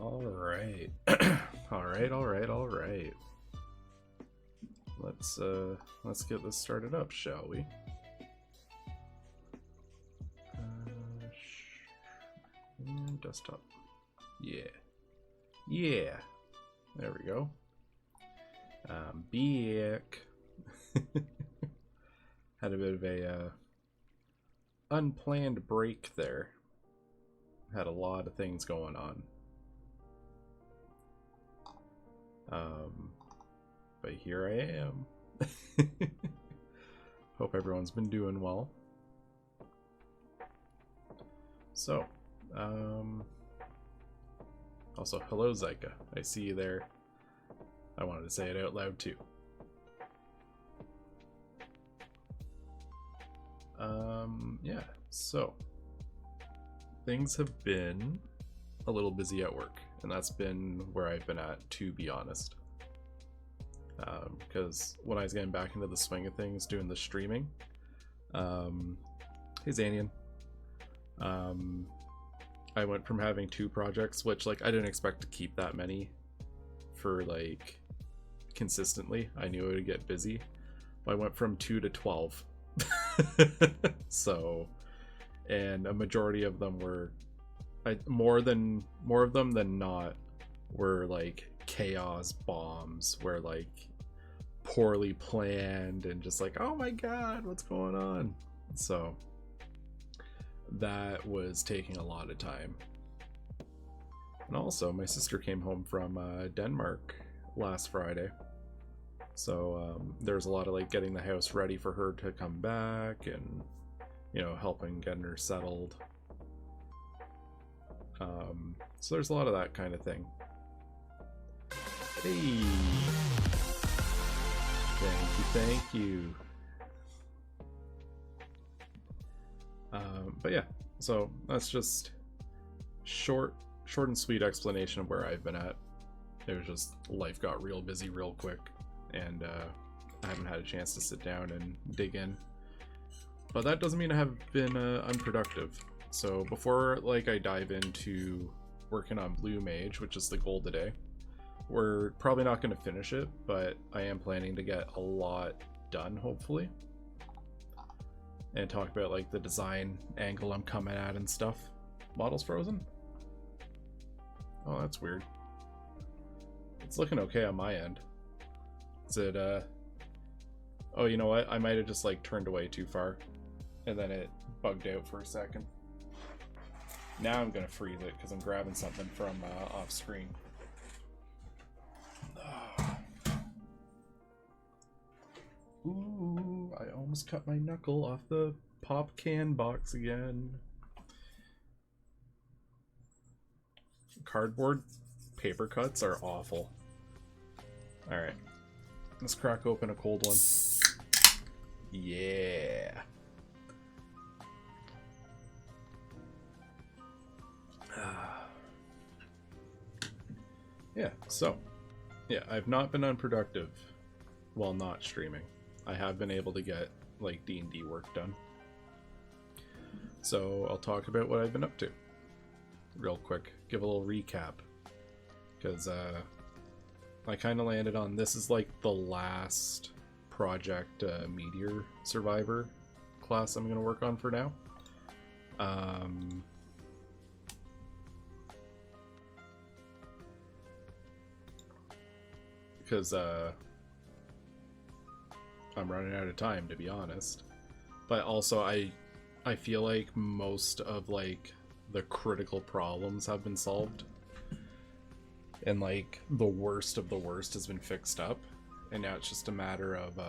All right. All right. Let's get this started up, shall we? Desktop. Yeah. There we go. Back. Had a bit of a unplanned break there. Had a lot of things going on. But here I am. Hope everyone's been doing well. So, also, hello Zyka. I see you there. I wanted to say it out loud too. Yeah, so things have been a little busy at work, and that's been where I've been at, to be honest. Because when I was getting back into the swing of things, doing the streaming, hey Zanian, I went from having 2 projects, which like I didn't expect to keep that many for like consistently. I knew it would get busy. I went from 2 to 12. So, and a majority of them were more of them than not were like chaos bombs, where like poorly planned and just like, oh my god, what's going on? So that was taking a lot of time. And also my sister came home from Denmark last Friday, so there's a lot of like getting the house ready for her to come back, and you know, helping getting her settled. So there's a lot of that kind of thing. Hey, thank you. But yeah, so that's just short and sweet explanation of where I've been at. It was just life got real busy real quick, and I haven't had a chance to sit down and dig in. But that doesn't mean I have been unproductive. So before like I dive into working on Blue Mage, which is the goal today, we're probably not going to finish it, but I am planning to get a lot done, hopefully, and talk about like the design angle I'm coming at and stuff. Model's frozen? Oh, that's weird. It's looking okay on my end. Is it oh, you know what? I might have just like turned away too far, and then it bugged out for a second. Now I'm gonna freeze it because I'm grabbing something from off screen. Ooh, I almost cut my knuckle off the pop can box again. Cardboard paper cuts are awful. Alright, let's crack open a cold one. Yeah. Yeah, so yeah, I've not been unproductive while not streaming. I have been able to get like D&D work done. So I'll talk about what I've been up to real quick, give a little recap, because I kind of landed on this is like the last project Meteor Survivor class I'm going to work on for now. Because I'm running out of time, to be honest. But also I feel like most of like the critical problems have been solved, and like the worst of the worst has been fixed up, and now it's just a matter of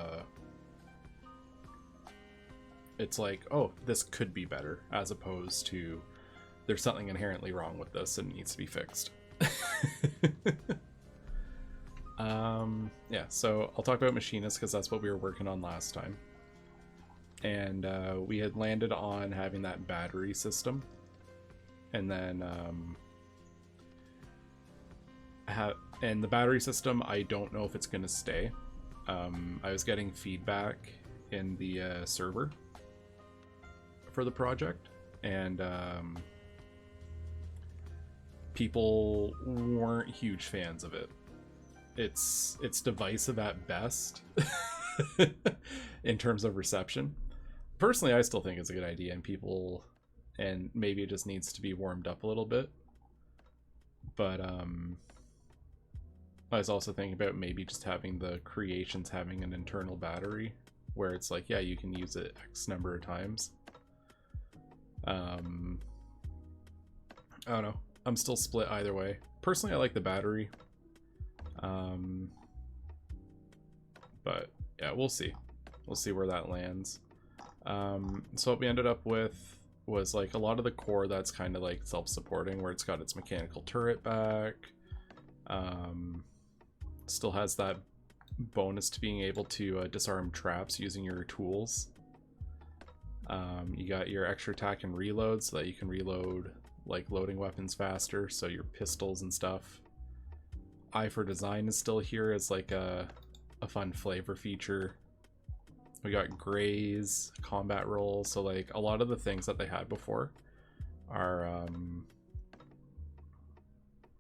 it's like, oh, this could be better, as opposed to there's something inherently wrong with this and it needs to be fixed. Yeah, so I'll talk about Machinist because that's what we were working on last time. And we had landed on having that battery system. And then and the battery system, I don't know if it's going to stay. I was getting feedback in the server for the project, and people weren't huge fans of it. It's divisive at best in terms of reception. Personally, I still think it's a good idea, and maybe it just needs to be warmed up a little bit. But I was also thinking about maybe just having the creations having an internal battery where it's like, yeah, you can use it X number of times. I don't know. I'm still split either way. Personally, I like the battery. But yeah, we'll see. We'll see where that lands. So what we ended up with was like a lot of the core that's kind of like self-supporting, where it's got its mechanical turret back. Still has that bonus to being able to disarm traps using your tools. You got your extra attack and reload so that you can reload like loading weapons faster, so your pistols and stuff. Eye for Design is still here as like a fun flavor feature. We got Gray's combat roll, so like a lot of the things that they had before are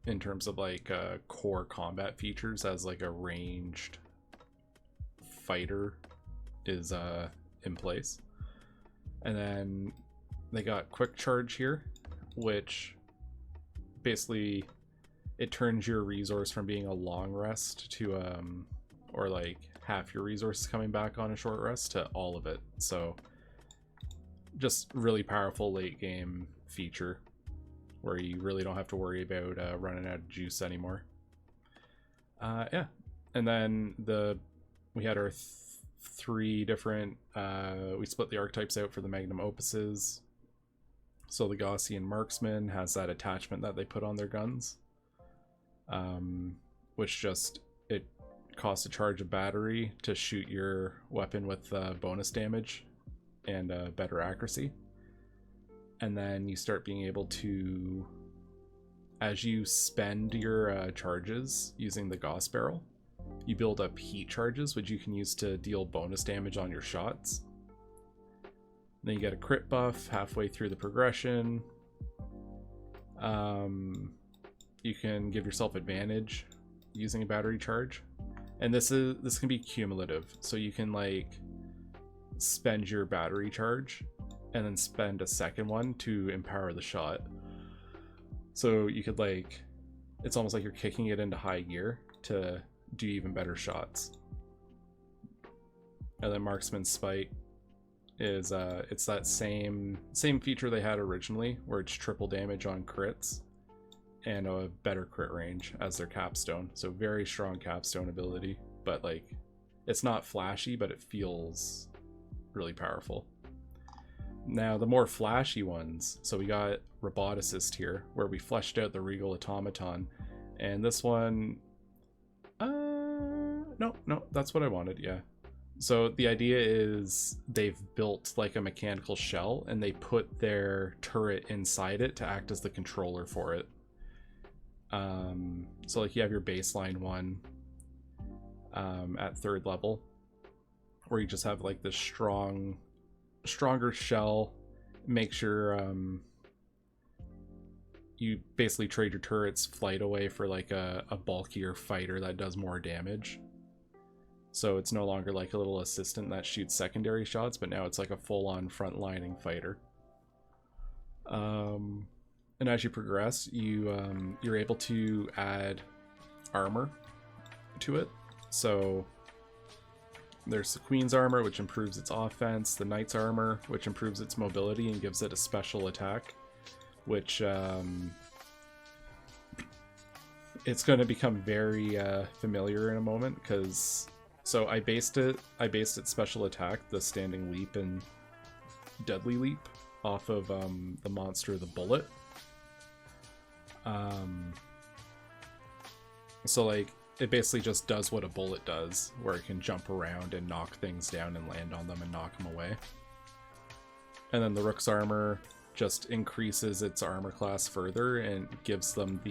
in terms of like core combat features, as like a ranged fighter is in place. And then they got Quick Charge here, which basically it turns your resource from being a long rest to or like half your resources coming back on a short rest to all of it. So just really powerful late game feature where you really don't have to worry about running out of juice anymore. Yeah, and then we had our three different we split the archetypes out for the magnum opuses. So the Gaussian marksman has that attachment that they put on their guns, which just it costs a charge of battery to shoot your weapon with bonus damage and better accuracy. And then you start being able to, as you spend your charges using the Gauss barrel, you build up heat charges, which you can use to deal bonus damage on your shots. Then you get a crit buff halfway through the progression. You can give yourself advantage using a battery charge. And this can be cumulative, so you can like spend your battery charge and then spend a second one to empower the shot. So you could like, it's almost like you're kicking it into high gear to do even better shots. And then Marksman's Spite is it's that same feature they had originally, where it's triple damage on crits and a better crit range as their capstone. So very strong capstone ability, but like it's not flashy, but it feels really powerful. Now the more flashy ones, so we got Roboticist here, where we fleshed out the Regal Automaton, and this one no, that's what I wanted. Yeah, so the idea is they've built like a mechanical shell and they put their turret inside it to act as the controller for it. So like you have your baseline one at 3rd level, where you just have like this stronger shell. Make sure you basically trade your turret's flight away for like a bulkier fighter that does more damage. So it's no longer like a little assistant that shoots secondary shots, but now it's like a full-on front-lining fighter. And as you progress, you're able to add armor to it. So there's the Queen's armor, which improves its offense, the Knight's armor, which improves its mobility and gives it a special attack, which it's going to become very familiar in a moment, because so I based its special attack, the Standing Leap and Deadly Leap, off of the monster the Bullet. So like it basically just does what a bullet does, where it can jump around and knock things down and land on them and knock them away. And then the Rook's armor just increases its armor class further and gives them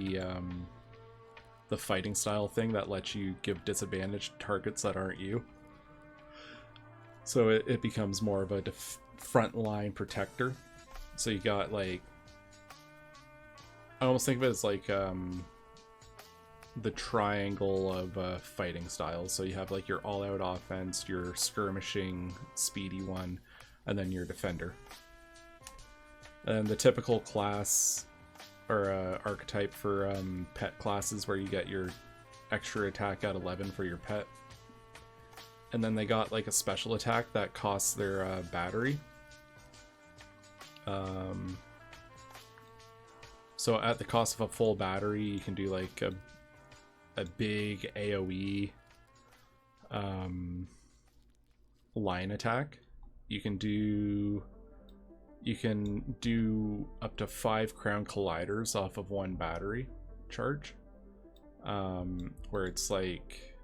the fighting style thing that lets you give disadvantage to targets that aren't you. So it becomes more of a frontline protector. So you got like I almost think of it as like the triangle of fighting styles. So you have like your all-out offense, your skirmishing, speedy one, and then your defender. And the typical class or archetype for pet classes where you get your extra attack at 11 for your pet. And then they got like a special attack that costs their battery. So at the cost of a full battery, you can do like a big AoE line attack. You can do up to 5 crown colliders off of 1 battery charge, where it's like,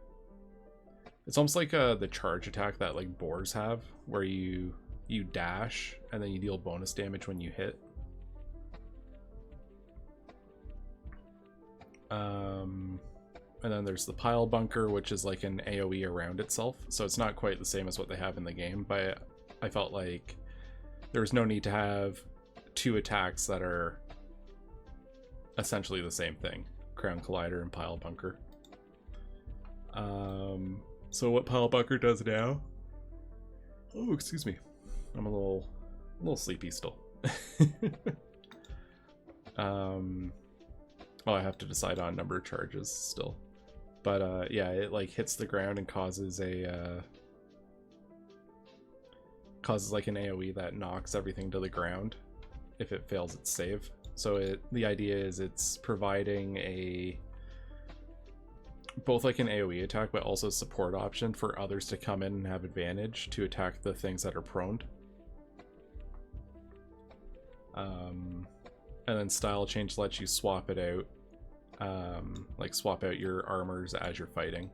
it's almost like the charge attack that like boars have, where you dash and then you deal bonus damage when you hit. And then there's the pile bunker, which is like an AoE around itself, so it's not quite the same as what they have in the game, but I felt like there was no need to have 2 attacks that are essentially the same thing: crown collider and pile bunker. So what pile bunker does now, oh excuse me, I'm a little sleepy still. Well, I have to decide on number of charges still, but yeah, it like hits the ground and causes like an AoE that knocks everything to the ground if it fails its save. So the idea is it's providing both like an AoE attack, but also support option for others to come in and have advantage to attack the things that are prone. And then style change lets you swap it out, like swap out your armors as you're fighting.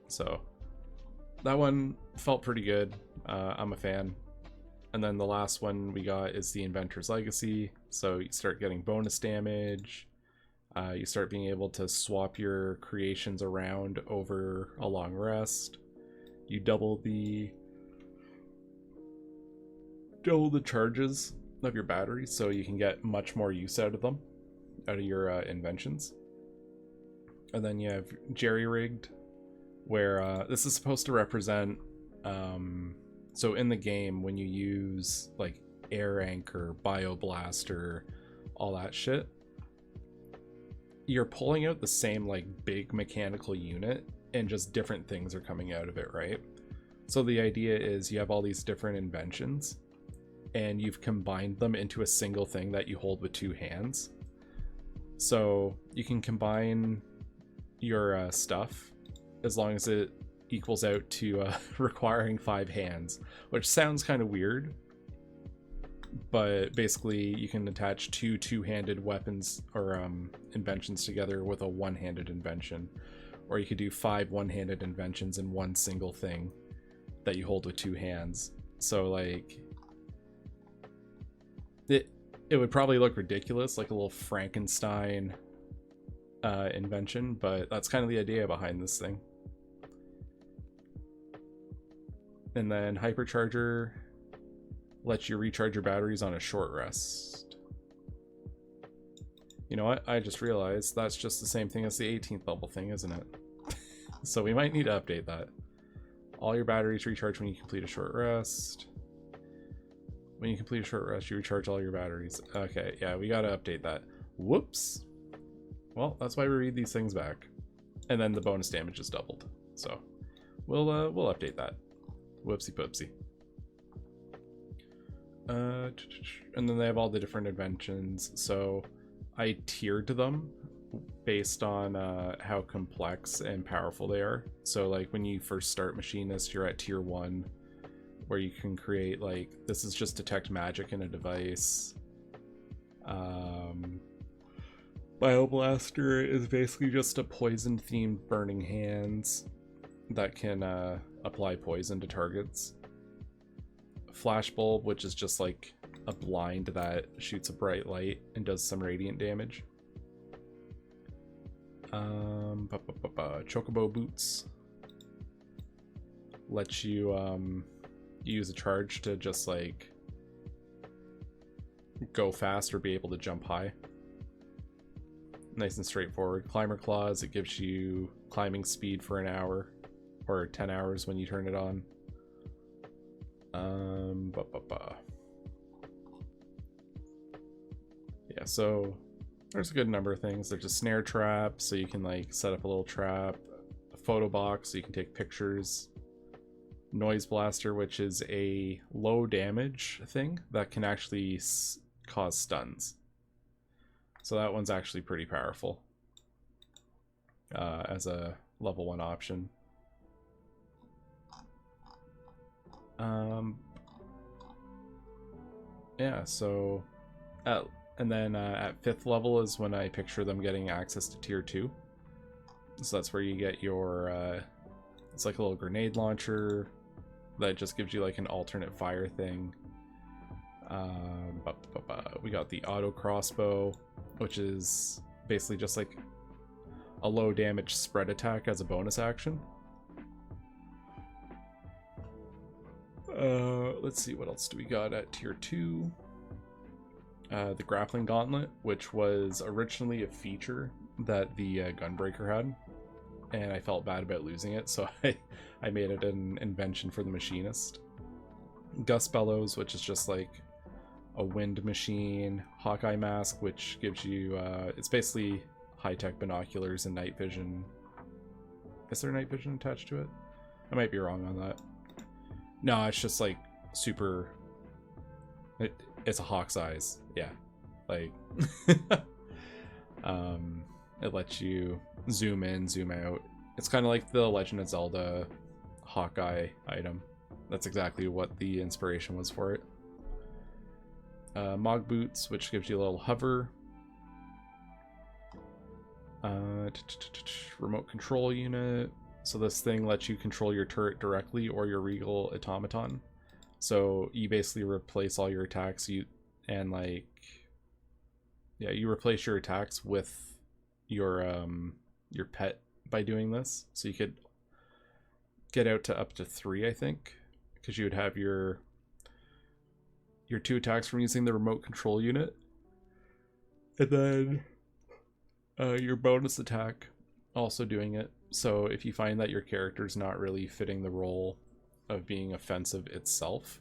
So that one felt pretty good. I'm a fan. And then the last one we got is the Inventor's Legacy. So you start getting bonus damage. You start being able to swap your creations around over a long rest. You double the charges of your batteries, so you can get much more use out of your inventions. And then you have jerry-rigged, where this is supposed to represent, so in the game when you use like air anchor, bioblaster, all that shit, you're pulling out the same like big mechanical unit and just different things are coming out of it, right? So the idea is you have all these different inventions and you've combined them into a single thing that you hold with 2 hands. So you can combine your stuff as long as it equals out to requiring 5 hands, which sounds kind of weird, but basically you can attach 2 two-handed weapons or inventions together with a one-handed invention, or you could do 5 one-handed inventions in one single thing that you hold with 2 hands. So like it would probably look ridiculous, like a little Frankenstein invention, but that's kind of the idea behind this thing. And then Hypercharger lets you recharge your batteries on a short rest. You know what? I just realized that's just the same thing as the 18th level thing, isn't it? So we might need to update that. All your batteries recharge when you complete a short rest. When you complete a short rest, you recharge all your batteries. Okay, yeah, we gotta update that. Whoops. Well, that's why we read these things back. And then the bonus damage is doubled. So we'll update that. Whoopsie poopsie. And then they have all the different inventions. So I tiered them based on how complex and powerful they are. So like when you first start Machinist, you're at tier 1, where you can create like, this is just detect magic in a device. Bioblaster is basically just a poison themed burning hands that can apply poison to targets. Flashbulb, which is just like a blind that shoots a bright light and does some radiant damage. Chocobo boots lets you use a charge to just like go fast or be able to jump high. Nice and straightforward. Climber claws, it gives you climbing speed for an hour or 10 hours when you turn it on. Yeah, so there's a good number of things. There's a snare trap, so you can like set up a little trap. A photo box, so you can take pictures. Noise blaster, which is a low damage thing that can actually cause stuns. So that one's actually pretty powerful as a level 1 option. Yeah, so and then at 5th level is when I picture them getting access to tier 2. So that's where you get your it's like a little grenade launcher that just gives you like an alternate fire thing. We got the auto crossbow, which is basically just like a low damage spread attack as a bonus action. Let's see, what else do we got at tier 2? The grappling gauntlet, which was originally a feature that the gunbreaker had, and I felt bad about losing it, so I made it an invention for the machinist. Gust bellows, which is just like a wind machine. Hawkeye mask, which gives you it's basically high-tech binoculars and night vision. Is there night vision attached to it? I might be wrong on that. No, it's just like super it's a hawk's eyes. Yeah, like it lets you zoom in, zoom out. It's kind of like the Legend of Zelda Hawkeye item. That's exactly what the inspiration was for it. Mog boots, which gives you a little hover. Remote control unit. So this thing lets you control your turret directly or your regal automaton. So you basically replace all your attacks. You replace your attacks with your pet by doing this. So you could get out to up to 3, I think, because you would have your 2 attacks from using the remote control unit, and then your bonus attack also doing it. So if you find that your character's not really fitting the role of being offensive itself,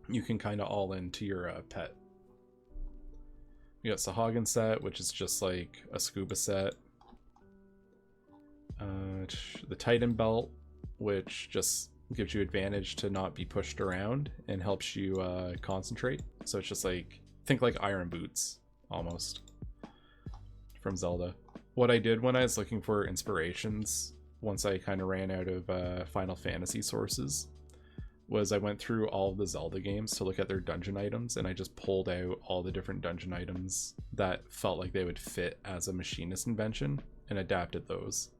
you can kind of all into your pet. You got Sahagin set, which is just like a scuba set. The Titan belt, which just gives you advantage to not be pushed around and helps you concentrate. So it's just like, think like iron boots almost from Zelda. What I did when I was looking for inspirations, once I kind of ran out of Final Fantasy sources, was I went through all of the Zelda games to look at their dungeon items, and I just pulled out all the different dungeon items that felt like they would fit as a machinist invention and adapted those.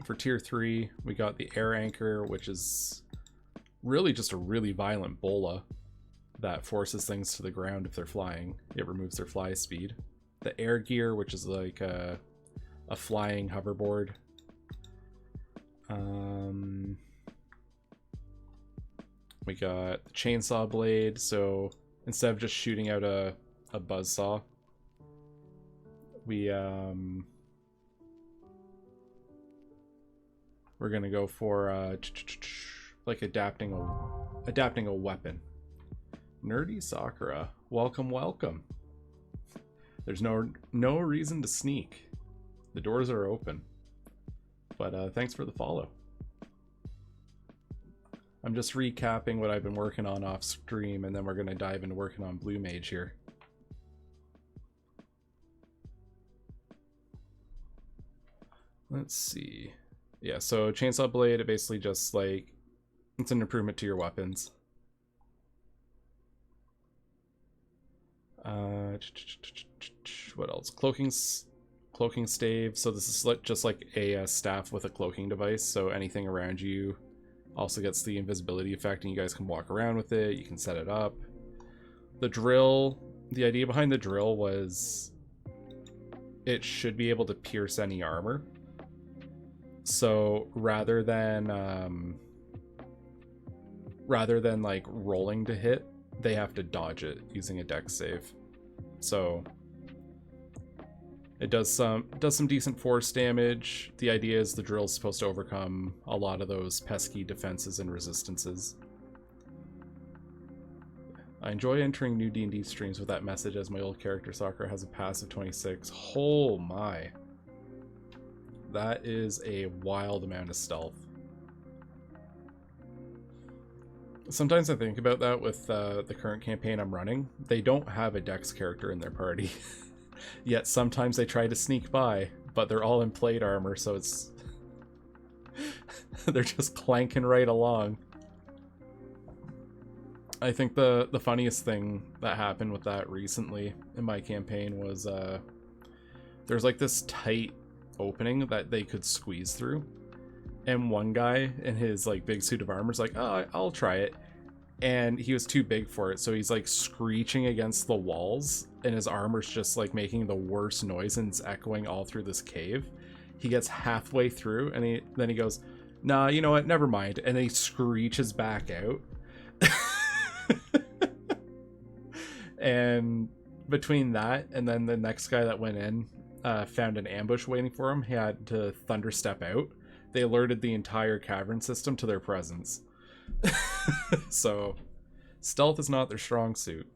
For tier 3, we got the air anchor, which is really just a really violent bola that forces things to the ground if they're flying. It removes their fly speed. The air gear, which is like a flying hoverboard. We got the chainsaw blade, so instead of just shooting out a buzzsaw, we're gonna go for like adapting a weapon. Nerdy Sakura, welcome. There's no reason to sneak. The doors are open. But thanks for the follow. I'm just recapping what I've been working on off stream, and then we're gonna dive into working on Blue Mage here. Let's see. Yeah, so chainsaw blade, it basically just like, it's an improvement to your weapons. What else? Cloaking stave. So this is just like a staff with a cloaking device, so anything around you also gets the invisibility effect, and you guys can walk around with it. You can set it up. The drill, the idea behind the drill was it should be able to pierce any armor. So rather than rather than like rolling to hit, they have to dodge it using a dex save. So it does some decent force damage. The idea is the drill's supposed to overcome a lot of those pesky defenses and resistances. I enjoy entering new D&D streams with that message, as my old character Sakura has a pass of 26. Oh my. That is a wild amount of stealth. Sometimes I think about that with the current campaign I'm running. They don't have a dex character in their party. Yet sometimes they try to sneak by, but they're all in plate armor, so it's... they're just clanking right along. I think the funniest thing that happened with that recently in my campaign was there's like this tight opening that they could squeeze through, and one guy in his like big suit of armor is like, oh, I'll try it, and he was too big for it, so he's like screeching against the walls, and his armor's just like making the worst noise, and it's echoing all through this cave. He gets halfway through, and then he goes, nah, you know what, never mind, and then he screeches back out. And between that and then the next guy that went in found an ambush waiting for him, he had to thunder step out. They alerted the entire cavern system to their presence. So stealth is not their strong suit.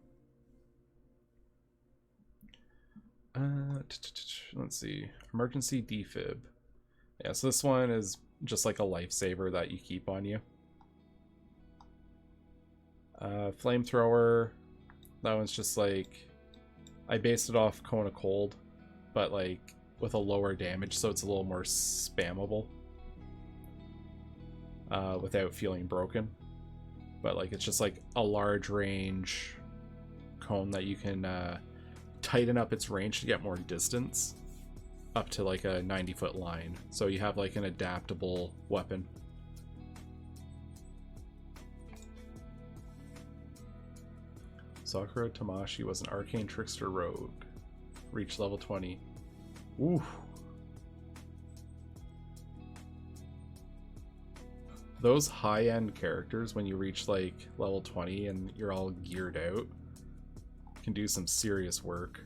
Let's see, emergency defib. Yeah, so this one is just like a lifesaver that you keep on you. Flamethrower, that one's just like, I based it off Cone of Cold, but like with a lower damage, so it's a little more spammable without feeling broken. But like it's just like a large range cone that you can tighten up its range to get more distance up to like a 90-foot line, so you have like an adaptable weapon. Sakura Tamashi was an arcane trickster rogue. Reached level 20. Ooh. Those high-end characters, when you reach like level 20 and you're all geared out, can do some serious work.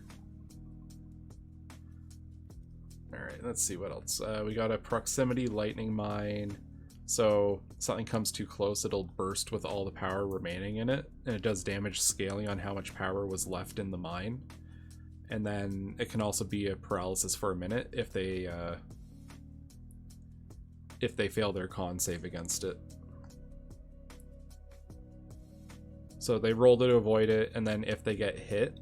Alright, let's see what else. We got a proximity lightning mine. So something comes too close, it'll burst with all the power remaining in it, and it does damage scaling on how much power was left in the mine. And then it can also be a paralysis for a minute if they fail their con save against it. So they roll to avoid it, and then if they get hit,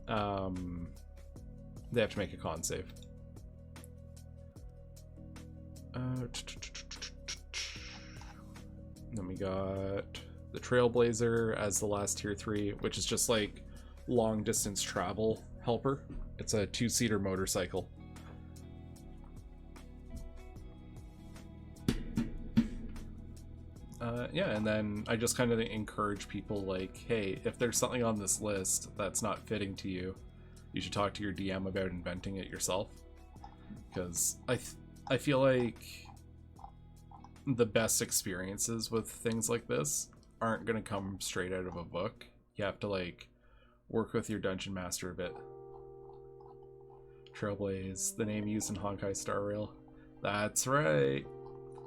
they have to make a con save. Then we got the Trailblazer as the last tier 3, which is just like long distance travel helper. It's a 2-seater motorcycle. Yeah, and then I just kind of encourage people like, hey, if there's something on this list that's not fitting to you, you should talk to your DM about inventing it yourself. Because I feel like the best experiences with things like this aren't going to come straight out of a book. You have to like work with your dungeon master a bit. Trailblaze, the name used in Honkai Star Rail. That's right.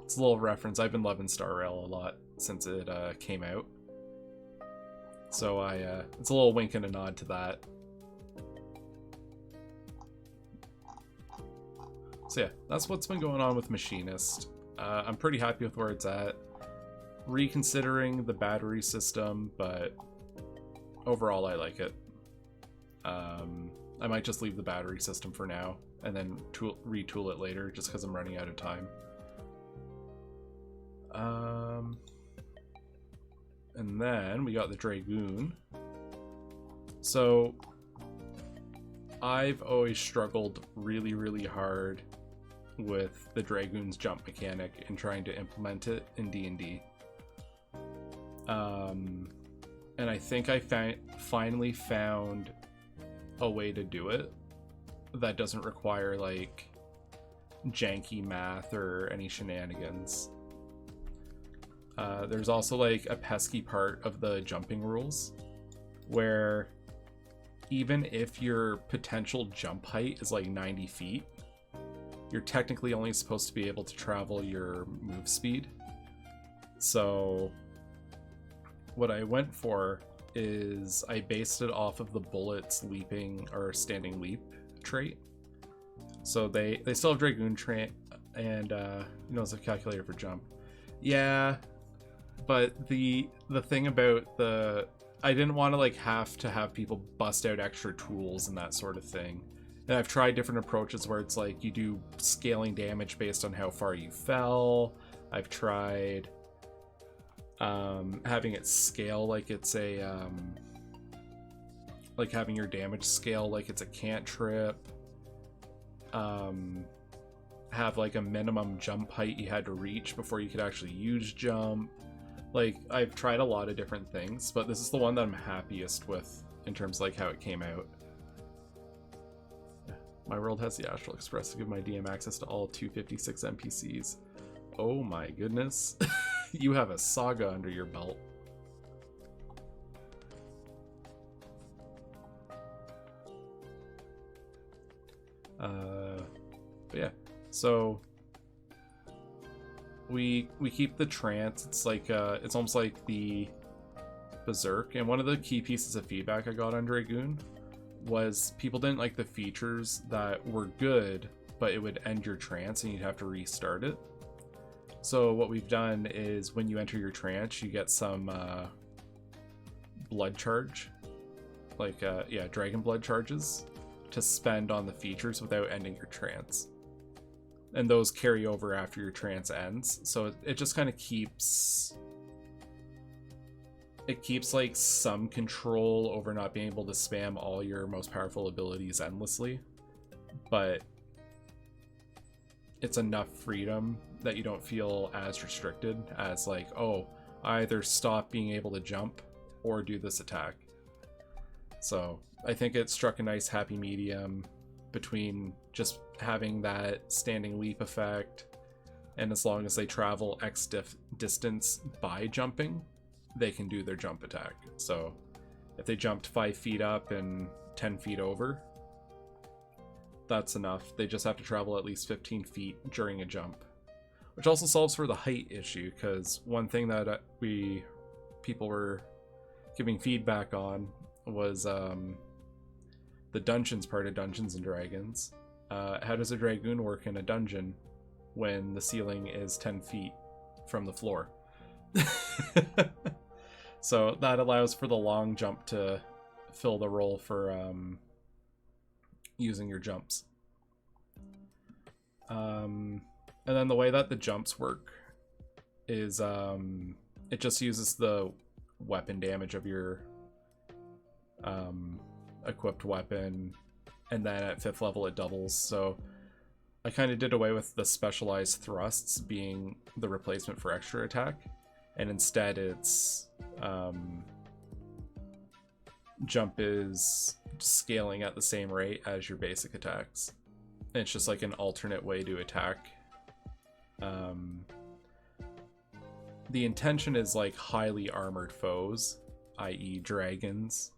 It's a little reference. I've been loving Star Rail a lot since it came out. So it's a little wink and a nod to that. So yeah, that's what's been going on with Machinist. I'm pretty happy with where it's at. Reconsidering the battery system, but overall I like it. I might just leave the battery system for now and then retool it later just because I'm running out of time. And then we got the Dragoon. So I've always struggled really, really hard with the Dragoon's jump mechanic and trying to implement it in D&D. And I think I finally found a way to do it that doesn't require like janky math or any shenanigans. There's also like a pesky part of the jumping rules where even if your potential jump height is like 90 feet, you're technically only supposed to be able to travel your move speed. So what I went for is I based it off of the bullet's leaping or standing leap trait. So they still have Dragoon trait and it's a calculator for jump. Yeah, but the thing about I didn't want to like have people bust out extra tools and that sort of thing. And I've tried different approaches where it's like you do scaling damage based on how far you fell. I've tried having it scale like it's a like having your damage scale like it's a cantrip. Have like a minimum jump height you had to reach before you could actually use jump. Like, I've tried a lot of different things, but this is the one that I'm happiest with in terms of like how it came out. My world has the Astral Express to give my DM access to all 256 NPCs. Oh my goodness. You have a saga under your belt. But yeah, so we keep the trance. It's like it's almost like the Berserk. And one of the key pieces of feedback I got on Dragoon was people didn't like the features that were good, but it would end your trance and you'd have to restart it. So what we've done is when you enter your trance, you get some blood charge, like dragon blood charges to spend on the features without ending your trance. And those carry over after your trance ends. So it just kind of keeps like some control over not being able to spam all your most powerful abilities endlessly, but it's enough freedom that you don't feel as restricted as like, oh, I either stop being able to jump or do this attack. So I think it struck a nice happy medium between just having that standing leap effect, and as long as they travel X distance by jumping, they can do their jump attack. So if they jumped 5 feet up and 10 feet over, that's enough. They just have to travel at least 15 feet during a jump, which also solves for the height issue, because one thing that people were giving feedback on was the dungeons part of Dungeons and Dragons. How does a Dragoon work in a dungeon when the ceiling is 10 feet from the floor? So that allows for the long jump to fill the role for using your jumps. And then the way that the jumps work is it just uses the weapon damage of your equipped weapon, and then at 5th level it doubles. So I kind of did away with the specialized thrusts being the replacement for extra attack, and instead it's jump is scaling at the same rate as your basic attacks. And it's just like an alternate way to attack. The intention is like highly armored foes, i.e. dragons,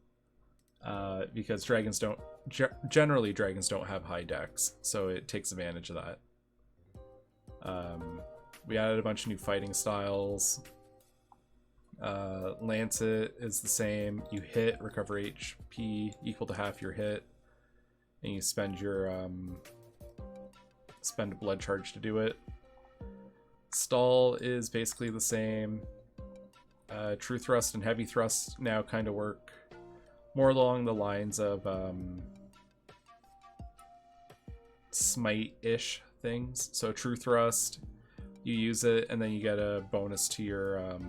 because dragons don't generally have high dex, so it takes advantage of that. We added a bunch of new fighting styles. Lancet is the same. You hit, recover HP equal to half your hit, and you spend your spend a blood charge to do it. Stall is basically the same. True thrust and heavy thrust now kind of work more along the lines of smite-ish things. So true thrust, you use it and then you get a bonus to your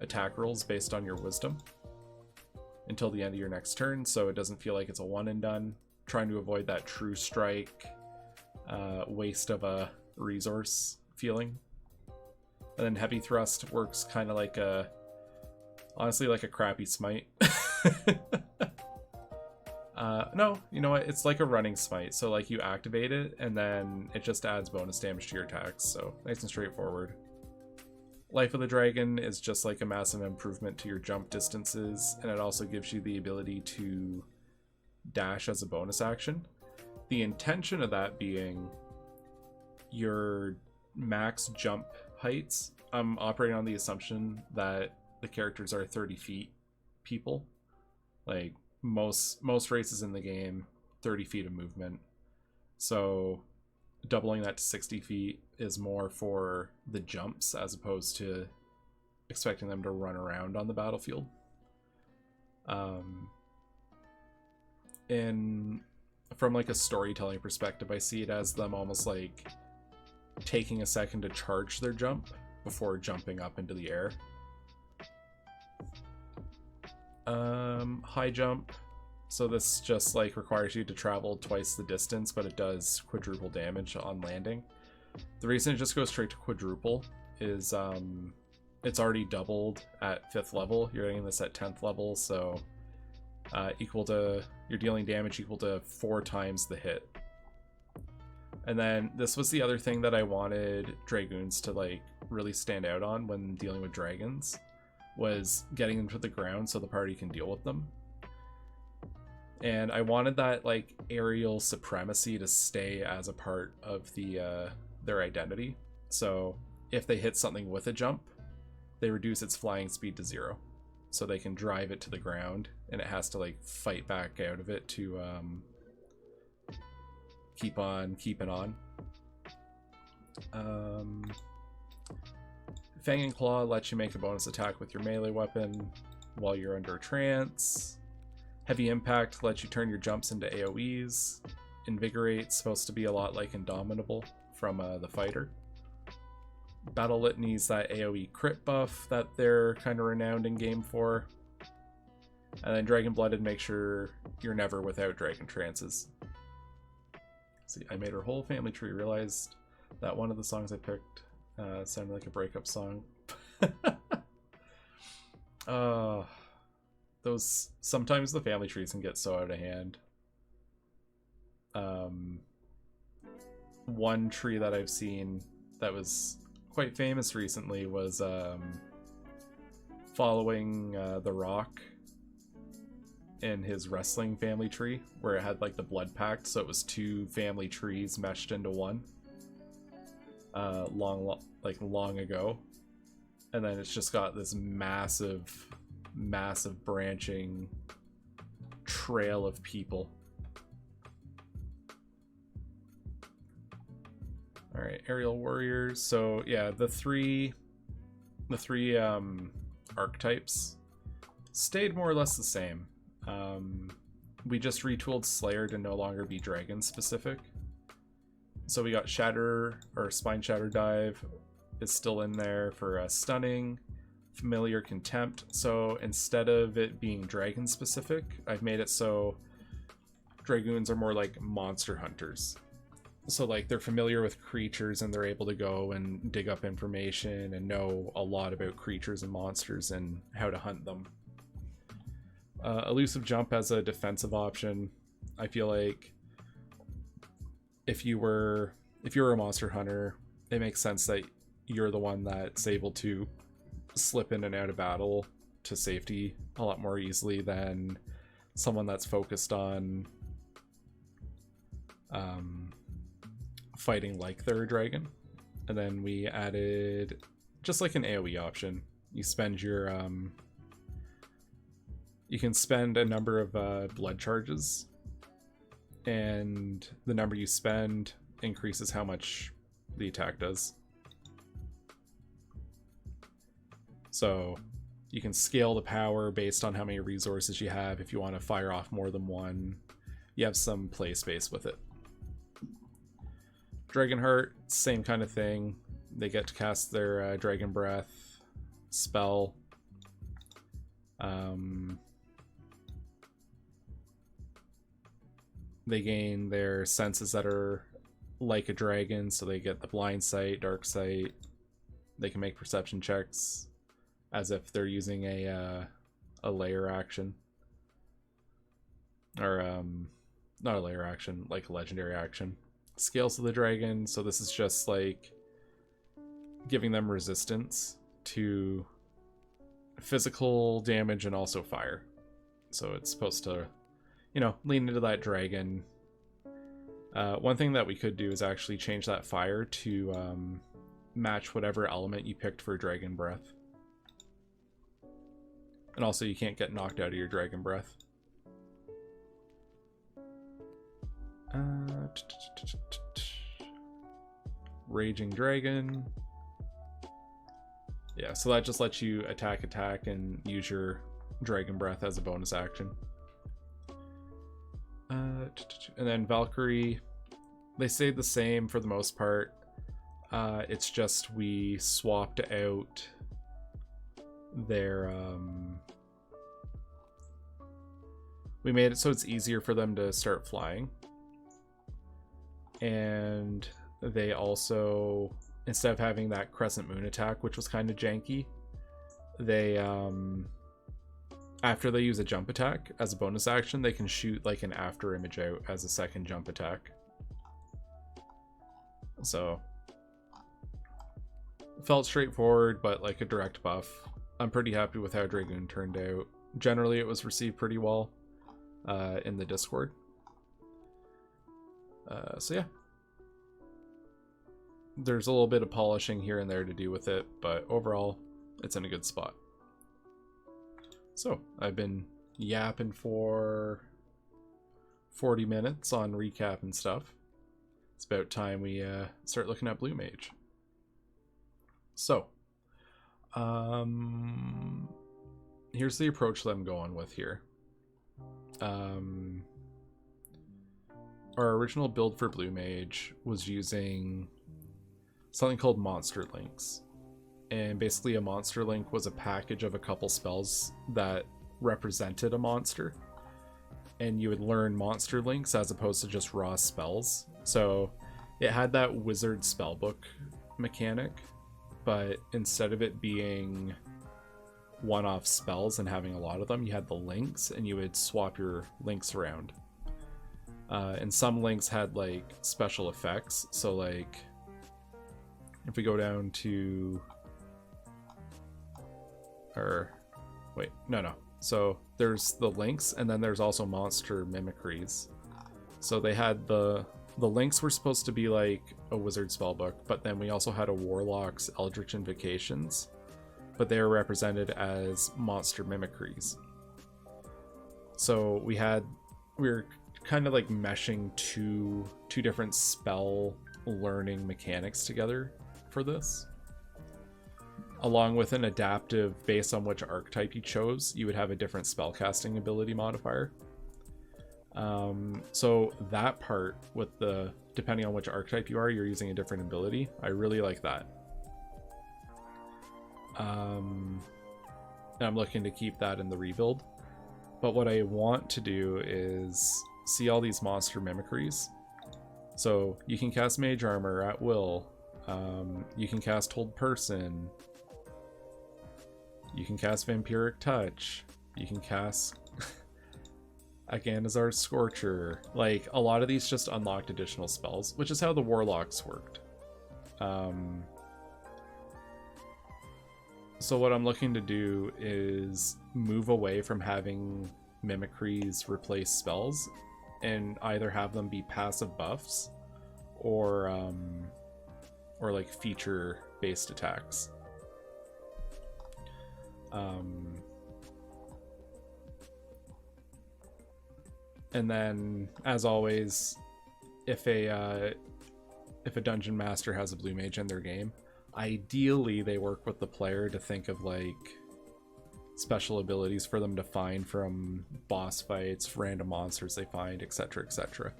attack rolls based on your wisdom until the end of your next turn, so it doesn't feel like it's a one and done. Trying to avoid that true strike waste of a resource feeling. And then heavy thrust works kind of like honestly like a crappy smite. No, you know what, it's like a running smite, so like you activate it and then it just adds bonus damage to your attacks, so nice and straightforward. Life of the Dragon is just like a massive improvement to your jump distances, and it also gives you the ability to dash as a bonus action. The intention of that being your max jump heights. I'm operating on the assumption that the characters are 30 feet people. Like most races in the game, 30 feet of movement. So doubling that to 60 feet is more for the jumps as opposed to expecting them to run around on the battlefield. And from like a storytelling perspective, I see it as them almost like taking a second to charge their jump before jumping up into the air. High jump. So this just like requires you to travel twice the distance, but it does quadruple damage on landing. The reason it just goes straight to quadruple is it's already doubled at 5th level. You're getting this at 10th level, so equal to, you're dealing damage equal to 4 times the hit. And then this was the other thing that I wanted Dragoons to like really stand out on when dealing with dragons, was getting them to the ground so the party can deal with them. And I wanted that like aerial supremacy to stay as a part of the their identity. So if they hit something with a jump, they reduce its flying speed to 0. So they can drive it to the ground, and it has to like fight back out of it to keep on keeping on. Fang and Claw lets you make a bonus attack with your melee weapon while you're under a trance. Heavy Impact lets you turn your jumps into AoEs. Invigorate's supposed to be a lot like Indomitable from the fighter. Battle Litany's that AoE crit buff that they're kind of renowned in game for. And then Dragon Blooded makes sure you're never without dragon trances. See, I made her whole family tree. Realized that one of the songs I picked sounded like a breakup song. Those, sometimes the family trees can get so out of hand. One tree that I've seen that was quite famous recently was following The Rock in his wrestling family tree, where it had like the blood pact, so it was 2 family trees meshed into one long ago, and then it's just got this massive branching trail of people. All right, aerial warriors. So yeah, the three archetypes stayed more or less the same. We just retooled Slayer to no longer be dragon specific. So we got Shatter, or Spine Shatter Dive is still in there for stunning. Familiar Contempt. So instead of it being dragon specific, I've made it so Dragoons are more like monster hunters. So like they're familiar with creatures and they're able to go and dig up information and know a lot about creatures and monsters and how to hunt them. Elusive Jump as a defensive option. I feel like if you were a monster hunter, it makes sense that you're the one that's able to slip in and out of battle to safety a lot more easily than someone that's focused on fighting like they're a dragon. And then we added just like an AoE option. You spend your you can spend a number of blood charges, and the number you spend increases how much the attack does. So you can scale the power based on how many resources you have. If you want to fire off more than one, you have some play space with it. Dragonheart, same kind of thing. They get to cast their Dragon Breath spell. They gain their senses that are like a dragon, so they get the blind sight, dark sight. They can make perception checks as if they're using a layer action, or not a layer action, like a legendary action. Scales of the dragon, so this is just like giving them resistance to physical damage and also fire. So it's supposed to, you know, lean into that dragon. One thing that we could do is actually change that fire to match whatever element you picked for dragon breath. And also you can't get knocked out of your dragon breath. Raging dragon. Yeah, so that just lets you attack and use your dragon breath as a bonus action. And then Valkyrie, they stayed the same for the most part. It's just we swapped out their we made it so it's easier for them to start flying. And they also, instead of having that crescent moon attack, which was kind of janky, they after they use a jump attack as a bonus action, they can shoot like an after image out as a second jump attack. So felt straightforward, but like a direct buff. I'm pretty happy with how Dragoon turned out. Generally, it was received pretty well in the Discord. So yeah, there's a little bit of polishing here and there to do with it, but overall, it's in a good spot. So I've been yapping for 40 minutes on recap and stuff. It's about time we start looking at Blue Mage. So, here's the approach that I'm going with here. Our original build for Blue Mage was using something called Monster Links. And basically a Monster Link was a package of a couple spells that represented a monster. And you would learn Monster Links as opposed to just raw spells. So it had that wizard spellbook mechanic, but instead of it being one-off spells and having a lot of them, you had the links and you would swap your links around. And some links had like special effects. So like if we go down to, or wait, no. So there's the links and then there's also monster mimicries. So they had the links were supposed to be like a wizard spellbook, but then we also had a warlock's eldritch invocations, but they were represented as monster mimicries. So we were kind of like meshing two different spell learning mechanics together for this. Along with an adaptive based on which archetype you chose, you would have a different spellcasting ability modifier. So that part with the, depending on which archetype you are, you're using a different ability. I really like that. And I'm looking to keep that in the rebuild. But what I want to do is see all these monster mimicries. So you can cast Mage Armor at will. You can cast Hold Person. You can cast Vampiric Touch. You can cast Aganazar's Scorcher. Like, a lot of these just unlocked additional spells, which is how the Warlocks worked. So what I'm looking to do is move away from having mimicries replace spells and either have them be passive buffs or like feature-based attacks. And then, as always, if a dungeon master has a blue mage in their game, ideally they work with the player to think of like special abilities for them to find from boss fights, random monsters they find, etc., etc.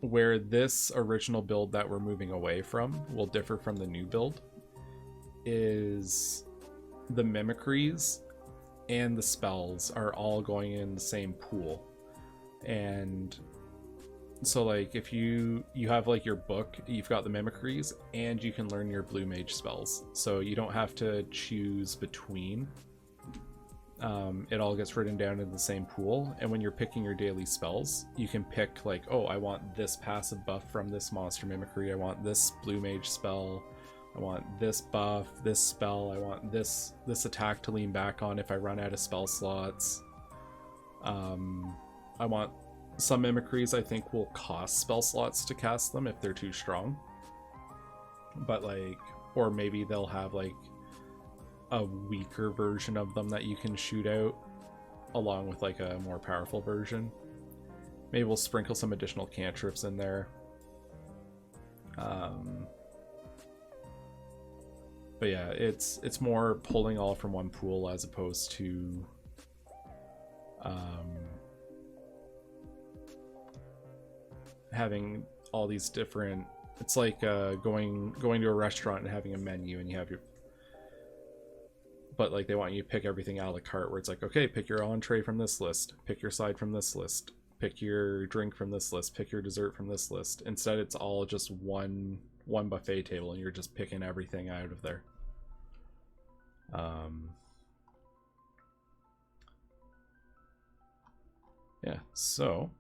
Where this original build that we're moving away from will differ from the new build is the mimicries and the spells are all going in the same pool. And so like if you have like your book, you've got the mimicries and you can learn your blue mage spells, so you don't have to choose between. It all gets written down in the same pool, and when you're picking your daily spells, you can pick like, oh, I want this passive buff from this monster mimicry, I want this blue mage spell, I want this buff, this spell, I want this attack to lean back on if I run out of spell slots. I want some mimicries I think will cost spell slots to cast them if they're too strong. But like, or maybe they'll have like a weaker version of them that you can shoot out along with like a more powerful version. Maybe we'll sprinkle some additional cantrips in there. But yeah, it's more pulling all from one pool as opposed to having all these different. It's like going to a restaurant and having a menu and you have your, but like they want you to pick everything a la carte, where it's like, okay, pick your entree from this list, pick your side from this list, pick your drink from this list, pick your dessert from this list. Instead, it's all just one buffet table and you're just picking everything out of there. Yeah, so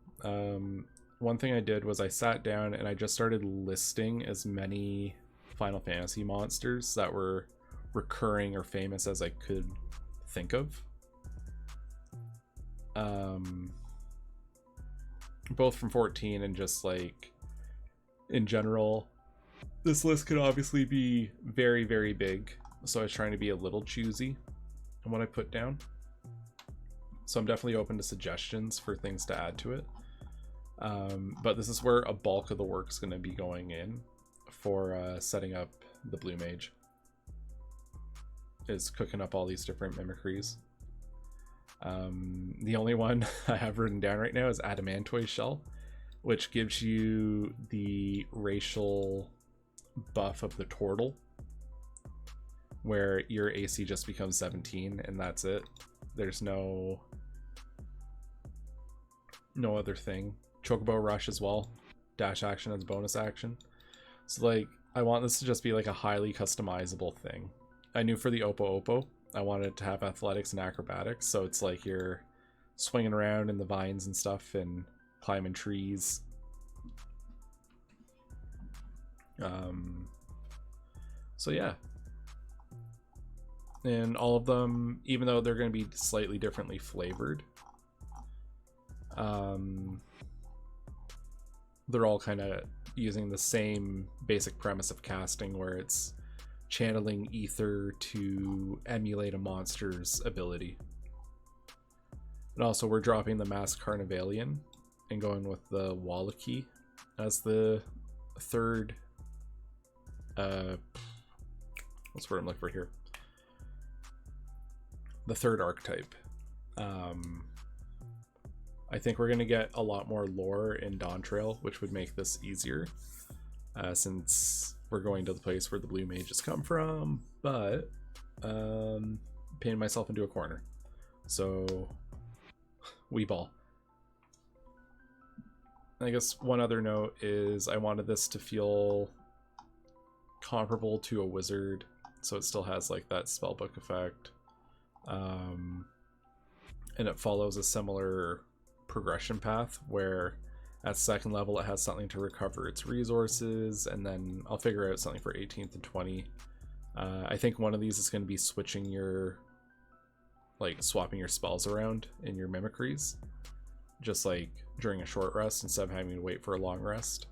one thing I did was I sat down and I just started listing as many Final Fantasy monsters that were recurring or famous as I could think of. Both from 14 and just like in general. This list could obviously be very, very big, so I was trying to be a little choosy on what I put down. So I'm definitely open to suggestions for things to add to it. But this is where a bulk of the work is going to be going in for setting up the Blue Mage. Is cooking up all these different mimicries. The only one I have written down right now is Adamantoise Shell, which gives you the racial buff of the turtle, where your AC just becomes 17 and that's it. There's no other thing. Chocobo Rush as well, dash action as a bonus action. So like, I want this to just be like a highly customizable thing. I knew for the Oppo I wanted to have athletics and acrobatics, so it's like you're swinging around in the vines and stuff and climbing trees. So yeah. And all of them, even though they're going to be slightly differently flavored, they're all kind of using the same basic premise of casting, where it's channeling ether to emulate a monster's ability. And also we're dropping the Masked Carnivalian and going with the Wallachie as the third what's the word I'm looking for here? The third archetype. I think we're going to get a lot more lore in Dawn Trail, which would make this easier, since we're going to the place where the Blue Mages come from, but painted myself into a corner. So, we ball. I guess one other note is I wanted this to feel comparable to a wizard, so it still has like that spellbook effect. And it follows a similar progression path where at second level it has something to recover its resources, and then I'll figure out something for 18th and 20. I think one of these is going to be switching your, like swapping your spells around in your mimicries, just like during a short rest instead of having to wait for a long rest.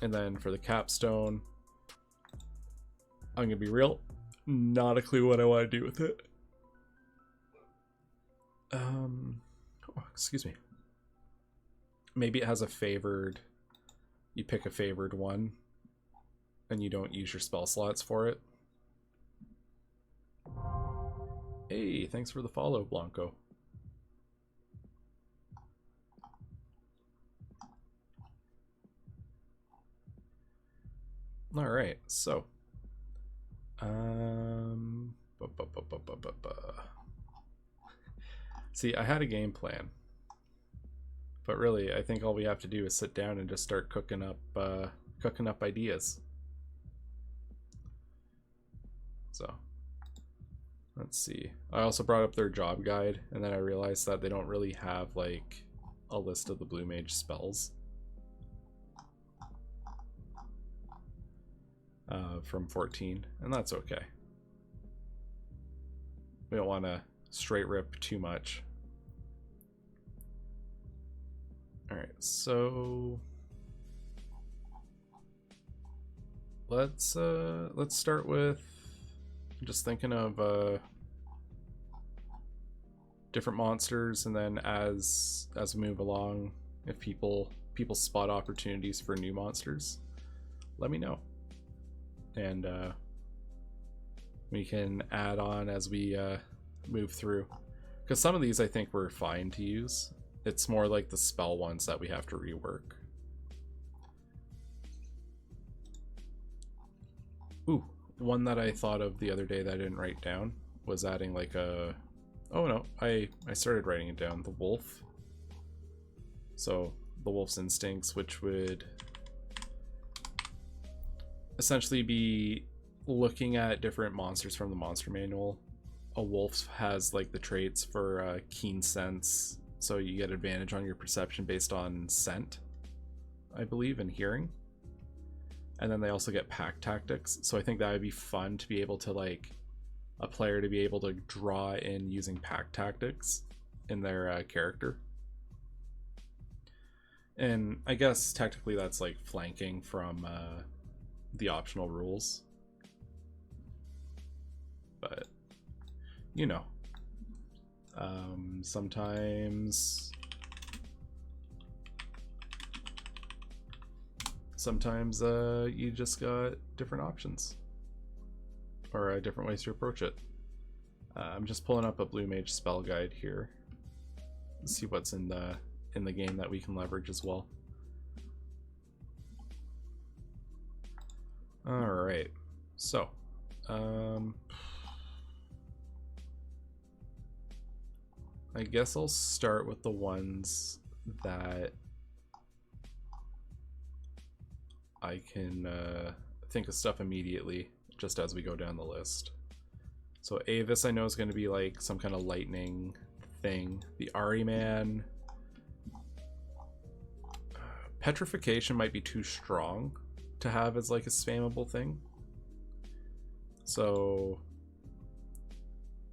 And then for the capstone, I'm gonna be real, not a clue what I want to do with it. Excuse me. Maybe it has a favored, you pick a favored one and you don't use your spell slots for it. Hey, thanks for the follow, Blanco. All right, so see, I had a game plan, but really I think all we have to do is sit down and just start cooking up ideas. So let's see. I also brought up their job guide, and then I realized that they don't really have like a list of the Blue Mage spells. from 14, and that's okay. We don't want to straight rip too much. Alright, so let's start with just thinking of different monsters, and then as we move along, if people spot opportunities for new monsters, let me know, and we can add on as we move through, because some of these I think we're fine to use. It's more like the spell ones that we have to rework. Ooh, one that I thought of the other day that I didn't write down was adding like a... Oh no, I started writing it down. The wolf. So the wolf's instincts, which would essentially be looking at different monsters from the monster manual. A wolf has like the traits for keen sense, so you get advantage on your perception based on scent, I believe, and hearing. And then they also get pack tactics, so I think that would be fun to be able to, like, a player to be able to draw in using pack tactics in their character. And I guess technically that's like flanking from the optional rules, but you know, sometimes you just got different options or different ways to approach it. I'm just pulling up a Blue Mage spell guide here. Let's see what's in the game that we can leverage as well. All right, so I guess I'll start with the ones that I can think of stuff immediately just as we go down the list. So Avis I know is going to be like some kind of lightning thing. The Ahriman, Petrification might be too strong to have as like a spammable thing. So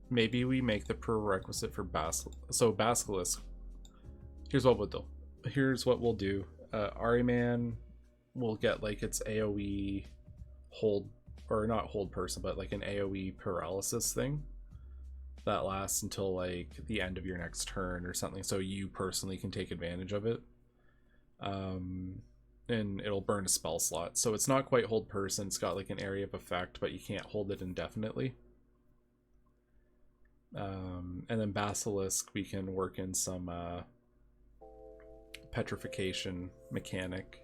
maybe we make the prerequisite for Basilisk. Here's what we'll do. Ahriman will get like its AoE hold, or not hold person, but like an AoE paralysis thing that lasts until like the end of your next turn or something, so you personally can take advantage of it. And it'll burn a spell slot, so it's not quite hold person. It's got like an area of effect, but you can't hold it indefinitely. And then Basilisk, we can work in some petrification mechanic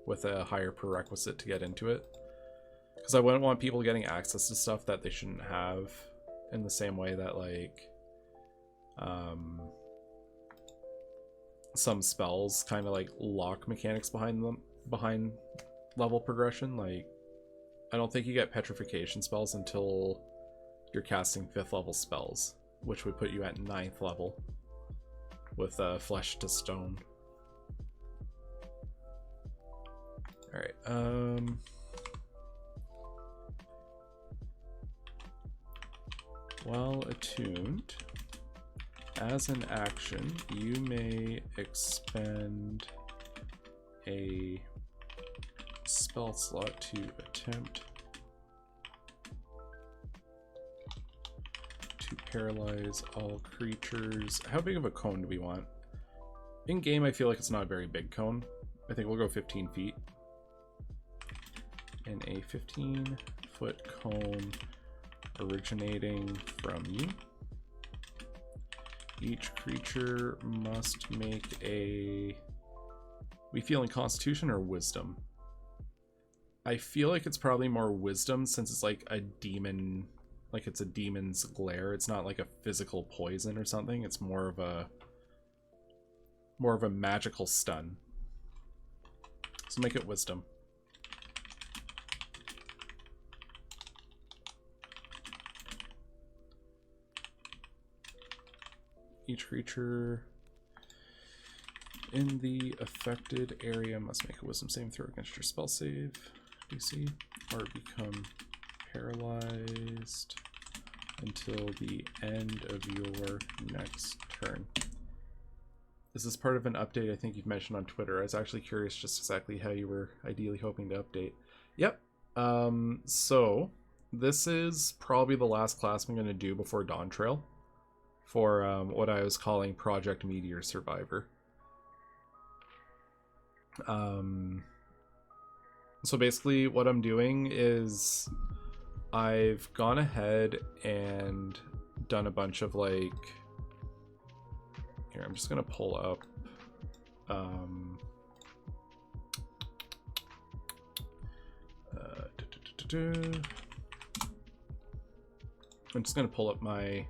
with a higher prerequisite to get into it, because I wouldn't want people getting access to stuff that they shouldn't have, in the same way that like some spells kind of like lock mechanics behind level progression. Like, I don't think you get petrification spells until you're casting 5th level spells, which would put you at 9th level with Flesh to Stone. Alright, while attuned, as an action, you may expend a spell slot to attempt to paralyze all creatures. How big of a cone do we want? In game, I feel like it's not a very big cone. I think we'll go 15 feet. And a 15-foot cone originating from you. Each creature must make a... We feeling Constitution or Wisdom? I feel like it's probably more Wisdom, since it's like a demon, like it's a demon's glare. It's not like a physical poison or something. It's more of a magical stun. So make it Wisdom. Each creature in the affected area must make a Wisdom saving throw against your spell save. DC, or become paralyzed until the end of your next turn. Is this part of an update I think you've mentioned on Twitter? I was actually curious just exactly how you were ideally hoping to update. Yep. So this is probably the last class I'm going to do before Dawn Trail for what I was calling Project Meteor Survivor. So basically what I'm doing is I've gone ahead and done a bunch of like, here, I'm just gonna pull up I'm just gonna pull up my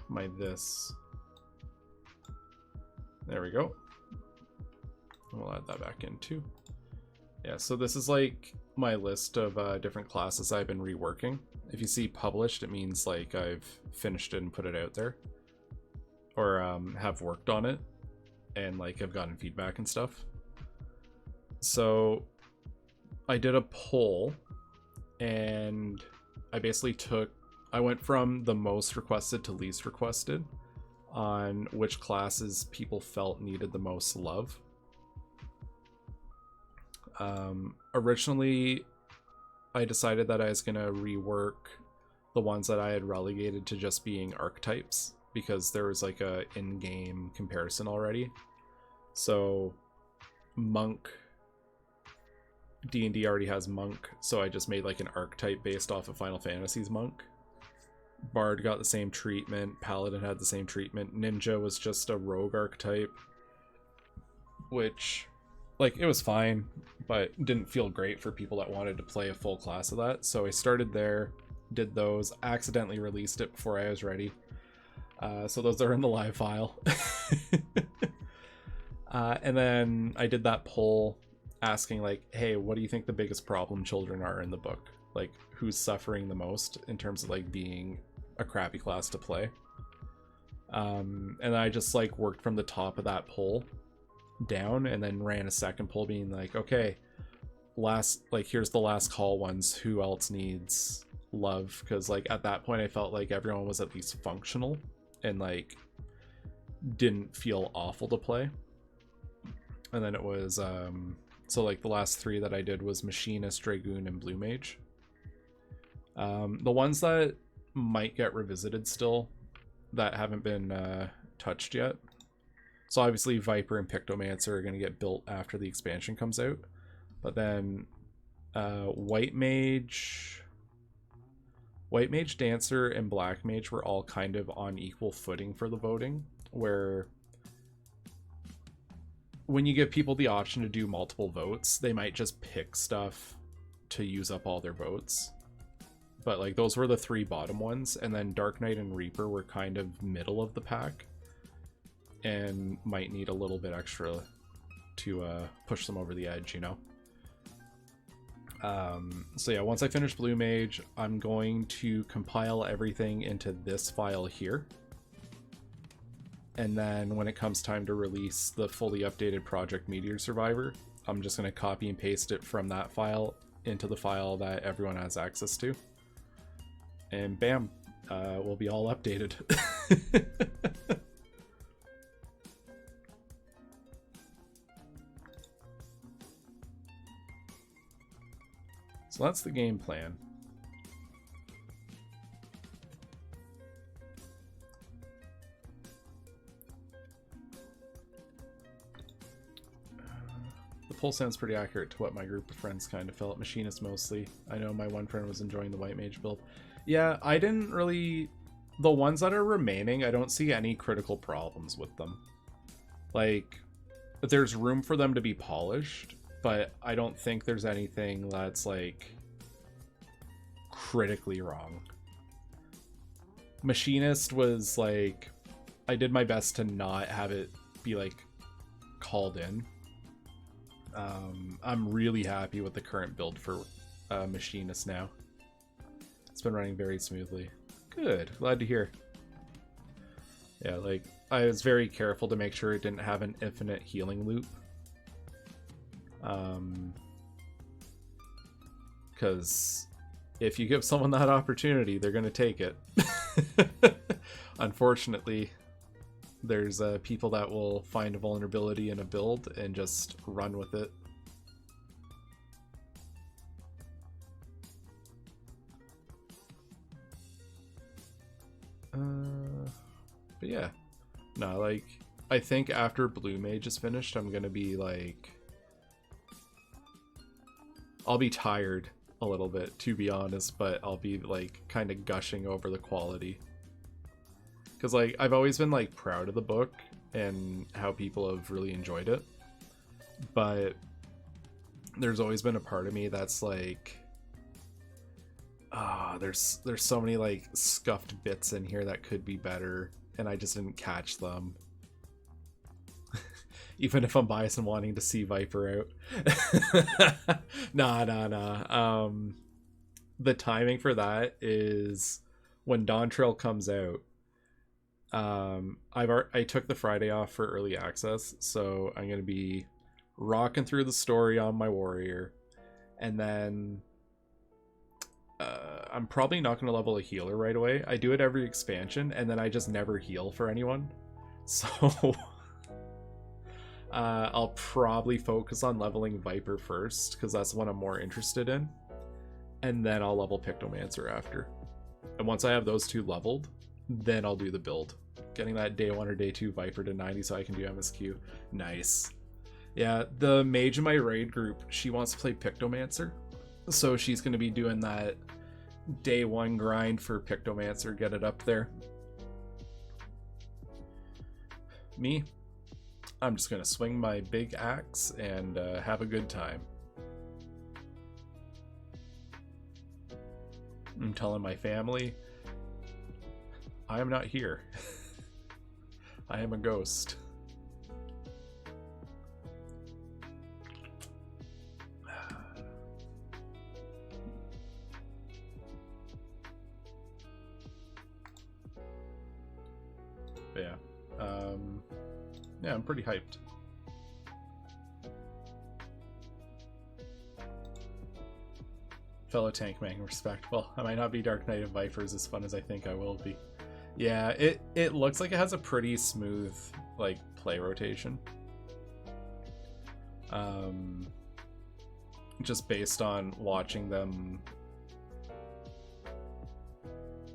my this. There we go. We'll add that back in too. Yeah, so this is like my list of different classes I've been reworking. If you see published, it means like I've finished it and put it out there, or have worked on it and like I've gotten feedback and stuff. So I did a poll and I basically I went from the most requested to least requested on which classes people felt needed the most love. Originally, I decided that I was going to rework the ones that I had relegated to just being archetypes, because there was like a in-game comparison already. So Monk, D&D already has Monk, so I just made like an archetype based off of Final Fantasy's Monk. Bard got the same treatment, Paladin had the same treatment, Ninja was just a rogue archetype, which, like, it was fine, but didn't feel great for people that wanted to play a full class of that. So I started there, did those, accidentally released it before I was ready. So those are in the live file. And then I did that poll asking like, hey, what do you think the biggest problem children are in the book? Like, who's suffering the most in terms of like being a crappy class to play? And I just like worked from the top of that poll down and then ran a second poll being like, okay, here's the last call ones, who else needs love? Because like at that point I felt like everyone was at least functional and like didn't feel awful to play. And then it was so like the last three that I did was Machinist, Dragoon, and Blue Mage. The ones that might get revisited still that haven't been touched yet. So obviously Viper and Pictomancer are going to get built after the expansion comes out. But then White Mage, Dancer, and Black Mage were all kind of on equal footing for the voting, where when you give people the option to do multiple votes, they might just pick stuff to use up all their votes. But like those were the three bottom ones, and then Dark Knight and Reaper were kind of middle of the pack and might need a little bit extra to push them over the edge, you know? So yeah, once I finish Blue Mage, I'm going to compile everything into this file here. And then when it comes time to release the fully updated Project Meteor Survivor, I'm just going to copy and paste it from that file into the file that everyone has access to. And bam, we'll be all updated. So that's the game plan. The poll sounds pretty accurate to what my group of friends kind of felt. Machinist mostly. I know my one friend was enjoying the White Mage build. Yeah, I didn't really... The ones that are remaining, I don't see any critical problems with them. Like, there's room for them to be polished, but I don't think there's anything that's, like, critically wrong. Machinist was, like... I did my best to not have it be, like, called in. I'm really happy with the current build for Machinist now. It's been running very smoothly. Good, glad to hear. Yeah, like, I was very careful to make sure it didn't have an infinite healing loop. Because if you give someone that opportunity, they're going to take it. Unfortunately, there's people that will find a vulnerability in a build and just run with it. But yeah, no, like, I think after Blue Mage is finished, I'm gonna be like, I'll be tired a little bit, to be honest, but I'll be like kind of gushing over the quality. Because like, I've always been like proud of the book and how people have really enjoyed it, but there's always been a part of me that's like, there's so many like scuffed bits in here that could be better, and I just didn't catch them. Even if I'm biased and wanting to see Viper out. Nah. The timing for that is when Dawn Trail comes out. I took the Friday off for early access, so I'm gonna be rocking through the story on my warrior, and then I'm probably not going to level a healer right away. I do it every expansion, and then I just never heal for anyone. So I'll probably focus on leveling Viper first, because that's the one I'm more interested in. And then I'll level Pictomancer after. And once I have those two leveled, then I'll do the build. Getting that day 1 or day 2 Viper to 90 so I can do MSQ. Nice. Yeah, the mage in my raid group, she wants to play Pictomancer. So she's going to be doing that day 1 grind for Pictomancer, get it up there. Me, I'm just going to swing my big axe and have a good time. I'm telling my family, I am not here. I am a ghost. But yeah, yeah, I'm pretty hyped. Fellow tank man, respect. Well, I might not be Dark Knight of Vipers as fun as I think I will be. Yeah, it looks like it has a pretty smooth like play rotation. Just based on watching them.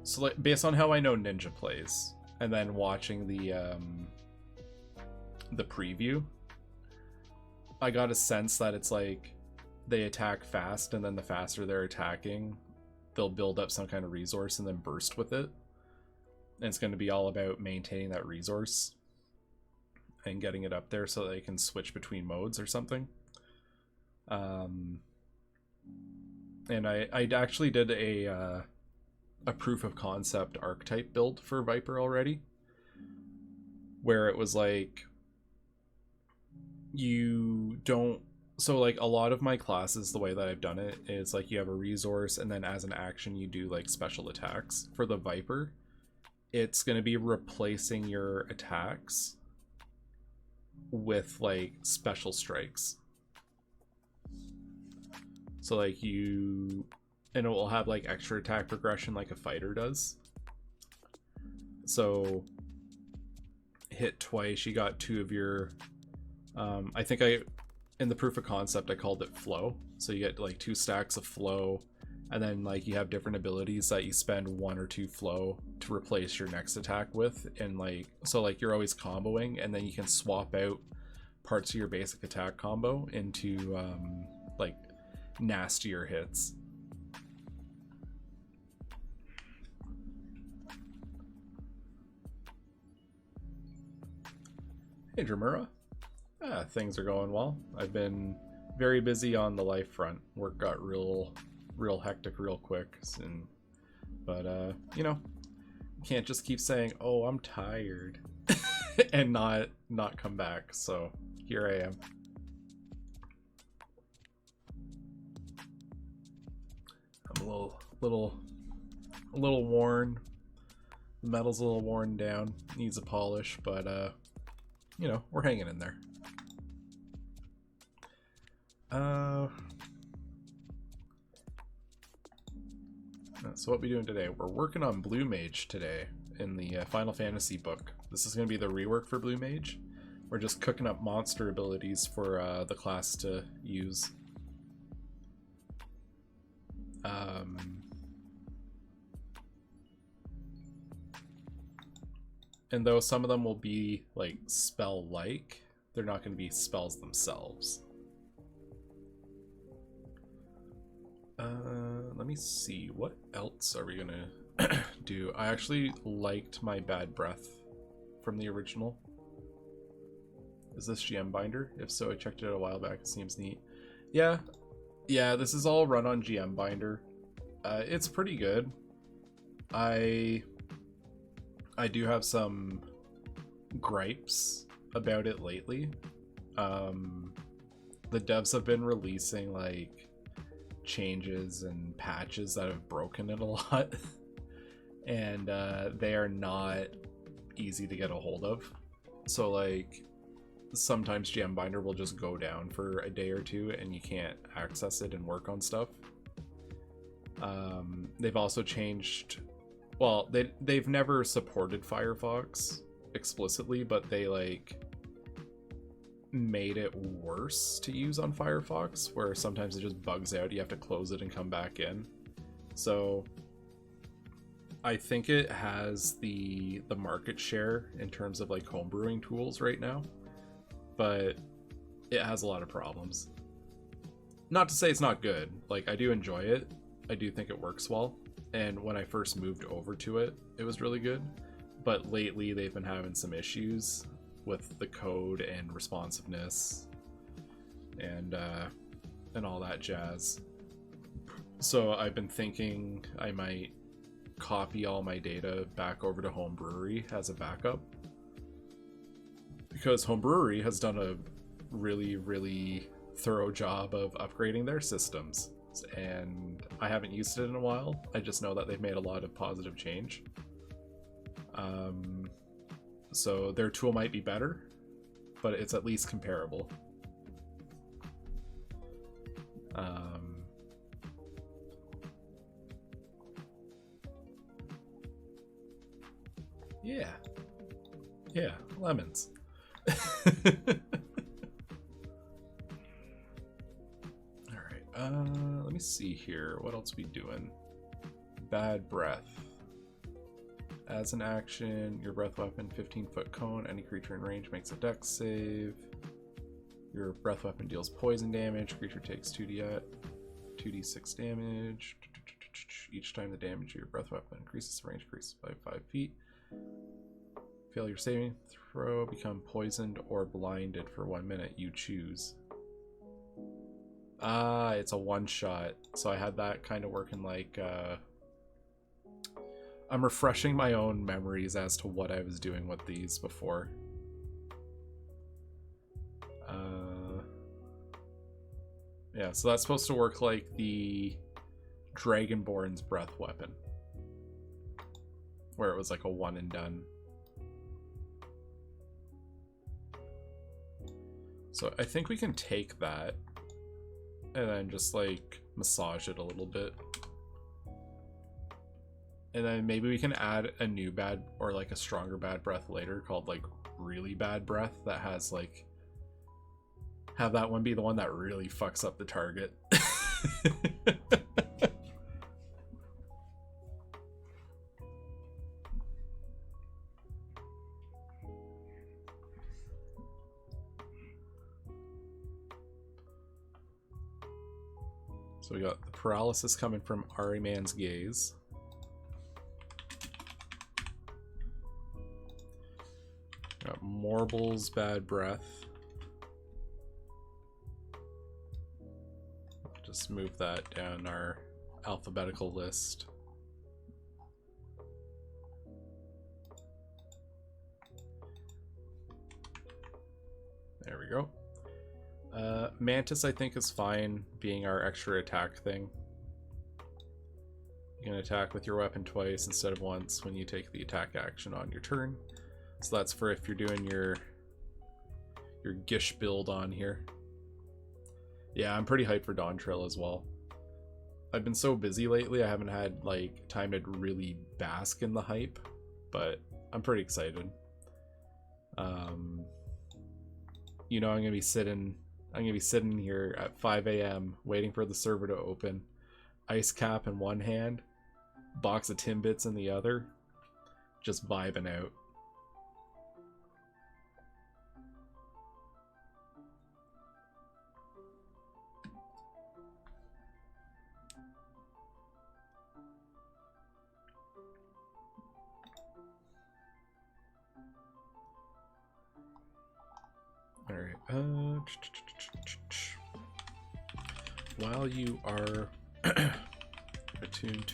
So like, based on how I know Ninja plays, and then watching the preview, I got a sense that it's like they attack fast, and then the faster they're attacking, they'll build up some kind of resource and then burst with it. And it's going to be all about maintaining that resource and getting it up there so they can switch between modes or something. And I actually did a proof of concept archetype build for Viper already, where it was like, you don't, so like a lot of my classes, the way that I've done it is like you have a resource, and then as an action you do like special attacks. For the Viper, it's going to be replacing your attacks with like special strikes. So like and it will have like extra attack progression like a fighter does. So hit twice, you got 2 of your I think in the proof of concept I called it flow. So you get like 2 stacks of flow, and then like you have different abilities that you spend 1 or 2 flow to replace your next attack with, and like, so like you're always comboing, and then you can swap out parts of your basic attack combo into like nastier hits. Hey Dramura. Things are going well. I've been very busy on the life front. Work got real hectic real quick, but you know, can't just keep saying, oh, I'm tired and not come back. So here I am. I'm a little worn. The metal's a little worn down, needs a polish, but you know, we're hanging in there. So what we doing today? We're working on Blue Mage today in the Final Fantasy book. This is going to be the rework for Blue Mage. We're just cooking up monster abilities for the class to use. And though some of them will be like spell-like, they're not going to be spells themselves. Let me see, what else are we gonna do? I actually liked my Bad Breath from the original. Is this GM Binder? If so, I checked it out a while back. It seems neat. Yeah, this is all run on GM Binder. It's pretty good. I do have some gripes about it lately. The devs have been releasing like changes and patches that have broken it a lot. And they are not easy to get a hold of. So like sometimes GM Binder will just go down for a day or two and you can't access it and work on stuff. They've also changed, well, they've never supported Firefox explicitly, but they like made it worse to use on Firefox, where sometimes it just bugs out, you have to close it and come back in. So I think it has the market share in terms of like homebrewing tools right now, but it has a lot of problems. Not to say it's not good, like I do enjoy it, I do think it works well, and when I first moved over to it, it was really good, but lately they've been having some issues with the code and responsiveness and all that jazz. So I've been thinking I might copy all my data back over to Homebrewery as a backup, because Homebrewery has done a really thorough job of upgrading their systems, and I haven't used it in a while. I just know that they've made a lot of positive change. So their tool might be better, but it's at least comparable. Yeah, lemons. Alright, let me see here. What else we doing? Bad Breath. As an action, your breath weapon, 15-foot cone. Any creature in range makes a dex save. Your breath weapon deals poison damage. Creature takes 2d6 damage. Each time the damage of your breath weapon increases, the range increases by 5 feet. Fail your saving throw, become poisoned or blinded for 1 minute. You choose. Ah, it's a one-shot. So I had that kind of working like... I'm refreshing my own memories as to what I was doing with these before. Yeah, so that's supposed to work like the Dragonborn's breath weapon, where it was like a one and done. So I think we can take that and then just like massage it a little bit. And then maybe we can add a new bad, or like a stronger bad breath later called like really bad breath, that has like, have that one be the one that really fucks up the target. So we got the paralysis coming from Ahriman's gaze. Got Morble's bad breath. Just move that down our alphabetical list. There we go. Mantis I think is fine being our extra attack thing. You can attack with your weapon twice instead of once when you take the attack action on your turn. So that's for if you're doing your Gish build on here. Yeah, I'm pretty hyped for Dawn Trail as well. I've been so busy lately, I haven't had like time to really bask in the hype, but I'm pretty excited. You know, I'm gonna be sitting here at 5 a.m. waiting for the server to open, ice cap in one hand, box of Timbits in the other, just vibing out. Alright, while you are attuned,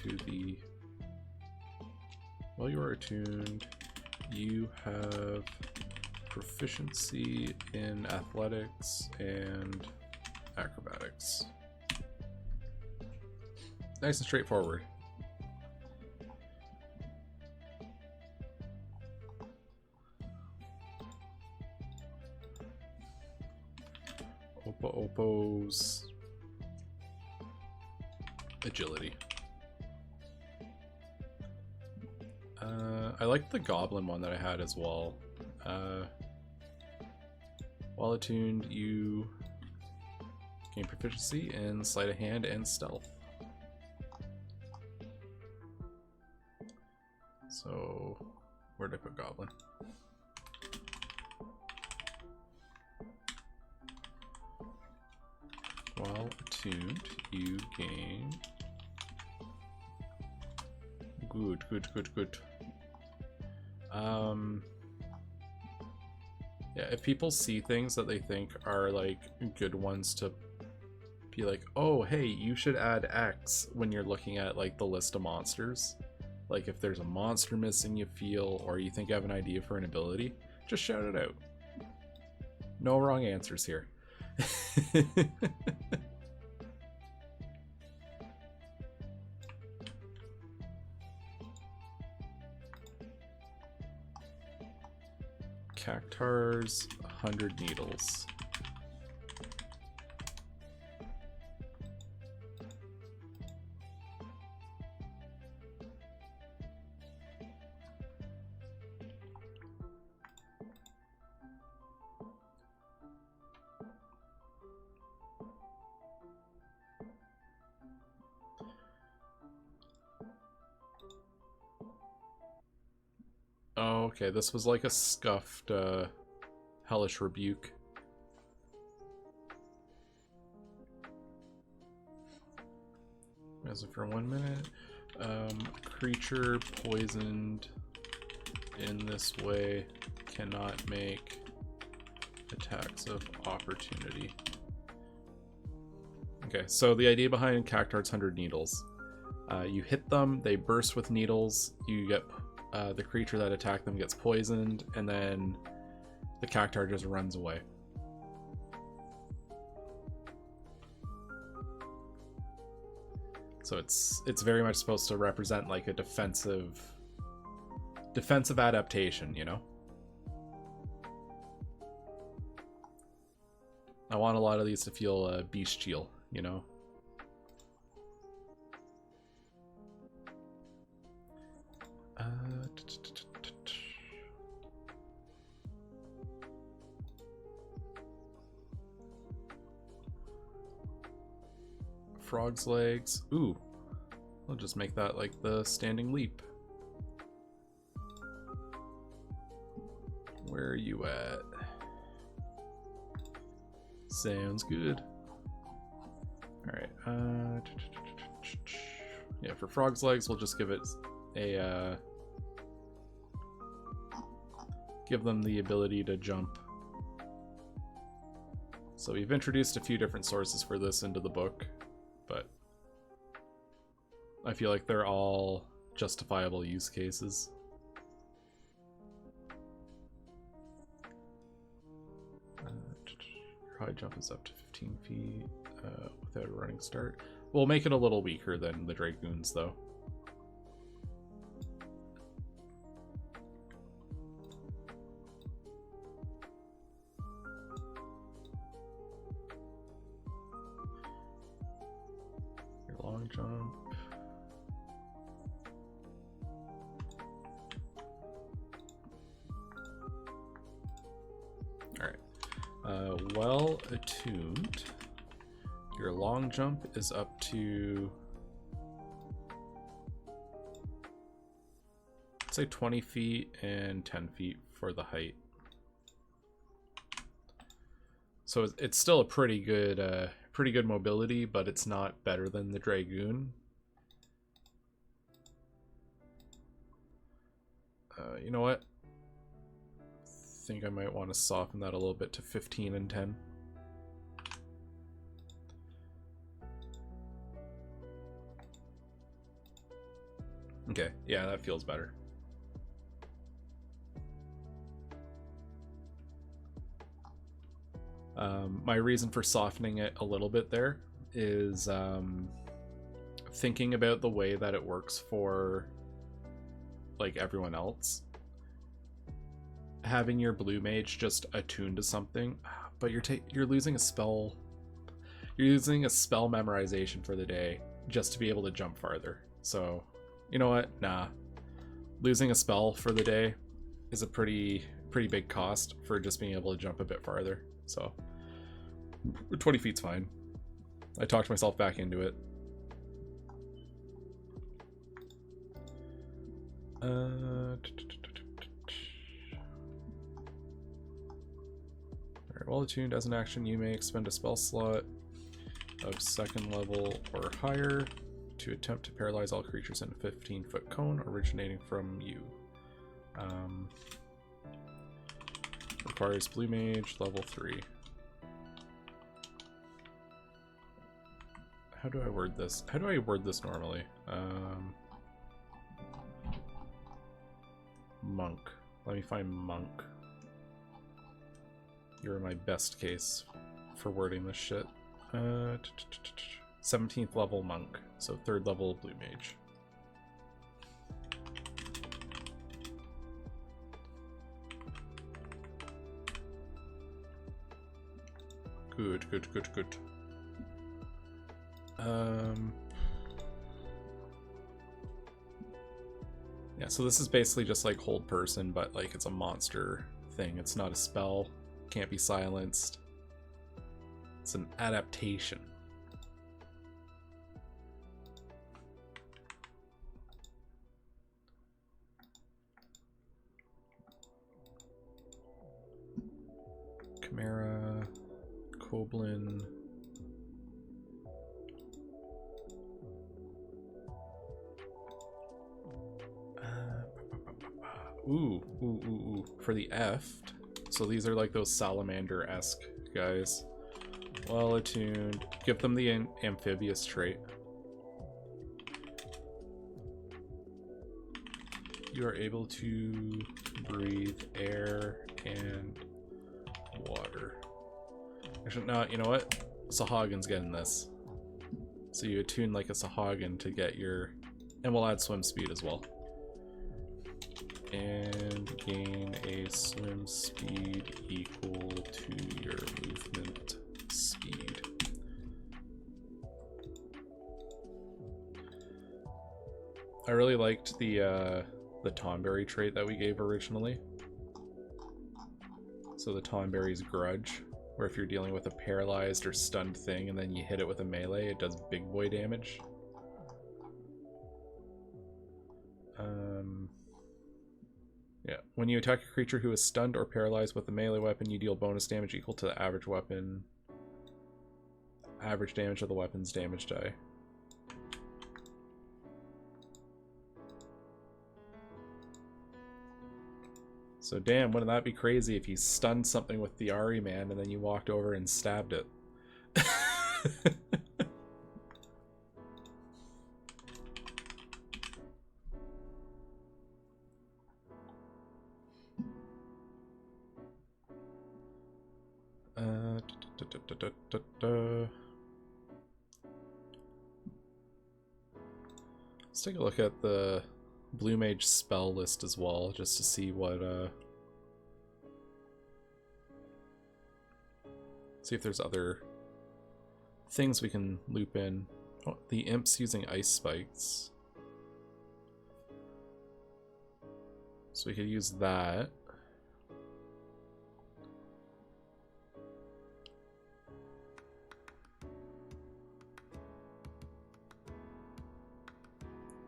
you have proficiency in athletics and acrobatics. Nice and straightforward. Opo's agility. I like the goblin one that I had as well. While attuned, you gain proficiency in sleight of hand and stealth. So, where did I put goblin? While attuned, you gain... Good. Yeah, if people see things that they think are like good ones to be like, oh, hey, you should add X when you're looking at like the list of monsters. Like if there's a monster missing you feel, or you think you have an idea for an ability, just shout it out. No wrong answers here. Cactar's 100 needles. Oh, okay, this was like a scuffed hellish rebuke. As for 1 minute, creature poisoned in this way cannot make attacks of opportunity. Okay, so the idea behind Cactar's 100 needles. You hit them, they burst with needles, you get the creature that attacked them gets poisoned, and then the Cactar just runs away. So it's very much supposed to represent like a defensive adaptation, you know? I want a lot of these to feel bestial, you know? Frog's legs. Ooh. I'll just make that like the standing leap. Where are you at? Sounds good. Alright. Yeah, for Frog's legs, we'll just give it a give them the ability to jump. So we've introduced a few different sources for this into the book, but I feel like they're all justifiable use cases. Your high jump is up to 15 feet without a running start. We'll make it a little weaker than the Dragoons, though. long jump. Alright. Well attuned. Your long jump is up to, say, 20 feet and 10 feet for the height. So it's still a pretty good mobility, but it's not better than the Dragoon. You know what? I think I might want to soften that a little bit to 15 and 10. Okay, yeah, that feels better. My reason for softening it a little bit there is thinking about the way that it works for like everyone else. Having your blue mage just attuned to something, but you're losing a spell. You're using a spell memorization for the day just to be able to jump farther. So, you know what? Nah. Losing a spell for the day is a pretty big cost for just being able to jump a bit farther. So 20 feet's fine. I talked myself back into it. Alright, well attuned, as an action you may expend a spell slot of 2nd level or higher to attempt to paralyze all creatures in a 15-foot cone originating from you. Requires blue mage level 3. How do I word this? How do I word this normally? Monk. Let me find monk. You're my best case for wording this shit. 17th level monk, so 3rd level blue mage. Good. Yeah, so this is basically just like hold person, but like it's a monster thing. It's not a spell, can't be silenced. It's an adaptation. Chimera, Koblin. Ooh. For the F. So these are like those salamander-esque guys. Well attuned. Give them the amphibious trait. You are able to breathe air and water. Actually, no, you know what? Sahagins getting this. So you attune like a Sahagin to get your... And we'll add swim speed as well. And gain a swim speed equal to your movement speed. I really liked the Tonberry trait that we gave originally. So the Tonberry's Grudge, where if you're dealing with a paralyzed or stunned thing and then you hit it with a melee, it does big boy damage. Yeah, when you attack a creature who is stunned or paralyzed with a melee weapon, you deal bonus damage equal to the average damage of the weapon's damage die. So damn, wouldn't that be crazy if you stunned something with the Ari man and then you walked over and stabbed it? Let's take a look at the Blue Mage spell list as well, just to see what, see if there's other things we can loop in. Oh, the imp's using ice spikes. So we could use that.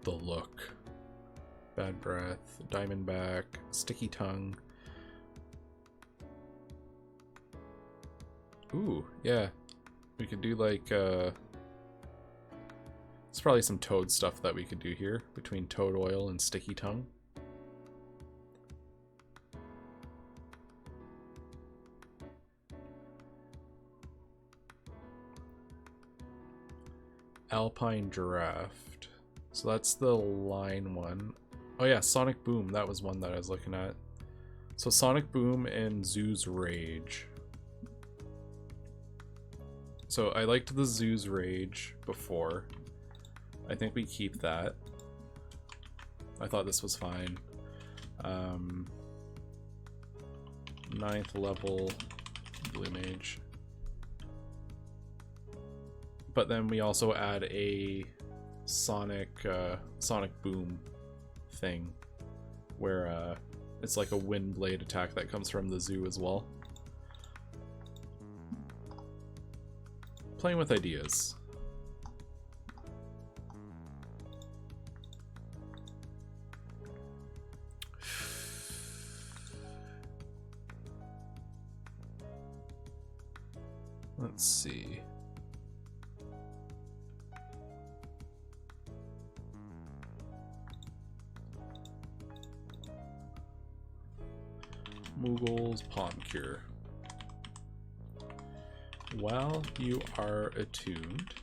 The look. Bad breath, diamondback, sticky tongue. Ooh, yeah. We could do like, there's probably some toad stuff that we could do here between toad oil and sticky tongue. Alpine giraffe. So that's the line one. Oh yeah, Sonic Boom. That was one that I was looking at. So Sonic Boom and Zoo's Rage. So I liked the Zoo's Rage before. I think we keep that. I thought this was fine. 9th level Blue Mage. But then we also add a Sonic Boom thing where it's like a wind blade attack that comes from the zoo as well. Playing with ideas. Let's see. Moogle's Palm Cure. While you are attuned,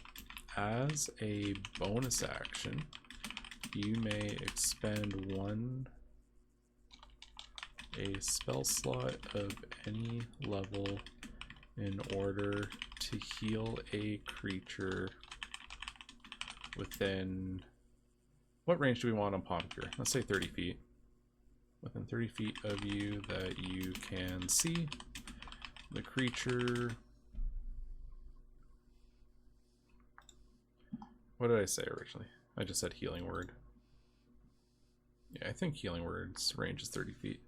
as a bonus action, you may expend a spell slot of any level in order to heal a creature within... What range do we want on Palm Cure? Let's say 30 feet. Within 30 feet of you that you can see. The creature... What did I say originally? I just said healing word. Yeah, I think healing word's range is 30 feet.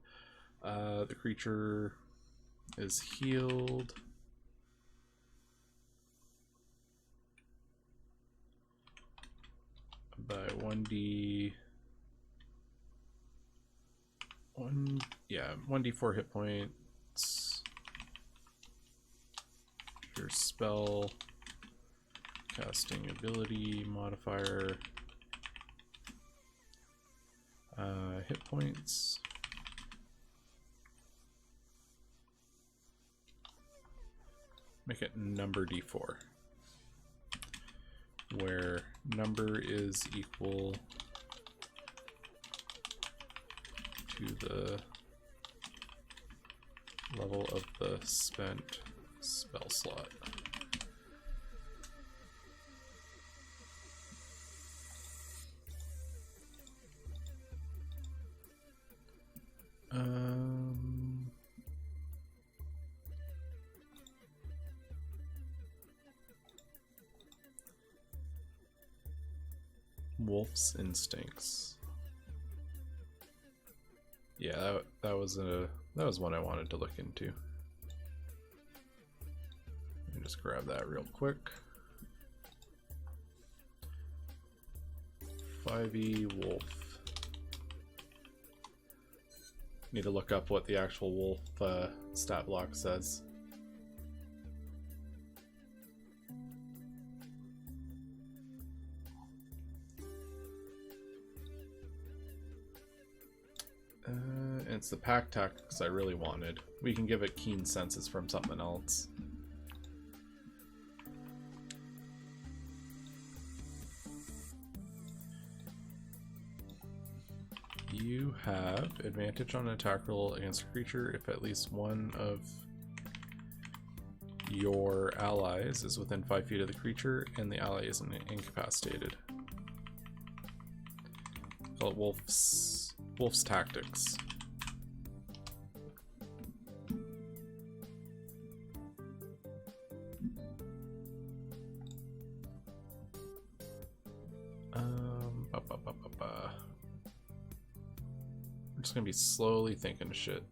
The creature is healed by 1d4 hit points. Your spell casting ability modifier, hit points. Make it number d4, where number is equal to the level of the spent spell slot. Wolf's Instincts. Yeah, that was one I wanted to look into. Let me just grab that real quick. 5e wolf. Need to look up what the actual wolf stat block says. It's the pack tactics I really wanted. We can give it keen senses from something else. You have advantage on an attack roll against a creature if at least one of your allies is within 5 feet of the creature and the ally isn't incapacitated. Call it Wolf's Tactics. just gonna be slowly thinking of shit.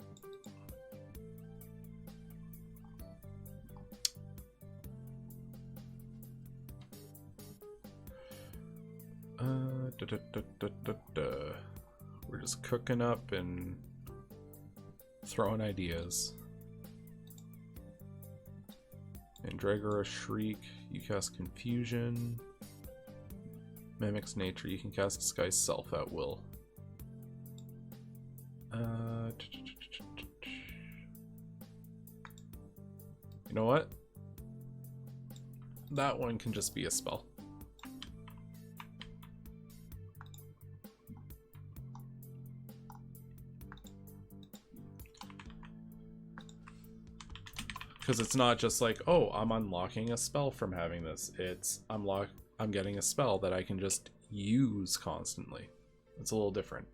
We're just cooking up and throwing ideas. Mandragora Shriek, you cast Confusion. Mimics Nature, you can cast Disguise Self at will. You know what? That one can just be a spell. Because it's not just like, oh, I'm unlocking a spell from having this. It's I'm getting a spell that I can just use constantly. It's a little different.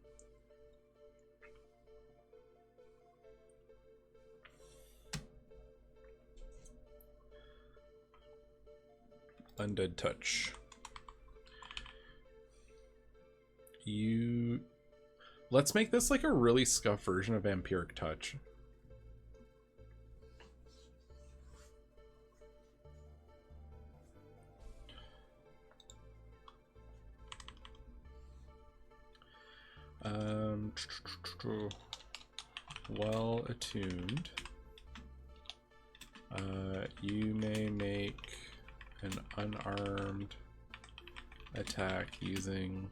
Undead Touch. Let's make this like a really scuffed version of Vampiric Touch. Well attuned. You may make an unarmed attack using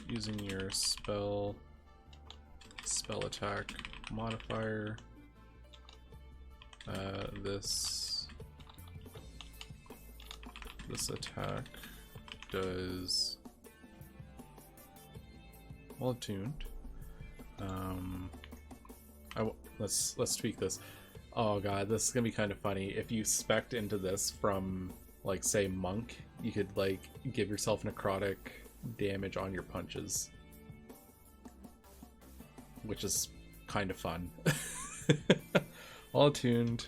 using your spell attack modifier. This attack does well attuned. Let's tweak this. Oh god, this is gonna be kind of funny. If you spec'd into this from, like, say, Monk, you could, like, give yourself necrotic damage on your punches, which is kind of fun. All attuned.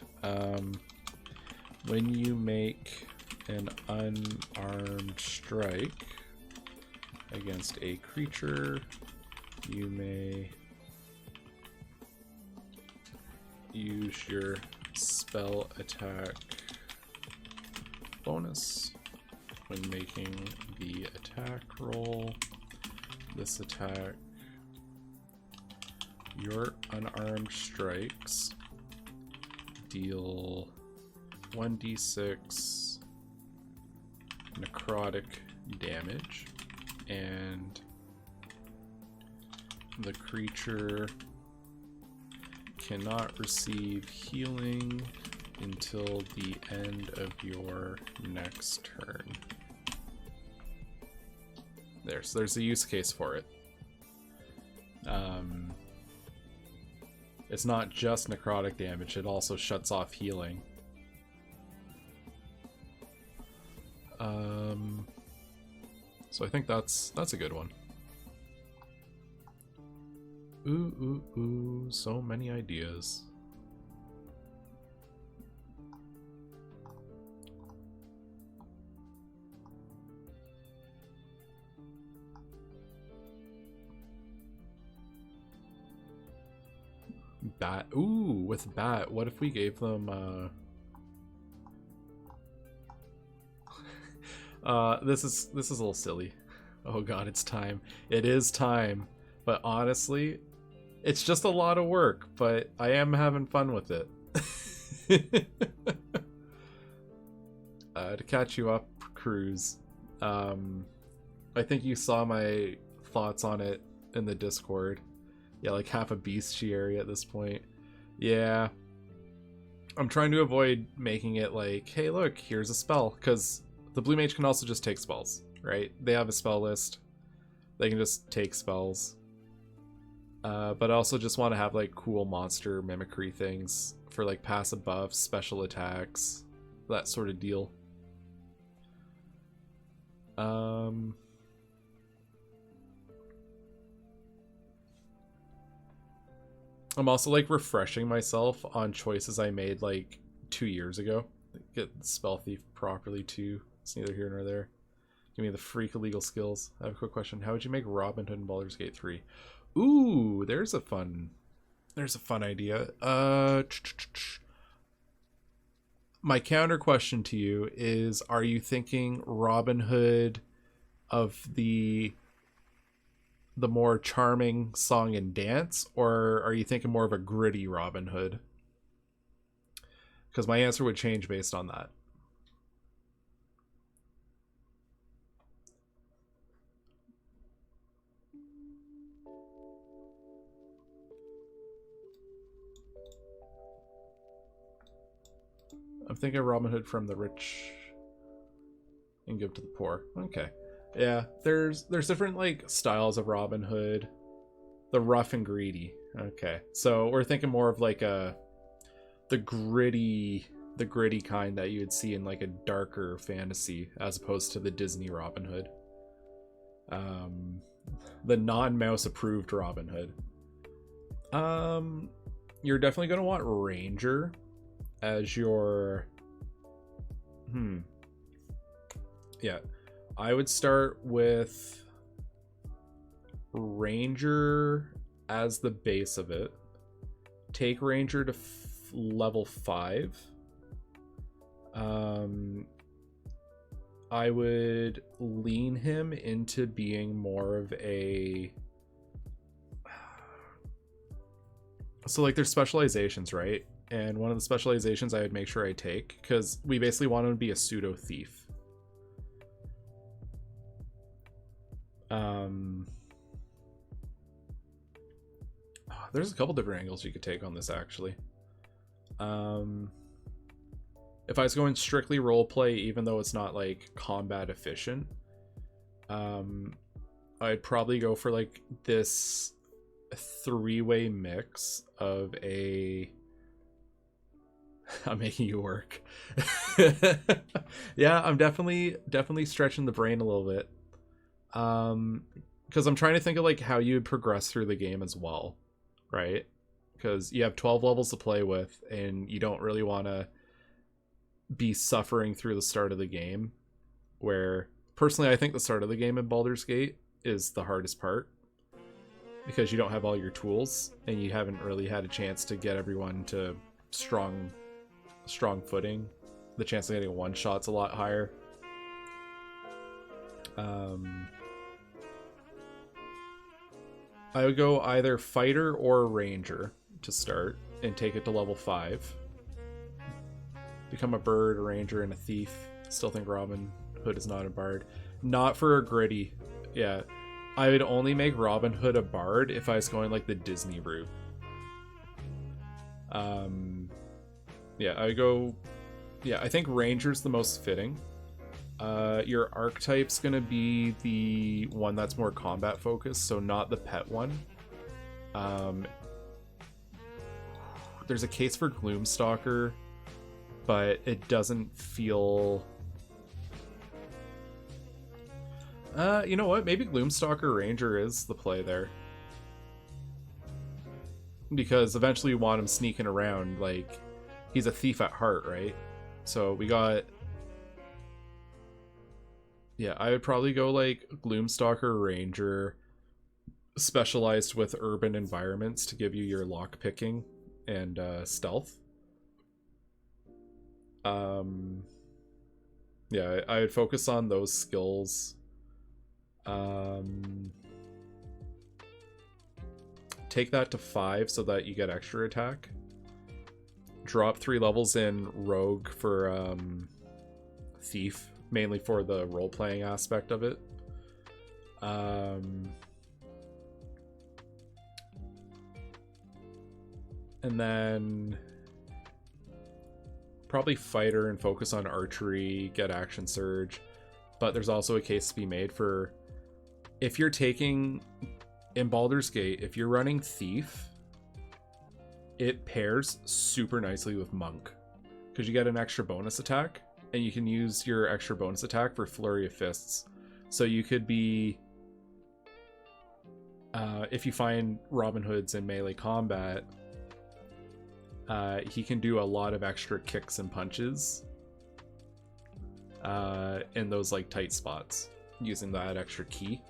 When you make an unarmed strike against a creature, you may use your spell attack bonus when making the attack roll. This attack, your unarmed strikes deal 1d6 necrotic damage, and the creature cannot receive healing until the end of your next turn. So there's a use case for it. It's not just necrotic damage, it also shuts off healing. So I think that's a good one. Ooh, so many ideas. Bat. Ooh, with Bat, what if we gave them this is a little silly. Oh god, it's time. It is time. But honestly, it's just a lot of work, but I am having fun with it. To catch you up, Cruz, I think you saw my thoughts on it in the Discord. Yeah, like half a bestiary at this point. Yeah. I'm trying to avoid making it like, hey look, here's a spell, because the Blue Mage can also just take spells, right? They have a spell list. They can just take spells. But I also just want to have like cool monster mimicry things for like passive buffs, special attacks, that sort of deal. I'm also like refreshing myself on choices I made like 2 years ago. Get Spell Thief properly too. It's neither here nor there. Give me the freak illegal skills. I have a quick question. How would you make Robin Hood in Baldur's Gate 3? Ooh, there's a fun idea. My counter question to you is, are you thinking Robin Hood of the more charming song and dance, or are you thinking more of a gritty Robin Hood? Because my answer would change based on that. I'm thinking Robin Hood from the rich and give to the poor. Okay. Yeah, there's different like styles of Robin Hood. The rough and greedy. Okay. So we're thinking more of like the gritty kind that you would see in like a darker fantasy as opposed to the Disney Robin Hood. The non-mouse approved Robin Hood. You're definitely going to want Ranger as your yeah, I would start with Ranger as the base of it. Take Ranger to level 5. I would lean him into being more of a, so like there's specializations, right? And one of the specializations I would make sure I take, because we basically want him to be a pseudo thief. There's a couple different angles you could take on this actually. If I was going strictly roleplay, even though it's not like combat efficient, I'd probably go for like this 3-way mix of a I'm making you work. Yeah, I'm definitely stretching the brain a little bit. Because I'm trying to think of like how you would progress through the game as well, right? Because you have 12 levels to play with, and you don't really want to be suffering through the start of the game, where personally I think the start of the game in Baldur's Gate is the hardest part, because you don't have all your tools and you haven't really had a chance to get everyone to strong footing. The chance of getting one shot's a lot higher. I would go either fighter or ranger to start and take it to level 5. Become a bird, a ranger, and a thief. Still think Robin Hood is not a bard. Not for a gritty. Yeah. I would only make Robin Hood a bard if I was going like the Disney route. Yeah, I would go... Yeah, I think ranger's the most fitting. Your archetype's gonna be the one that's more combat focused, so not the pet one. There's a case for Gloomstalker, but it doesn't feel... you know what? Maybe Gloomstalker Ranger is the play there. Because eventually you want him sneaking around, like, he's a thief at heart, right? So we got... Yeah, I would probably go like Gloomstalker Ranger, specialized with urban environments to give you your lock picking and stealth. Yeah, I would focus on those skills. Take that to 5 so that you get extra attack. Drop 3 levels in Rogue for Thief, mainly for the role-playing aspect of it. And then probably fighter and focus on archery, get action surge. But there's also a case to be made for if you're taking in Baldur's Gate, if you're running thief, it pairs super nicely with monk because you get an extra bonus attack, and you can use your extra bonus attack for flurry of fists. So you could be if you find Robin Hood's in melee combat, he can do a lot of extra kicks and punches in those like tight spots. using that extra key.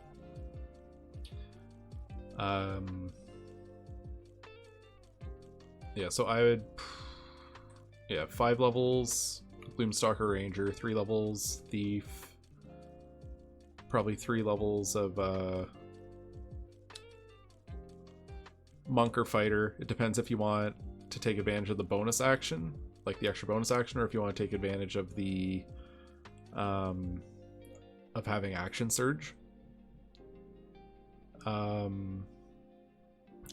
Yeah, so I would, 5 levels Gloomstalker Ranger, 3 levels Thief, probably 3 levels of Monk or Fighter. It depends if you want to take advantage of the bonus action, like the extra bonus action, or if you want to take advantage of the of having Action Surge.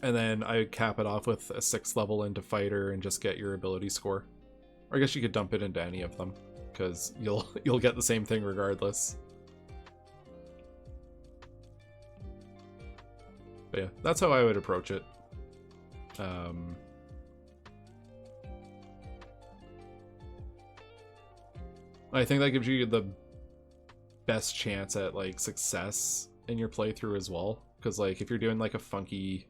And then I would cap it off with a 6th level into Fighter and just get your ability score. Or I guess you could dump it into any of them, because you'll get the same thing regardless. But yeah, that's how I would approach it. I think that gives you the best chance at like success in your playthrough as well, because like if you're doing like a funky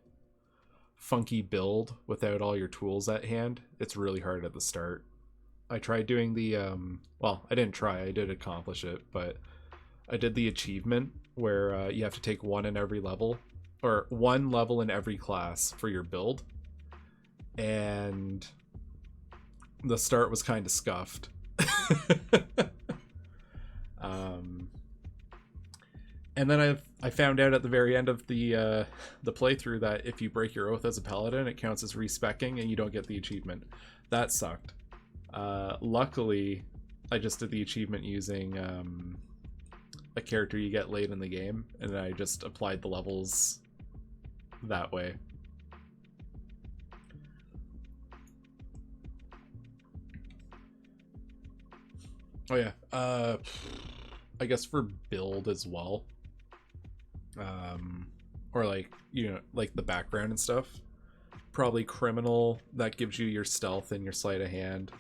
build without all your tools at hand, it's really hard at the start. I tried doing the well, I didn't try, I did accomplish it, but I did the achievement where you have to take 1 in every level, or 1 level in every class for your build, and the start was kind of scuffed. And then I found out at the very end of the playthrough that if you break your oath as a paladin, it counts as respecking and you don't get the achievement. That sucked. Luckily, I just did the achievement using a character you get late in the game, and then I just applied the levels that way. Oh yeah, I guess for build as well, or like, you know, like the background and stuff, probably Criminal. That gives you your stealth and your sleight of hand,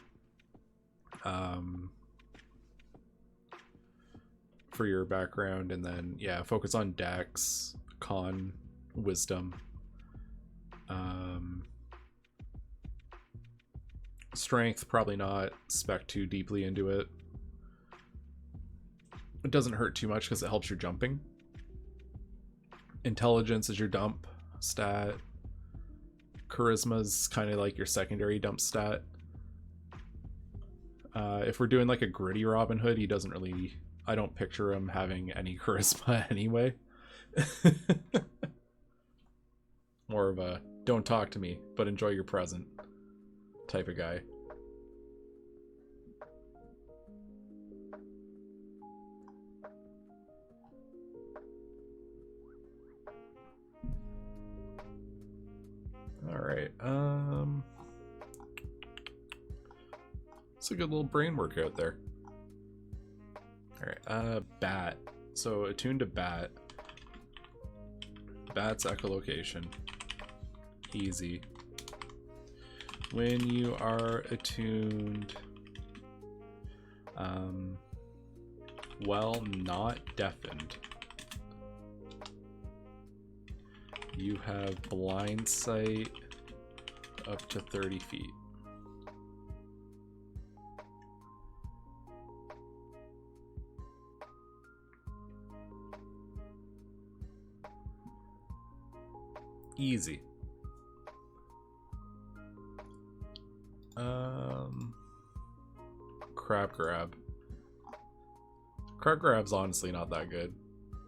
for your background, and then yeah, focus on Dex, Con, Wisdom, Strength. Probably not spec too deeply into it. It doesn't hurt too much because it helps your jumping. Intelligence is your dump stat. Charisma is kind of like your secondary dump stat. If we're doing like a gritty Robin Hood, he doesn't really... I don't picture him having any charisma anyway. More of a don't talk to me, but enjoy your present type of guy. Alright, it's a good little brain workout there. Alright, Bat. So attuned to Bat. Bat's echolocation. Easy. When you are attuned, while not deafened, you have blind sight up to 30 feet. Easy. Crab Grab. Crab Grab's honestly not that good.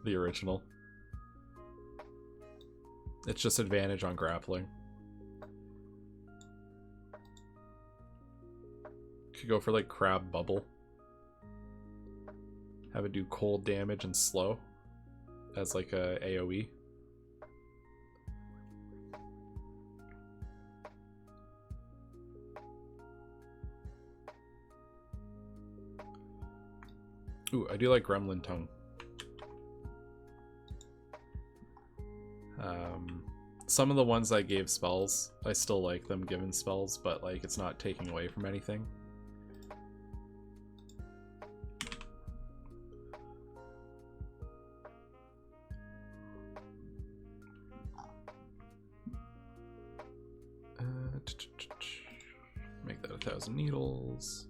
The original. It's just advantage on grappling. Could go for like Crab Bubble. Have it do cold damage and slow as like a AoE. Ooh, I do like Gremlin Tongue. Some of the ones I gave spells, I still like them given spells, but like it's not taking away from anything. Make that 1,000 needles.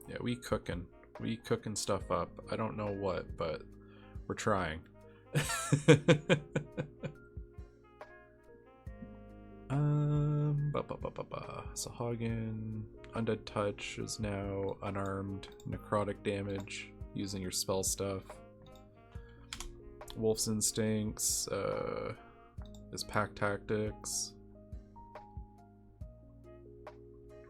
Yeah, we cooking. We cooking stuff up. I don't know what, but we're trying. Sahagin, Undead Touch is now unarmed, necrotic damage using your spell stuff. Wolf's Instincts is Pack Tactics.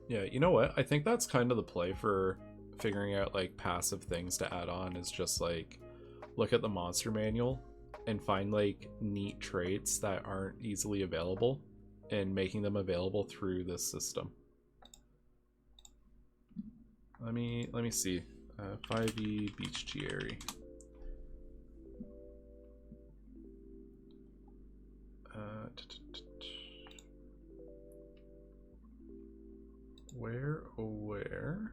Yeah, you know what? I think that's kind of the play for figuring out like passive things to add on, is just like look at the monster manual and find like neat traits that aren't easily available and making them available through this system. Let me see. 5e Bestiary. Where?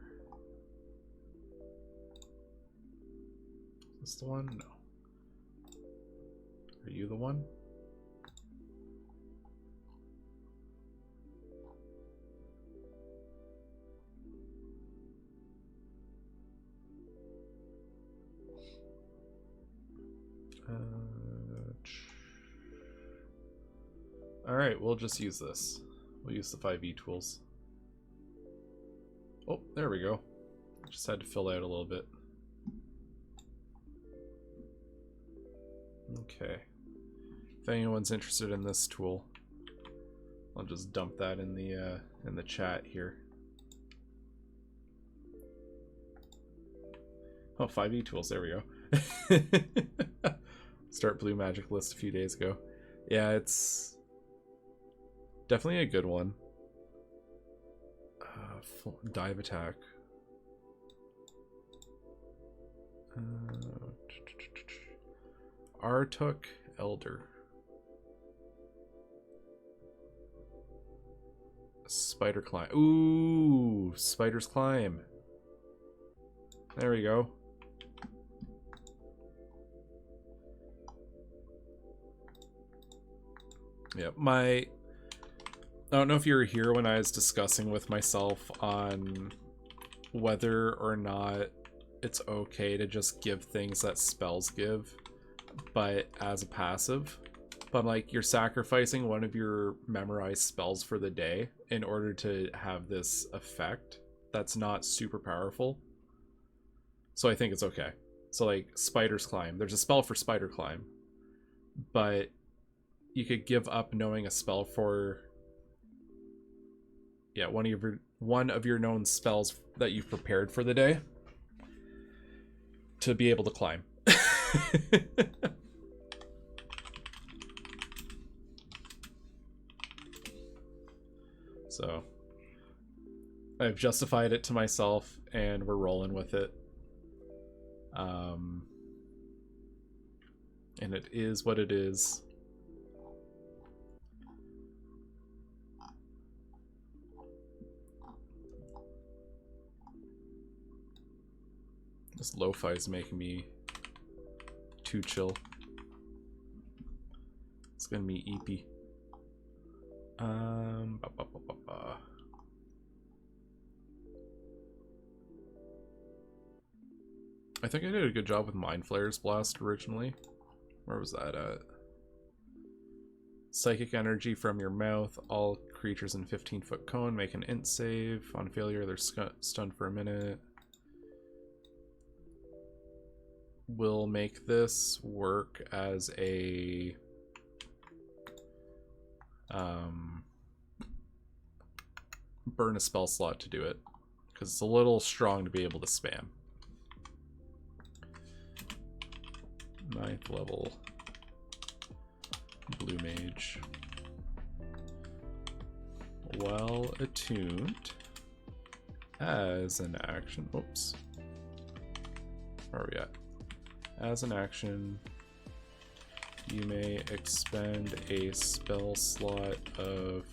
Is this the one? No. Are you the one? Alright, we'll just use this. We'll use the 5e tools. Oh, there we go. Just had to fill out a little bit. Okay. If anyone's interested in this tool, I'll just dump that in the chat here. Oh, 5e tools, there we go. Start Blue Magic list a few days ago. Yeah, it's definitely a good one. Dive attack. Artuk Elder. Spider Climb. Ooh, Spider's Climb. There we go. Yeah, I don't know if you were here when I was discussing with myself on whether or not it's okay to just give things that spells give, but as a passive. But like, you're sacrificing one of your memorized spells for the day in order to have this effect that's not super powerful. So I think it's okay. So like Spider's Climb, there's a spell for Spider Climb, but you could give up knowing a spell for, yeah, one of your known spells that you've prepared for the day to be able to climb. So I've justified it to myself and we're rolling with it. And it is what it is. This lo-fi is making me too chill. It's gonna be eepy. I think I did a good job with Mind Flayer's Blast originally. Where was that at? Psychic energy from your mouth. All creatures in 15-foot cone make an int save. On failure, they're stunned for a minute. Will make this work as a burn a spell slot to do it, because it's a little strong to be able to spam. 9th level Blue Mage. Well attuned as an action. Oops. Where are we at? As an action, you may expend a spell slot of,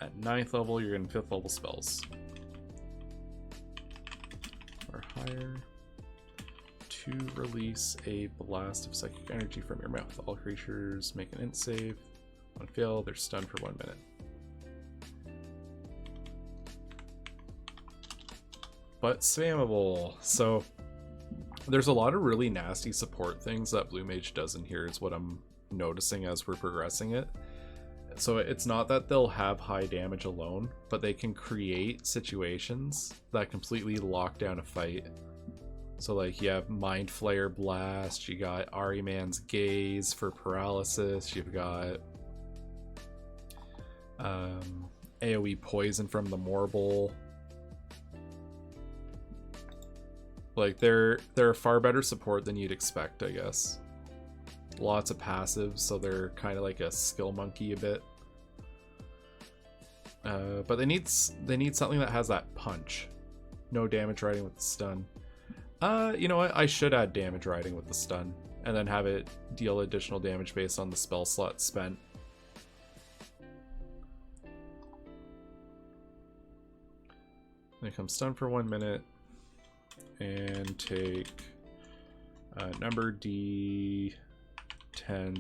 at 9th level, you're getting 5th level spells. Or higher. To release a blast of psychic energy from your mouth. All creatures make an int save. On fail, they're stunned for 1 minute. but spammable. So there's a lot of really nasty support things that Blue Mage does in here, is what I'm noticing as we're progressing it. So it's not that they'll have high damage alone, but they can create situations that completely lock down a fight. So like you have Mind Flayer Blast, you got Ahriman's Gaze for paralysis, you've got AoE Poison from the Morble. Like they're a far better support than you'd expect, I guess. Lots of passives, so they're kind of like a skill monkey a bit. But they need something that has that punch. No damage riding with the stun. You know what? I should add damage riding with the stun, and then have it deal additional damage based on the spell slot spent. Become stun for 1 minute, and take number D10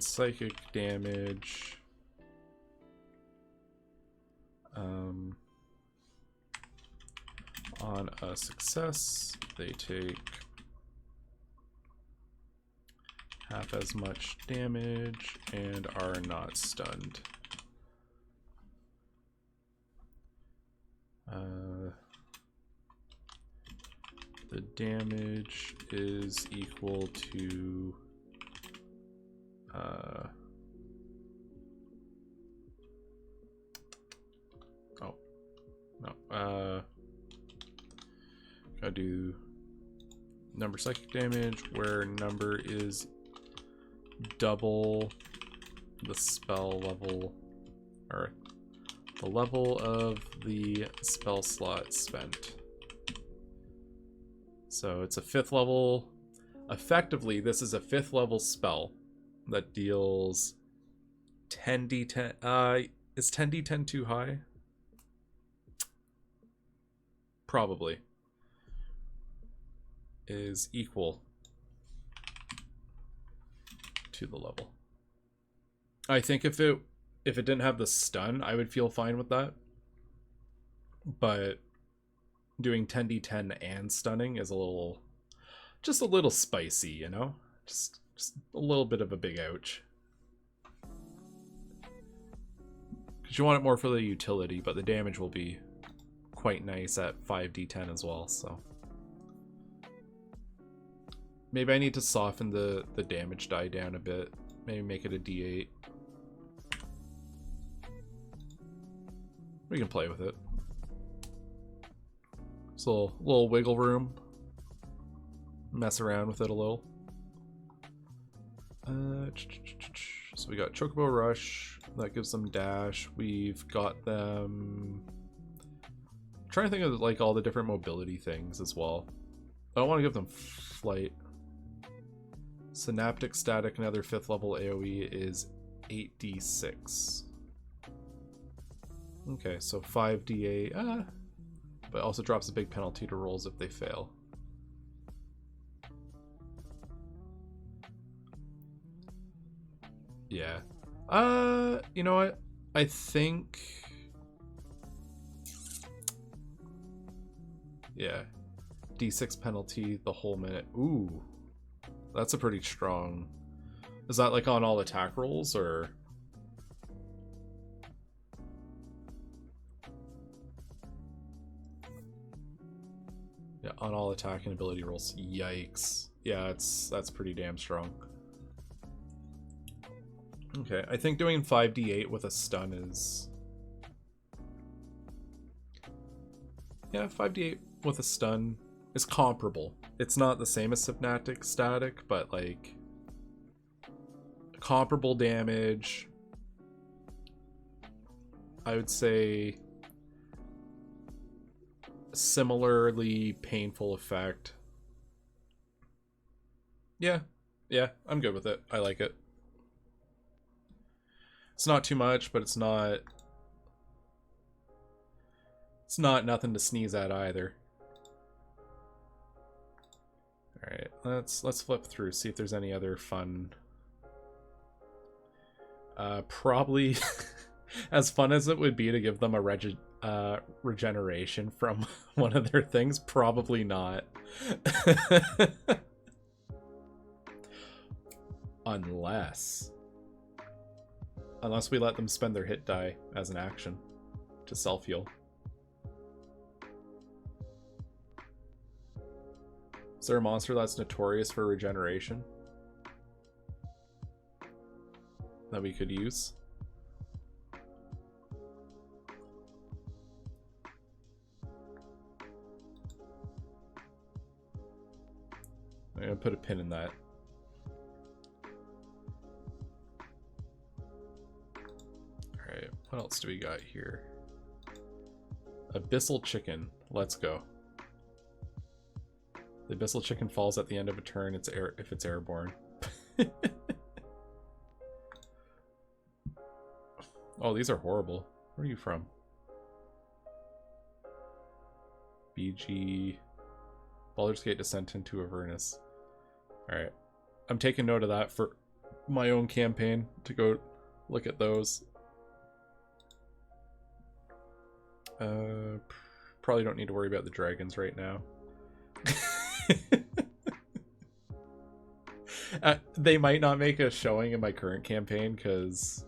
psychic damage. On a success, they take half as much damage and are not stunned. The damage is equal to gotta do number psychic damage, where number is double the spell level, or the level of the spell slot spent. So it's a 5th level. Effectively, this is a 5th level spell that deals 10d10. Is 10d10 too high? Probably. Is equal to the level. I think if it didn't have the stun, I would feel fine with that. But doing 10d10 and stunning is just a little spicy, you know? Just a little bit of a big ouch. Because you want it more for the utility, but the damage will be quite nice at 5d10 as well, so. Maybe I need to soften the damage die down a bit. Maybe make it a d8. We can play with it. So a little wiggle room. Mess around with it a little. So we got Chocobo Rush. That gives them dash. We've got them... I'm trying to think of like all the different mobility things as well. I don't want to give them flight. Synaptic Static, another 5th level AoE, is 8d6. Okay, so 5d8, but also drops a big penalty to rolls if they fail. Yeah. You know what? I think... Yeah. D6 penalty the whole minute. Ooh. That's a pretty strong... Is that like on all attack rolls, or... Yeah, on all attack and ability rolls. Yikes. Yeah, that's pretty damn strong. Okay, I think doing 5d8 with a stun is... Yeah, 5d8 with a stun is comparable. It's not the same as Synaptic Static, but like... comparable damage. I would say... similarly painful effect. Yeah, I'm good with it. I like it. It's not too much, but it's not nothing to sneeze at either. All right, let's flip through, see if there's any other fun. Probably as fun as it would be to give them a regeneration from one of their things? Probably not. Unless we let them spend their hit die as an action to self-heal. Is there a monster that's notorious for regeneration that we could use? I'm gonna put a pin in that. Alright, what else do we got here? Abyssal Chicken. Let's go. The Abyssal Chicken falls at the end of a turn if it's airborne. Oh, these are horrible. Where are you from? BG... Baldur's Gate Descent into Avernus. Alright. I'm taking note of that for my own campaign, to go look at those. Probably don't need to worry about the dragons right now. They might not make a showing in my current campaign, because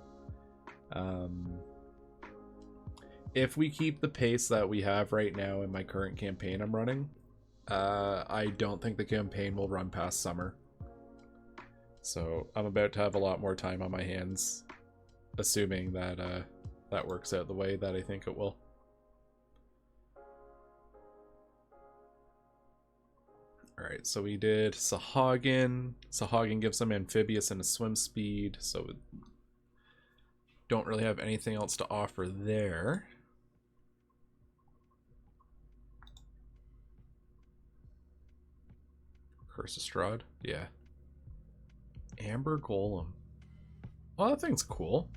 if we keep the pace that we have right now in my current campaign I'm running, I don't think the campaign will run past summer. So I'm about to have a lot more time on my hands, assuming that that works out the way that I think it will. Alright, so we did Sahagin. Sahagin gives them amphibious and a swim speed, so don't really have anything else to offer there. Curse of Strahd, yeah. Amber Golem. Well, that thing's cool.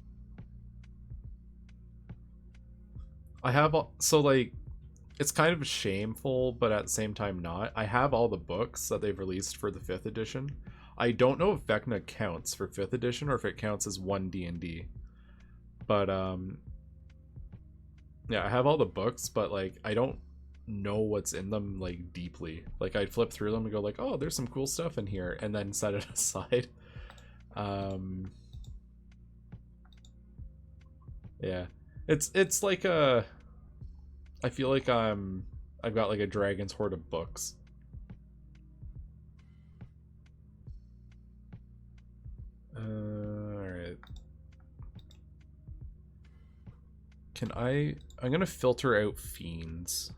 I have, so like, it's kind of shameful, but at the same time not. I have all the books that they've released for the 5th edition. I don't know if Vecna counts for 5th edition or if it counts as one D&D. But, yeah, I have all the books, but, like, I don't know what's in them, like, deeply. Like, I'd flip through them and go, like, oh, there's some cool stuff in here, and then set it aside. Yeah. It's like a... I feel like I've got like a Dragon's Hoard of books. Alright. I'm gonna filter out fiends.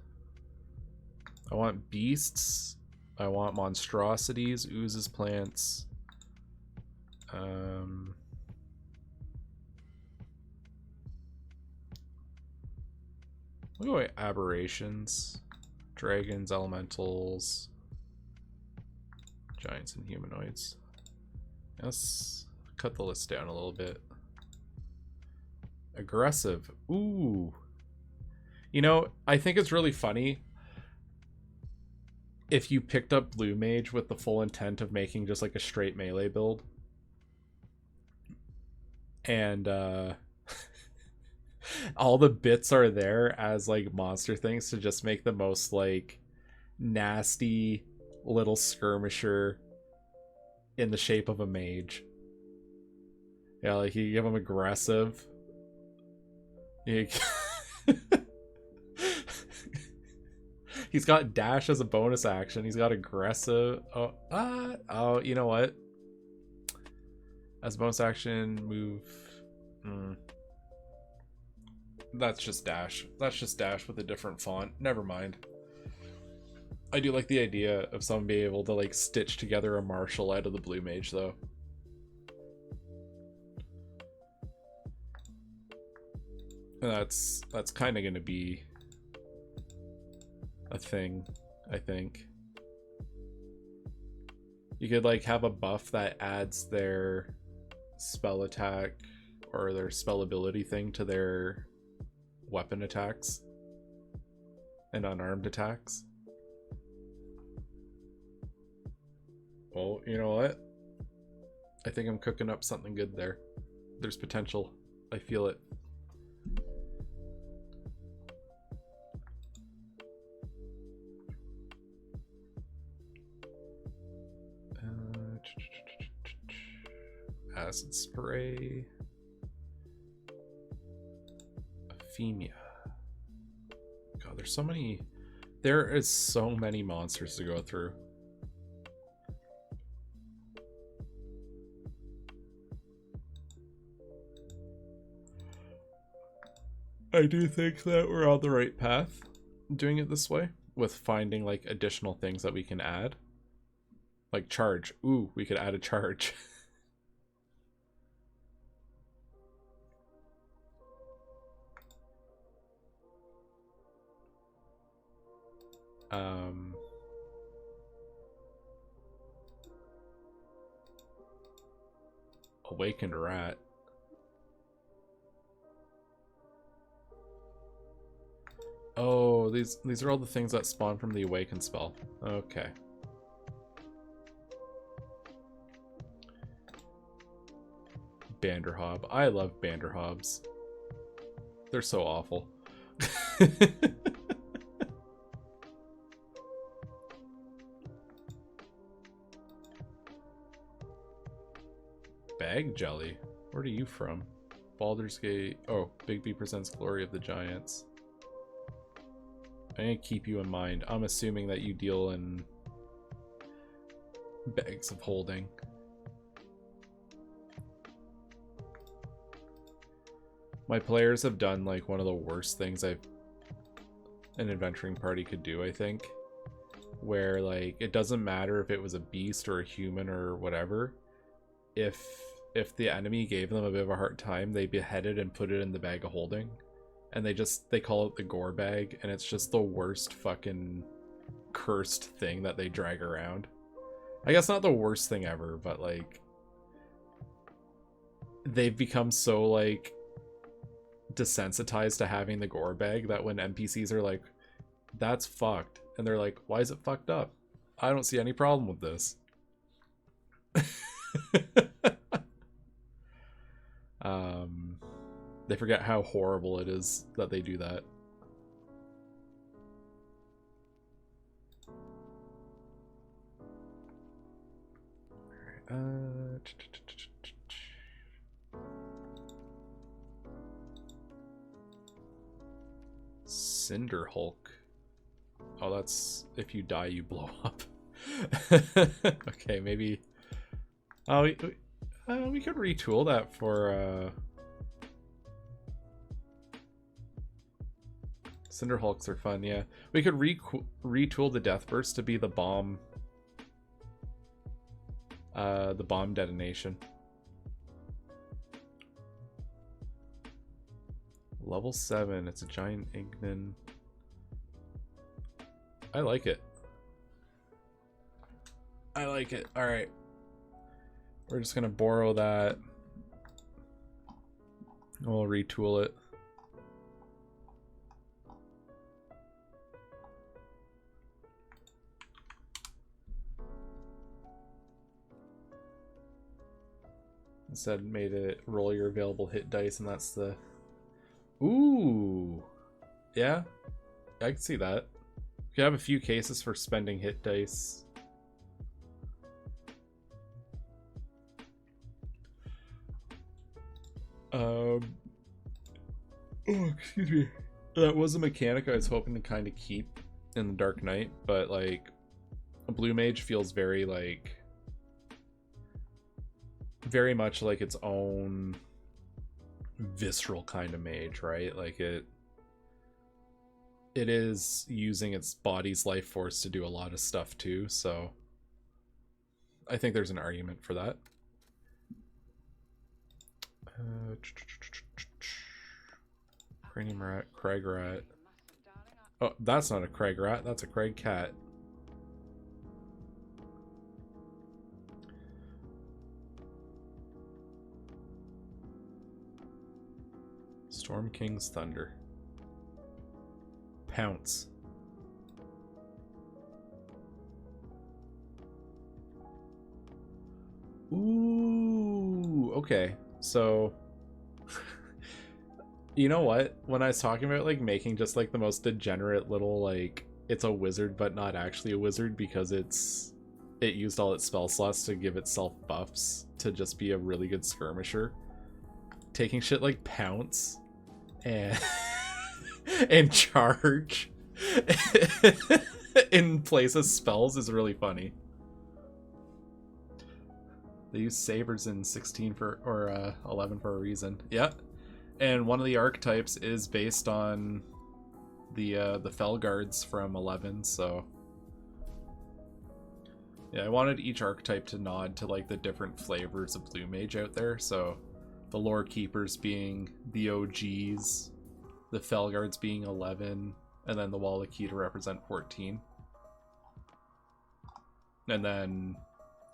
I want beasts. I want monstrosities, oozes, plants. We'll go aberrations, dragons, elementals, giants, and humanoids. Let's cut the list down a little bit. Aggressive. Ooh. You know, I think it's really funny if you picked up Blue Mage with the full intent of making just like a straight melee build. And, all the bits are there as like monster things to just make the most like nasty little skirmisher in the shape of a mage. Yeah, like you give him aggressive. He's got dash as a bonus action. He's got aggressive. Oh, you know what? As a bonus action, move. That's just dash. That's just dash with a different font. Never mind. I do like the idea of someone being able to like stitch together a martial out of the Blue Mage though. And that's kind of going to be a thing, I think. You could like have a buff that adds their spell attack or their spell ability thing to their weapon attacks and unarmed attacks. Well, you know what? I think I'm cooking up something good there. There's potential. I feel it. acid spray. Ephemia. God, there's so many. There is so many monsters to go through. I do think that we're on the right path doing it this way, with finding like additional things that we can add. Like charge. Ooh, we could add a charge. Awakened rat. Oh, these are all the things that spawn from the awaken spell. Okay. Banderhob. I love Banderhobs. They're so awful. Bag jelly? Where are you from? Baldur's Gate. Oh, Big B presents Glory of the Giants. I'm gonna keep you in mind. I'm assuming that you deal in bags of holding. My players have done like one of the worst things an adventuring party could do, I think. Where like it doesn't matter if it was a beast or a human or whatever. If the enemy gave them a bit of a hard time, they beheaded and put it in the bag of holding. And they call it the gore bag, and it's just the worst fucking cursed thing that they drag around. I guess not the worst thing ever, but like they've become so like desensitized to having the gore bag that when NPCs are like, that's fucked, and they're like, why is it fucked up? I don't see any problem with this. They forget how horrible it is that they do that. Cinder Hulk. Oh, that's if you die, you blow up. Okay, maybe. Oh, we could retool that for. Cinder Hulks are fun, yeah. We could retool the Death Burst to be the bomb. The bomb detonation. Level 7, it's a giant Ignin. I like it. I like it. Alright. We're just gonna borrow that. We'll retool it. Instead, made it roll your available hit dice, and that's the. Ooh, yeah, I can see that. You have a few cases for spending hit dice. Oh, excuse me. That was a mechanic I was hoping to kind of keep in the Dark Knight, but like, a blue mage feels very like. Very much like its own visceral kind of mage, right? Like it is using its body's life force to do a lot of stuff too, so I think there's an argument for that. Cranium rat, Craig rat. Oh, that's not a Craig rat, that's a Craig cat. Storm King's Thunder. Pounce. Ooh, okay. So, you know what? When I was talking about like making just like the most degenerate little like it's a wizard but not actually a wizard because it's it used all its spell slots to give itself buffs to just be a really good skirmisher. Taking shit like Pounce and and Charge in place of spells is really funny. They use sabers in 16 for or 11 for a reason. Yeah, and one of the archetypes is based on the Fel Guards from 11. So yeah, I wanted each archetype to nod to like the different flavors of Blue Mage out there. So the Lore Keepers being the OGs, the Fel Guards being 11, and then the Wallachie to represent 14. And then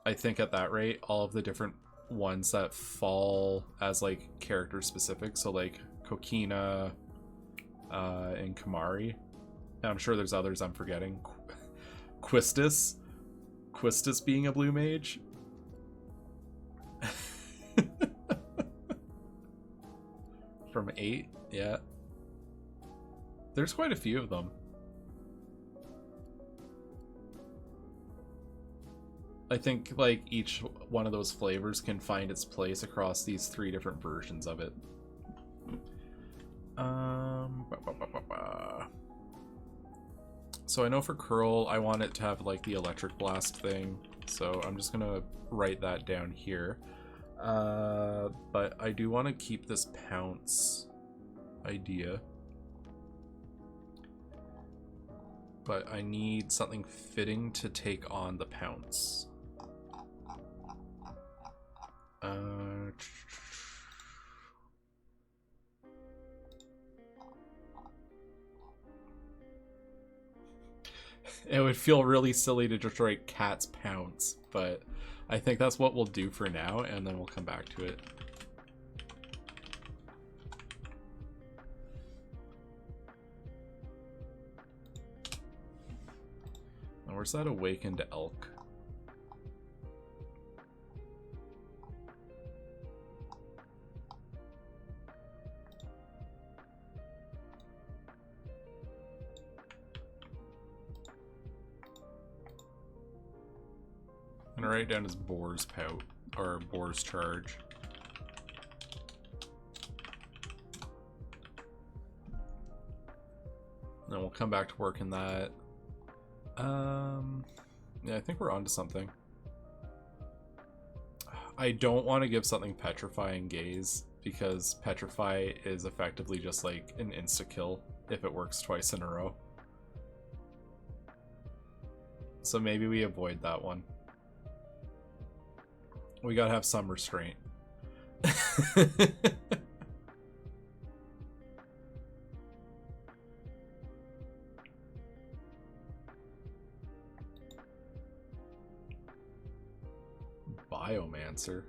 I think at that rate, all of the different ones that fall as like character specific, so like Kokina and Kamari. And I'm sure there's others I'm forgetting. Quistis being a blue mage. From 8, yeah. There's quite a few of them. I think like each one of those flavors can find its place across these 3 different versions of it. So I know for Curl, I want it to have like the electric blast thing. So I'm just gonna write that down here. But I do want to keep this Pounce idea. But I need something fitting to take on the Pounce. It would feel really silly to just write Cat's Pounce, but I think that's what we'll do for now, and then we'll come back to it. Now, where's that Awakened Elk? I'm gonna write down as Boar's Pout, or Boar's Charge. And then we'll come back to working that. Yeah, I think we're onto something. I don't want to give something Petrifying Gaze, because Petrify is effectively just like an insta-kill if it works twice in a row. So maybe we avoid that one. We gotta have some restraint. Biomancer?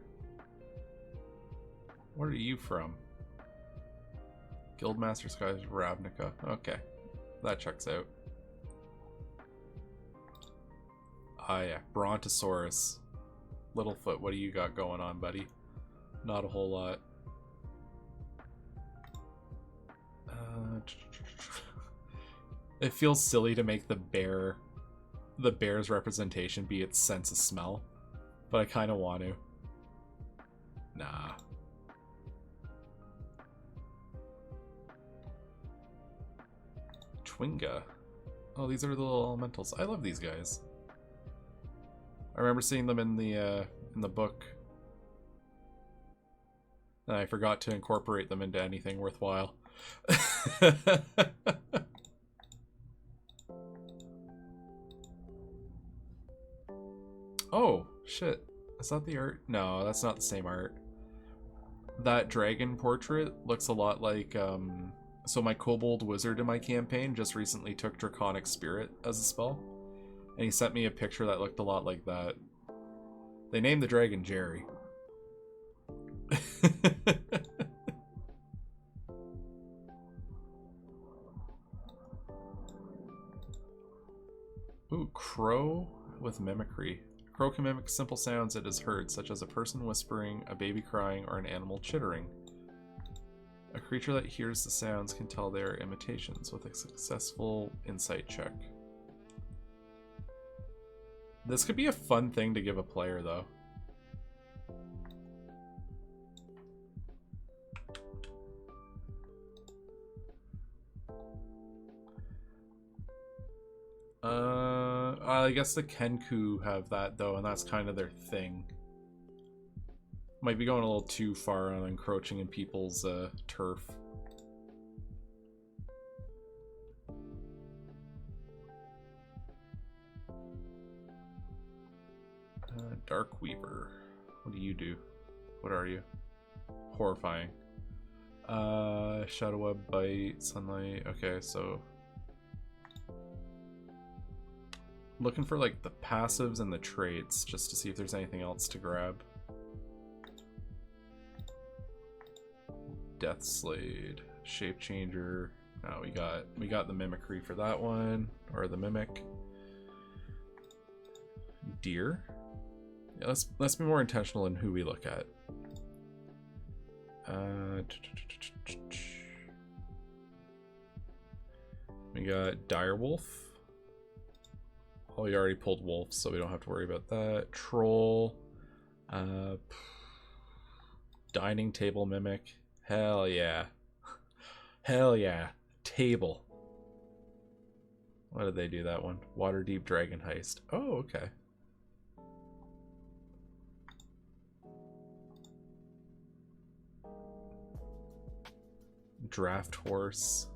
Where are you from? Guildmaster Skies Ravnica. Okay, that checks out. Ah yeah, Brontosaurus. Littlefoot, what do you got going on, buddy? Not a whole lot. It feels silly to make the bear's representation be its sense of smell, but I kind of want to. Nah. Twinga. Oh, these are the little elementals. I love these guys. I remember seeing them in the book, and I forgot to incorporate them into anything worthwhile. Oh, shit. Is that the art? No, that's not the same art. That dragon portrait looks a lot like, so my kobold wizard in my campaign just recently took Draconic Spirit as a spell. And he sent me a picture that looked a lot like that. They named the dragon Jerry. Ooh, crow with mimicry. Crow can mimic simple sounds it has heard, such as a person whispering, a baby crying, or an animal chittering. A creature that hears the sounds can tell they are imitations with a successful insight check. This could be a fun thing to give a player, though. I guess the Kenku have that, though, and that's kind of their thing. Might be going a little too far on encroaching in people's turf. Dark Weaver. What do you do? What are you? Horrifying. Shadow Web, Bite, Sunlight. Okay, so looking for like the passives and the traits just to see if there's anything else to grab. Death Slade, Shape Changer. No, we got the Mimicry for that one, or the Mimic. Deer. Yeah, let's be more intentional in who we look at. We got Direwolf. Oh, we already pulled Wolf, so we don't have to worry about that. Troll. Dining Table Mimic. Hell yeah. Hell yeah. Table. Why did they do that one? Waterdeep Dragon Heist. Oh, okay. Draft Horse.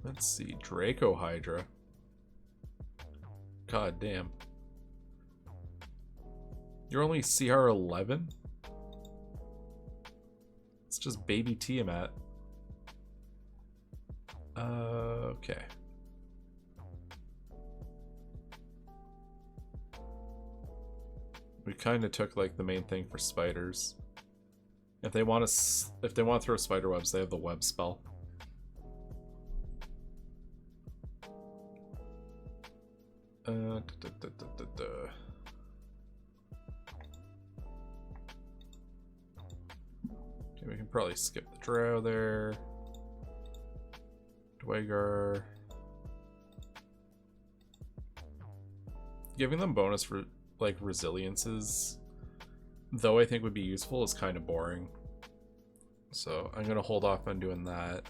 Let's see, Draco Hydra. God damn. You're only CR 11? It's just baby Tiamat. Okay. We kind of took like the main thing for spiders. If they want to throw spider webs, they have the web spell. Okay, we can probably skip the drow there. Dwagar. Giving them bonus for like resiliences, though I think would be useful, is kind of boring. So I'm gonna hold off on doing that.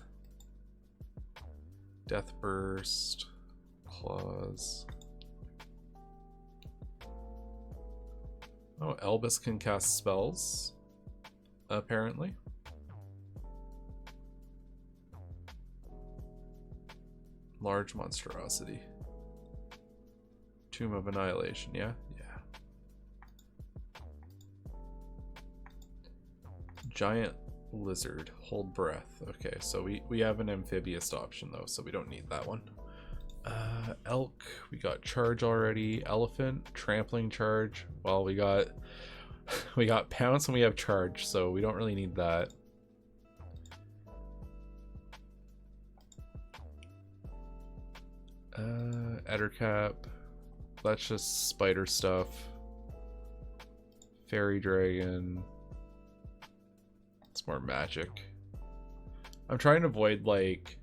Death Burst, Claws. Oh, Elvis can cast spells, apparently. Large Monstrosity. Tomb of Annihilation, yeah? Yeah. Giant Lizard, Hold Breath. Okay, so we have an amphibious option though, so we don't need that one. Elk, we got Charge already. Elephant, Trampling Charge. Well, we got Pounce and we have Charge, so we don't really need that. Ettercap. That's just spider stuff. Fairy Dragon. It's more magic. I'm trying to avoid like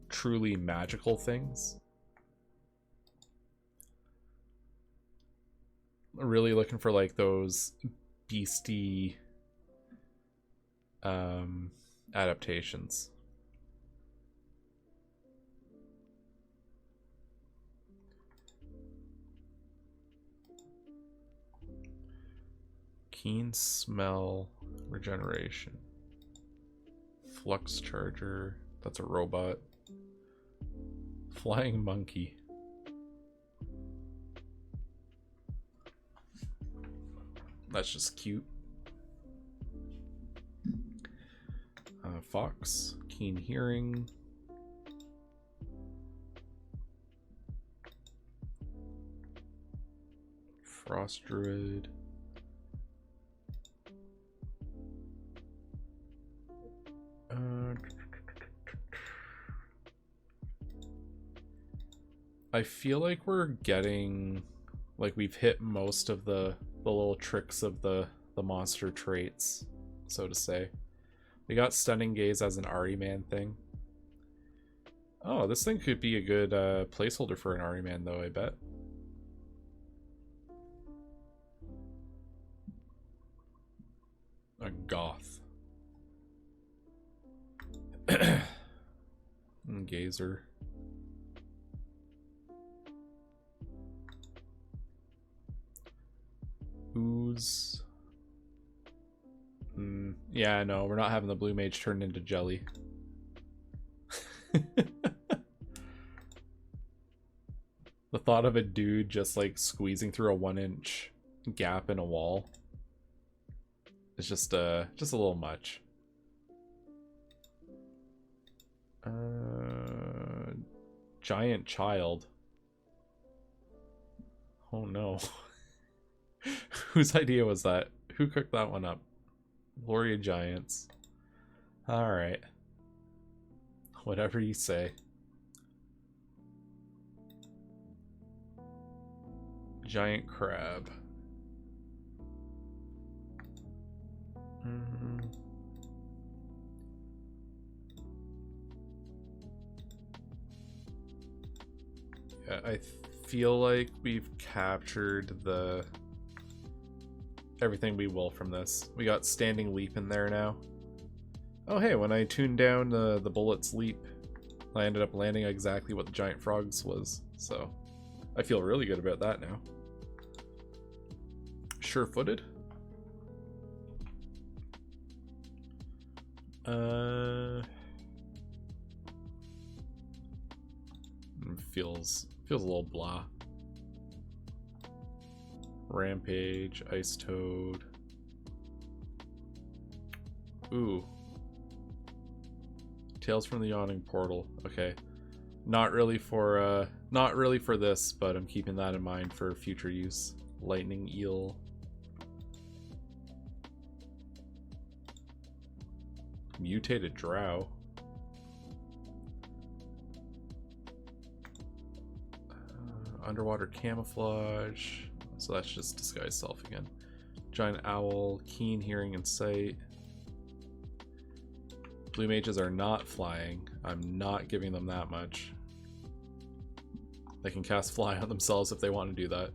truly magical things. I'm really looking for like those beastie adaptations. Keen Smell, Regeneration. Flux Charger, that's a robot. Flying Monkey. That's just cute. Fox, Keen Hearing. Frost Druid. I feel like we're getting, like, we've hit most of the little tricks of the monster traits. so to say. We got Stunning Gaze as an Ari Man thing. Oh, this thing could be a good placeholder for an Ari Man, though, I bet. A goth. Gazer. Ooze. Yeah, no, we're not having the Blue Mage turned into jelly. The thought of a dude just like squeezing through a 1-inch gap in a wall is just a little much. Giant child. Oh no. Whose idea was that? Who cooked that one up? Gloria Giants. Alright. Whatever you say. Giant crab. Yeah, I feel like we've captured everything we will from this. We got Standing Leap in there now. Oh hey, when I tuned down the bullet's leap, I ended up landing exactly what the giant frogs was, so I feel really good about that now. Sure-footed. Feels a little blah. Rampage, Ice Toad. Ooh. Tales from the Yawning Portal. Okay. Not really for this, but I'm keeping that in mind for future use. Lightning Eel. Mutated Drow. Underwater Camouflage. So that's just Disguise Self again. Giant Owl, Keen Hearing and Sight. Blue Mages are not flying. I'm not giving them that much. They can cast Fly on themselves if they want to do that.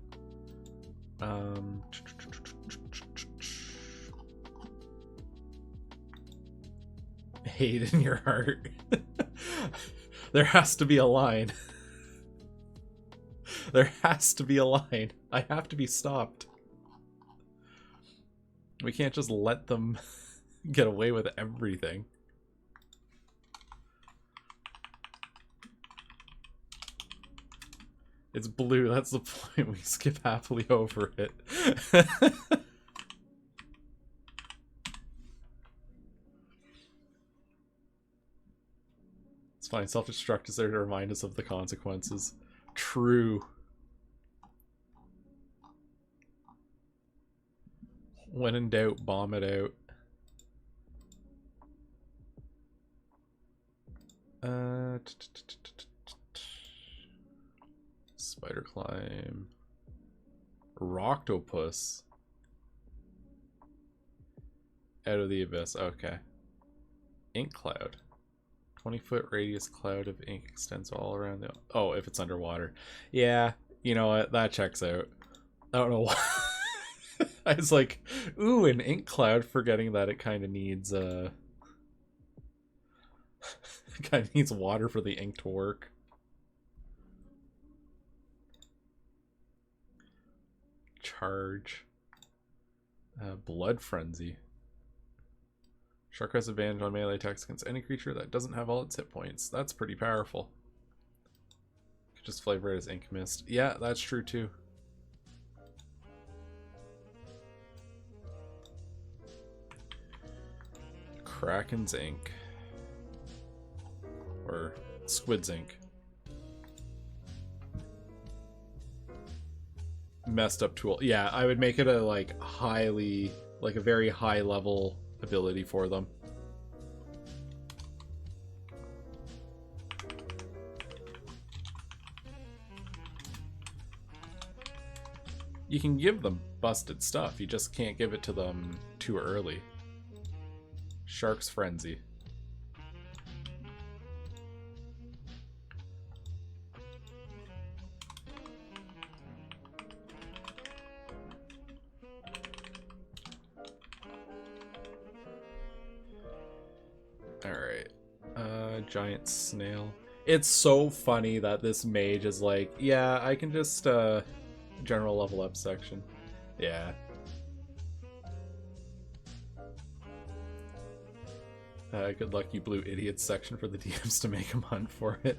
Hate in your heart. There has to be a line. There has to be a line. I have to be stopped. We can't just let them get away with everything. It's blue, that's the point. We skip happily over it. It's fine, self-destruct is there to remind us of the consequences. True. When in doubt, bomb it out. Spider Climb. Rocktopus. Out of the Abyss, okay. Ink Cloud. 20-foot radius cloud of ink extends all around the... Oh, if it's underwater. Yeah, you know what? That checks out. I don't know why. I was like, ooh, an ink cloud, forgetting that it kind of needs water for the ink to work. Charge. Blood Frenzy. Shark has advantage on melee attacks against any creature that doesn't have all its hit points. That's pretty powerful. Could just flavor it as Ink Mist. Yeah, that's true too. Kraken's Ink. Or Squid's Ink. Messed up tool. Yeah, I would make it a like a very high level ability for them. You can give them busted stuff, you just can't give it to them too early. Shark's Frenzy. Alright. Giant snail. It's so funny that this mage is like, yeah, I can just, general level up section. Yeah. Good luck, you blue idiots section for the DMs to make them hunt for it.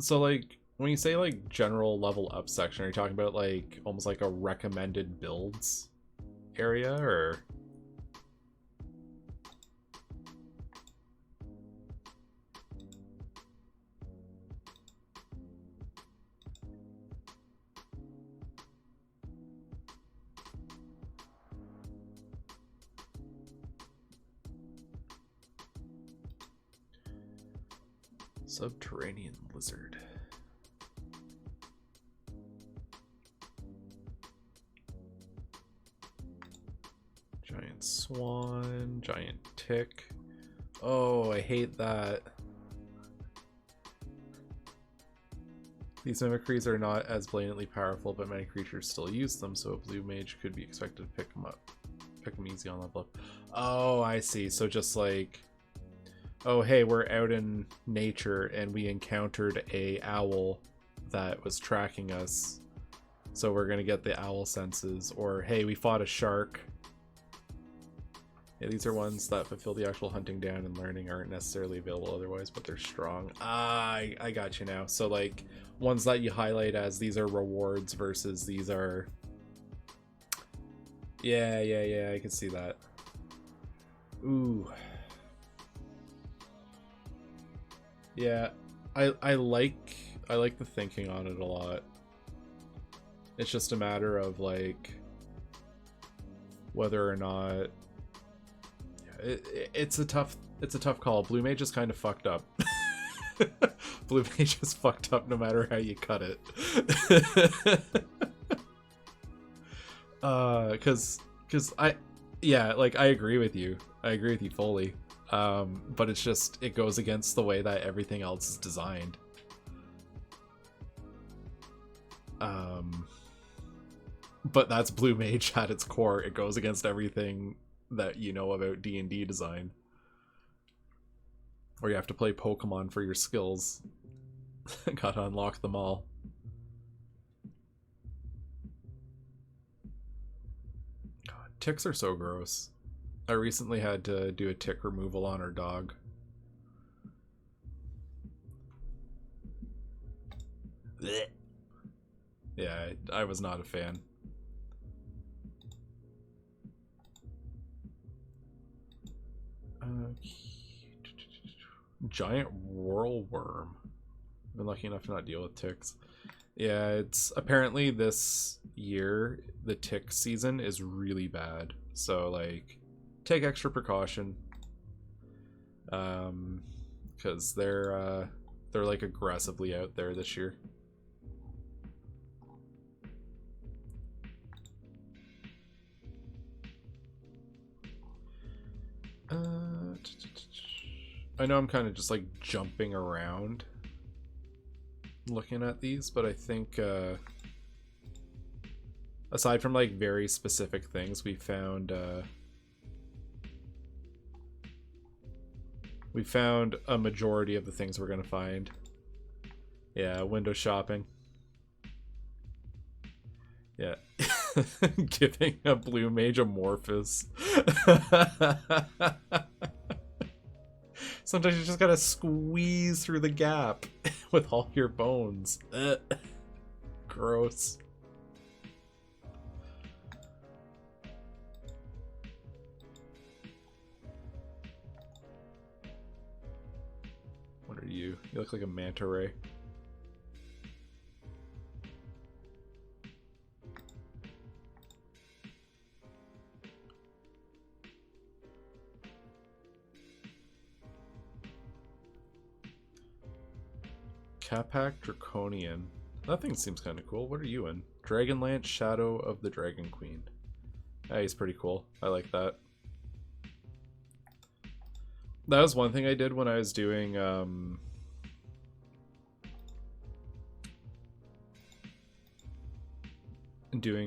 So like, when you say like general level up section, are you talking about like almost like a recommended builds area, or? Subterranean lizard. Giant swan, giant tick. Oh, I hate that. These mimicries are not as blatantly powerful, but many creatures still use them, so a blue mage could be expected to pick them up. Pick them easy on level up. Oh, I see. So just like, oh hey, we're out in nature and we encountered a owl that was tracking us, so we're gonna get the owl senses. Or hey, we fought a shark. Yeah, these are ones that fulfill the actual hunting down and learning, aren't necessarily available otherwise, but they're strong. I got you now. So like ones that you highlight as these are rewards versus these are, yeah, I can see that. Ooh. Yeah, I like the thinking on it a lot. It's just a matter of like whether or not it's a tough call. Blue mage is kind of fucked up. Blue mage is fucked up no matter how you cut it. Cause I agree with you. I agree with you fully. But it's just, it goes against the way that everything else is designed. But that's blue mage at its core. It goes against everything that you know about D&D design. Or you have to play Pokemon for your skills. Gotta unlock them all. God, ticks are so gross. I recently had to do a tick removal on our dog. Blech. Yeah, I was not a fan. Giant whirlworm. I've been lucky enough to not deal with ticks. Yeah, it's apparently this year the tick season is really bad. So like, take extra precaution. Because they're like aggressively out there this year. I know I'm kind of just like jumping around looking at these, but I think aside from like very specific things, we found a majority of the things we're gonna find. Yeah, window shopping. Yeah. Giving a blue mage amorphous. Sometimes you just gotta squeeze through the gap with all your bones. Gross. What are you? You look like a manta ray. Capac Draconian. That thing seems kind of cool. What are you in? Dragonlance, Shadow of the Dragon Queen. Yeah, he's pretty cool. I like that. That was one thing I did when I was doing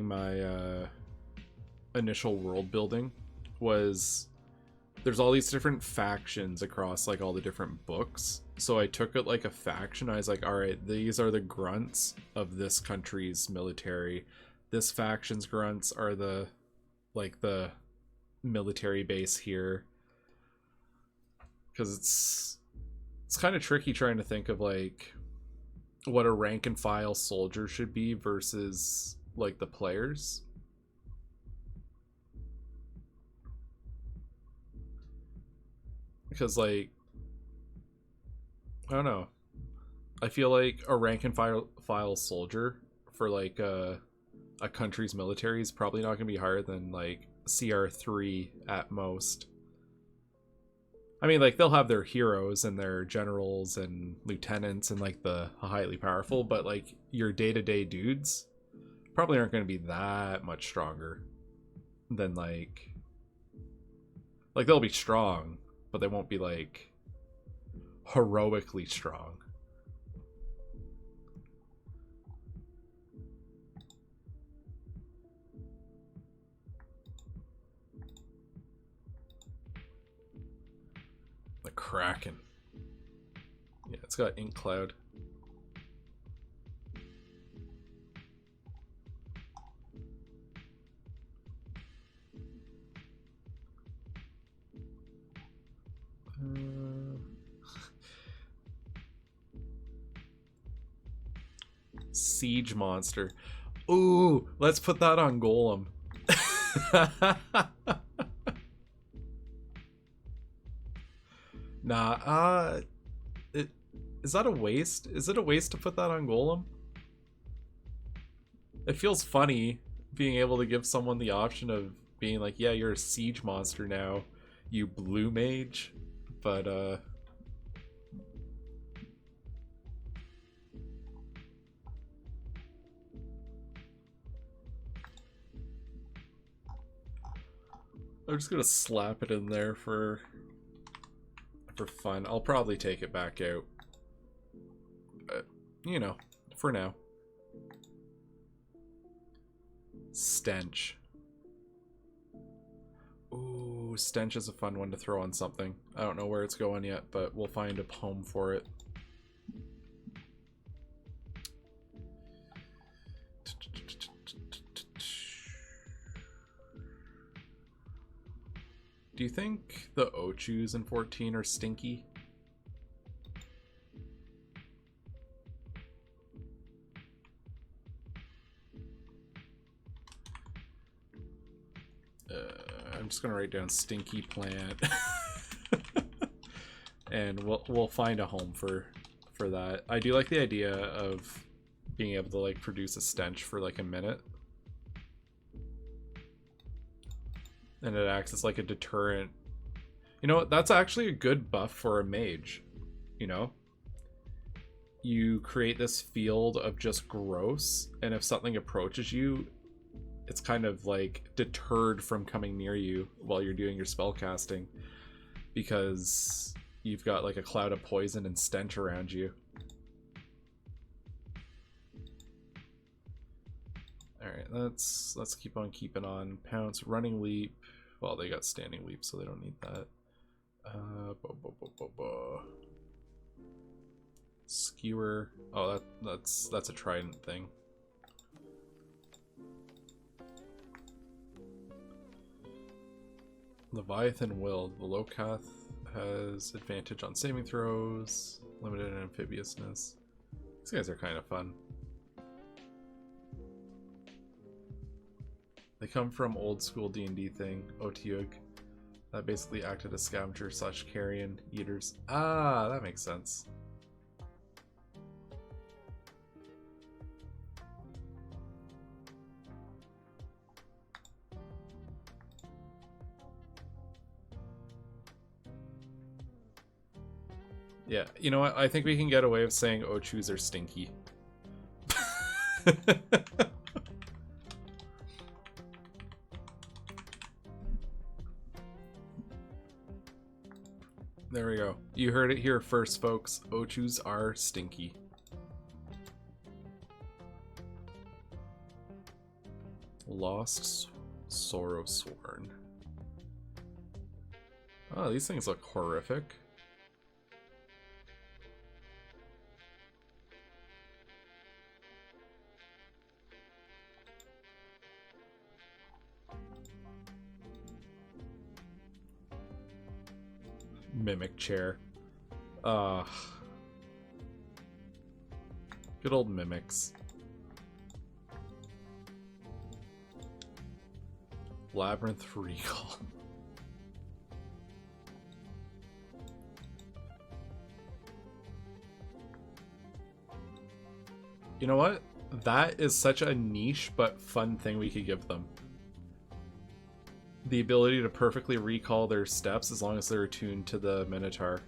my initial world building. Was there's all these different factions across like all the different books, so I took it like a faction. I was like, all right, these are the grunts of this country's military, this faction's grunts are the military base here, because it's kind of tricky trying to think of like what a rank and file soldier should be versus like the players. Because like, I don't know, I feel like a rank and file soldier for like a country's military is probably not going to be higher than like CR3 at most. I mean, like, they'll have their heroes and their generals and lieutenants and like the highly powerful, but like your day-to-day dudes probably aren't going to be that much stronger than like they'll be strong, but they won't be like heroically strong. The Kraken. Yeah, it's got ink cloud. Siege monster. Ooh, let's put that on Golem. Nah, is that a waste? Is it a waste to put that on Golem? It feels funny being able to give someone the option of being like, yeah, you're a siege monster now, you blue mage, but I'm just gonna slap it in there for fun. I'll probably take it back out, but you know, for now. Stench. Ooh, stench is a fun one to throw on something. I don't know where it's going yet, but we'll find a home for it. Do you think the Ochus in 14 are stinky? I'm just gonna write down stinky plant, and we'll find a home for that. I do like the idea of being able to like produce a stench for like a minute, and it acts as like a deterrent. You know what? That's actually a good buff for a mage. You know, you create this field of just gross, and if something approaches you, it's kind of like deterred from coming near you while you're doing your spell casting, because you've got like a cloud of poison and stench around you. Alright, let's keep on keeping on. Pounce, running leap. Well, they got standing leap, so they don't need that. Skewer. Oh, that's a trident thing. Leviathan Will. The Locath has advantage on saving throws, limited in amphibiousness. These guys are kind of fun. They come from old school D&D thing, Otiug. That basically acted as scavenger / carrion eaters. Ah, that makes sense. Yeah, you know what? I think we can get away with saying Ochus are stinky. There we go. You heard it here first, folks. Ochus are stinky. Lost Sorrow Sworn. Oh, these things look horrific. Mimic chair. Good old mimics. Labyrinth Recall. You know what? That is such a niche but fun thing we could give them. The ability to perfectly recall their steps as long as they're attuned to the Minotaur.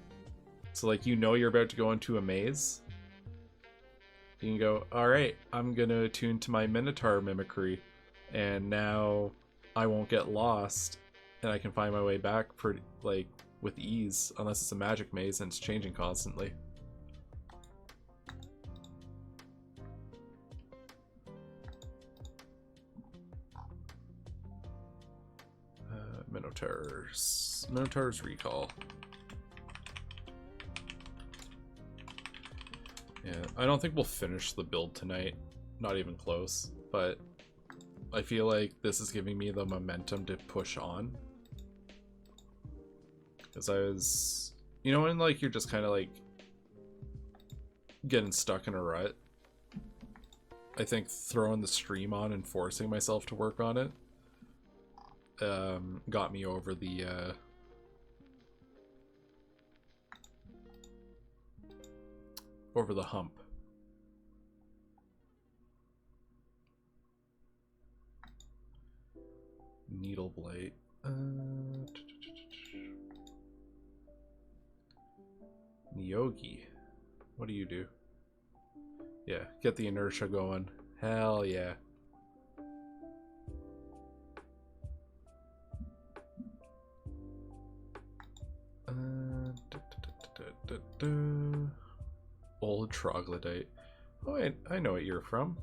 So like, you know you're about to go into a maze. You can go, alright, I'm gonna attune to my Minotaur mimicry. And now I won't get lost. And I can find my way back pretty, like, with ease. Unless it's a magic maze and it's changing constantly. Minotaur's Recall. Yeah, I don't think we'll finish the build tonight. Not even close. But I feel like this is giving me the momentum to push on. Because I was... You know when like you're just kind of like getting stuck in a rut? I think throwing the stream on and forcing myself to work on it got me over the hump. Needle blade. Niyogi. What do you do? Yeah, get the inertia going. Hell yeah. Old troglodyte. Oh, I know what you're from.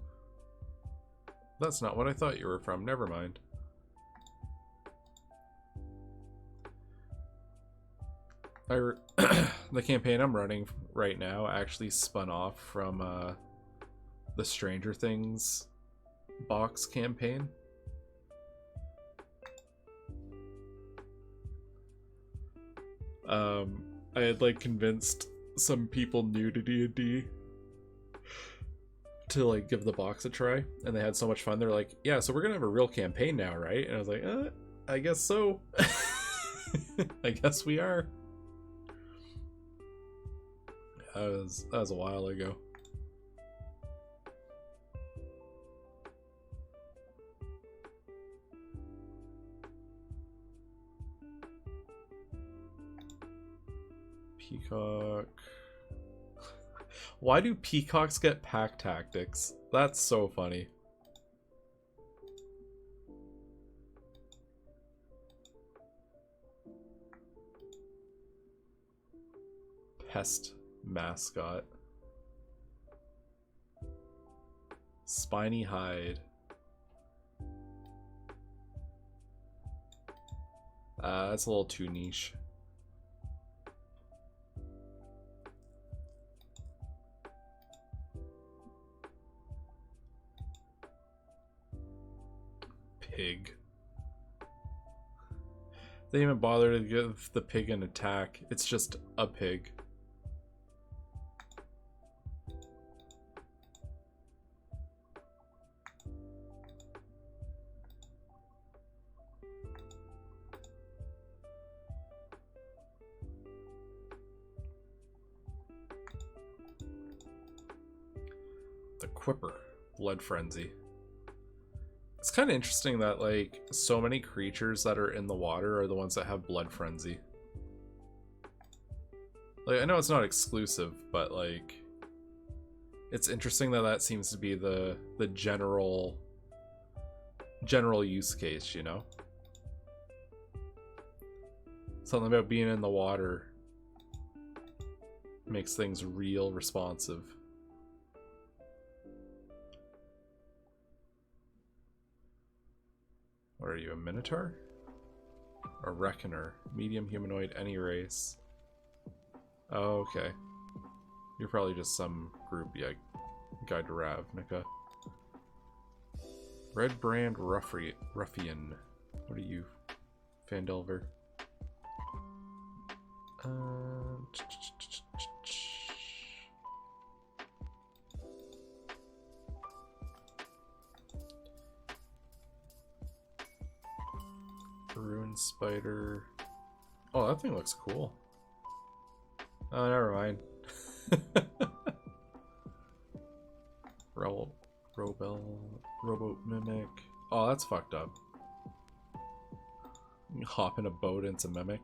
That's not what I thought you were from. Never mind. The campaign I'm running right now actually spun off from the Stranger Things box campaign. I had like convinced some people new to D&D to like give the box a try, and they had so much fun. They're like, yeah, so we're gonna have a real campaign now, right? And I was like, I guess so. I guess we are. That was a while ago. Peacock. Why do peacocks get pack tactics? That's so funny. Pest mascot. Spiny hide. That's a little too niche. Pig. They didn't even bother to give the pig an attack. It's just a pig. The Quipper. Blood Frenzy. It's kind of interesting that like so many creatures that are in the water are the ones that have Blood Frenzy. Like, I know it's not exclusive, but like it's interesting that that seems to be the general use case, you know? Something about being in the water makes things real responsive. What are you, a Minotaur? A Reckoner. Medium humanoid, any race. Oh, okay. You're probably just some group, yeah. Guide to Ravnica. Red Brand Ruffian. What are you? Fandelver. Ruin Spider. Oh, that thing looks cool. Oh, never mind. Robo Mimic. Oh, that's fucked up. You hop in a boat into Mimic.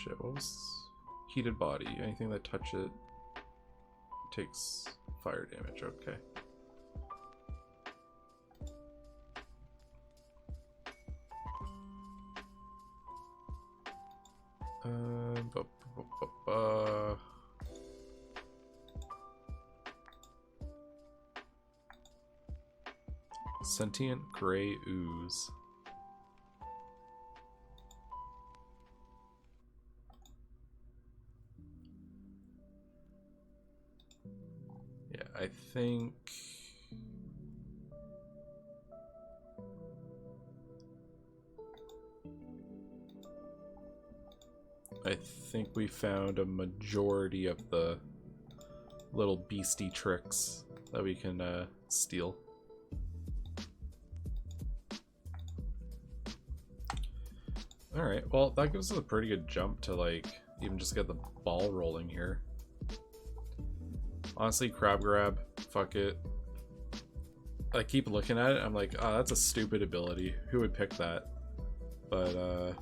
Shit, what was... Heated body. Anything that touch it takes fire damage, okay. Sentient Gray Ooze. Yeah, I think... we found a majority of the little beastie tricks that we can steal. Alright, well that gives us a pretty good jump to like even just get the ball rolling here. Honestly, Crab Grab, fuck it. I keep looking at it, I'm like, oh, that's a stupid ability. Who would pick that? But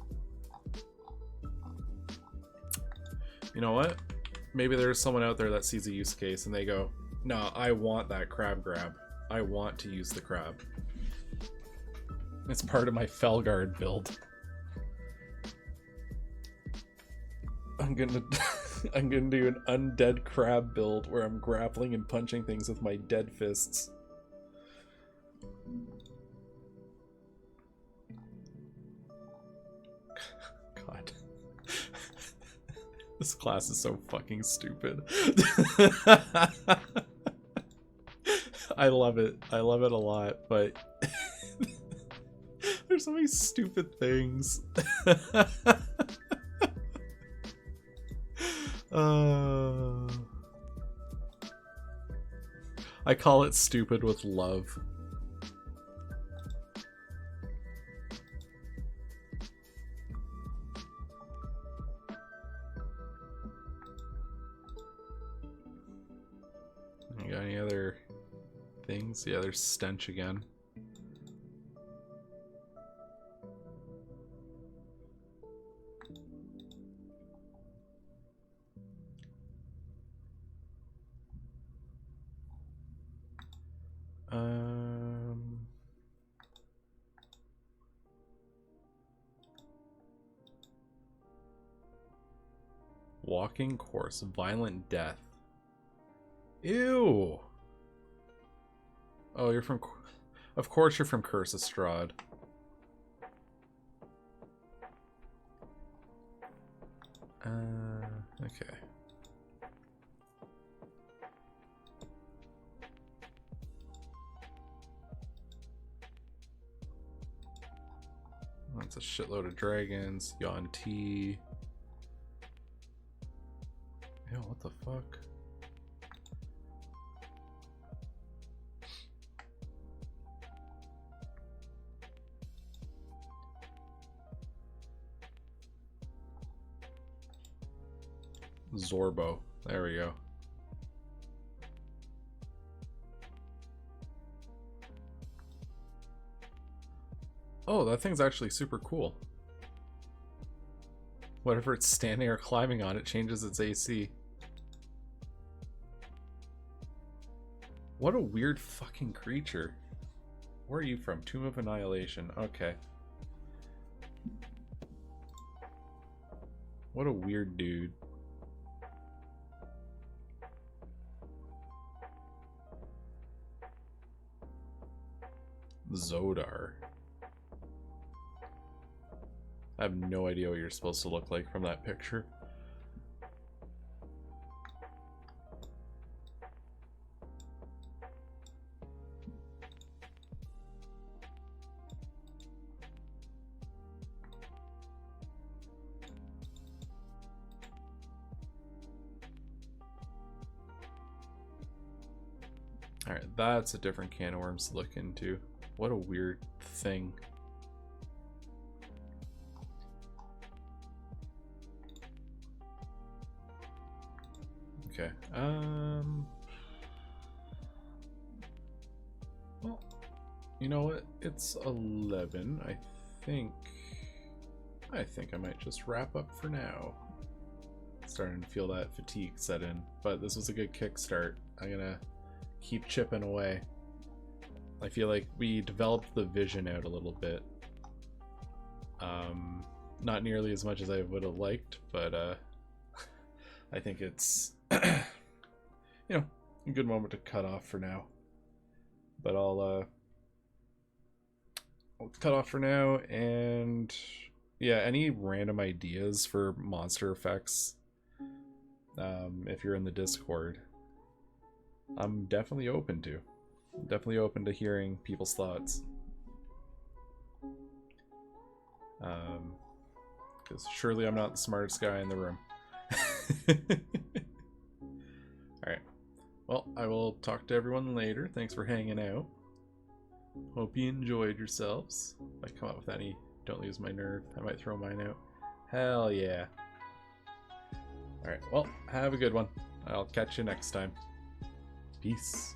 you know what? Maybe there's someone out there that sees a use case and they go, no, I want that Crab Grab. I want to use the crab. It's part of my Felguard build. I'm gonna do an undead crab build where I'm grappling and punching things with my dead fists. God. This class is so fucking stupid. I love it. I love it a lot, but there's so many stupid things. I call it stupid with love. You got any other things? Yeah, there's stench again. Walking course, violent death. Ew. Oh, you're from... Of course you're from Curse Estrad. Okay. That's a shitload of dragons. Yon T. Ew, what the fuck? Zorbo. There we go. Oh, that thing's actually super cool. Whatever it's standing or climbing on, it changes its AC. What a weird fucking creature. Where are you from? Tomb of Annihilation. Okay. What a weird dude. Zodar. I have no idea what you're supposed to look like from that picture. Alright, that's a different can of worms to look into. What a weird thing. Okay, well, you know what? It's 11. I think I might just wrap up for now. Starting to feel that fatigue set in, but this was a good kickstart. I'm gonna keep chipping away. I feel like we developed the vision out a little bit. Not nearly as much as I would have liked, but I think it's you know, a good moment to cut off for now. But I'll cut off for now, and yeah, any random ideas for monster effects, if you're in the Discord, I'm definitely open to. Definitely open to hearing people's thoughts. Because surely I'm not the smartest guy in the room. Alright. Well, I will talk to everyone later. Thanks for hanging out. Hope you enjoyed yourselves. If I come up with any, don't lose my nerve. I might throw mine out. Hell yeah. Alright, well, have a good one. I'll catch you next time. Peace.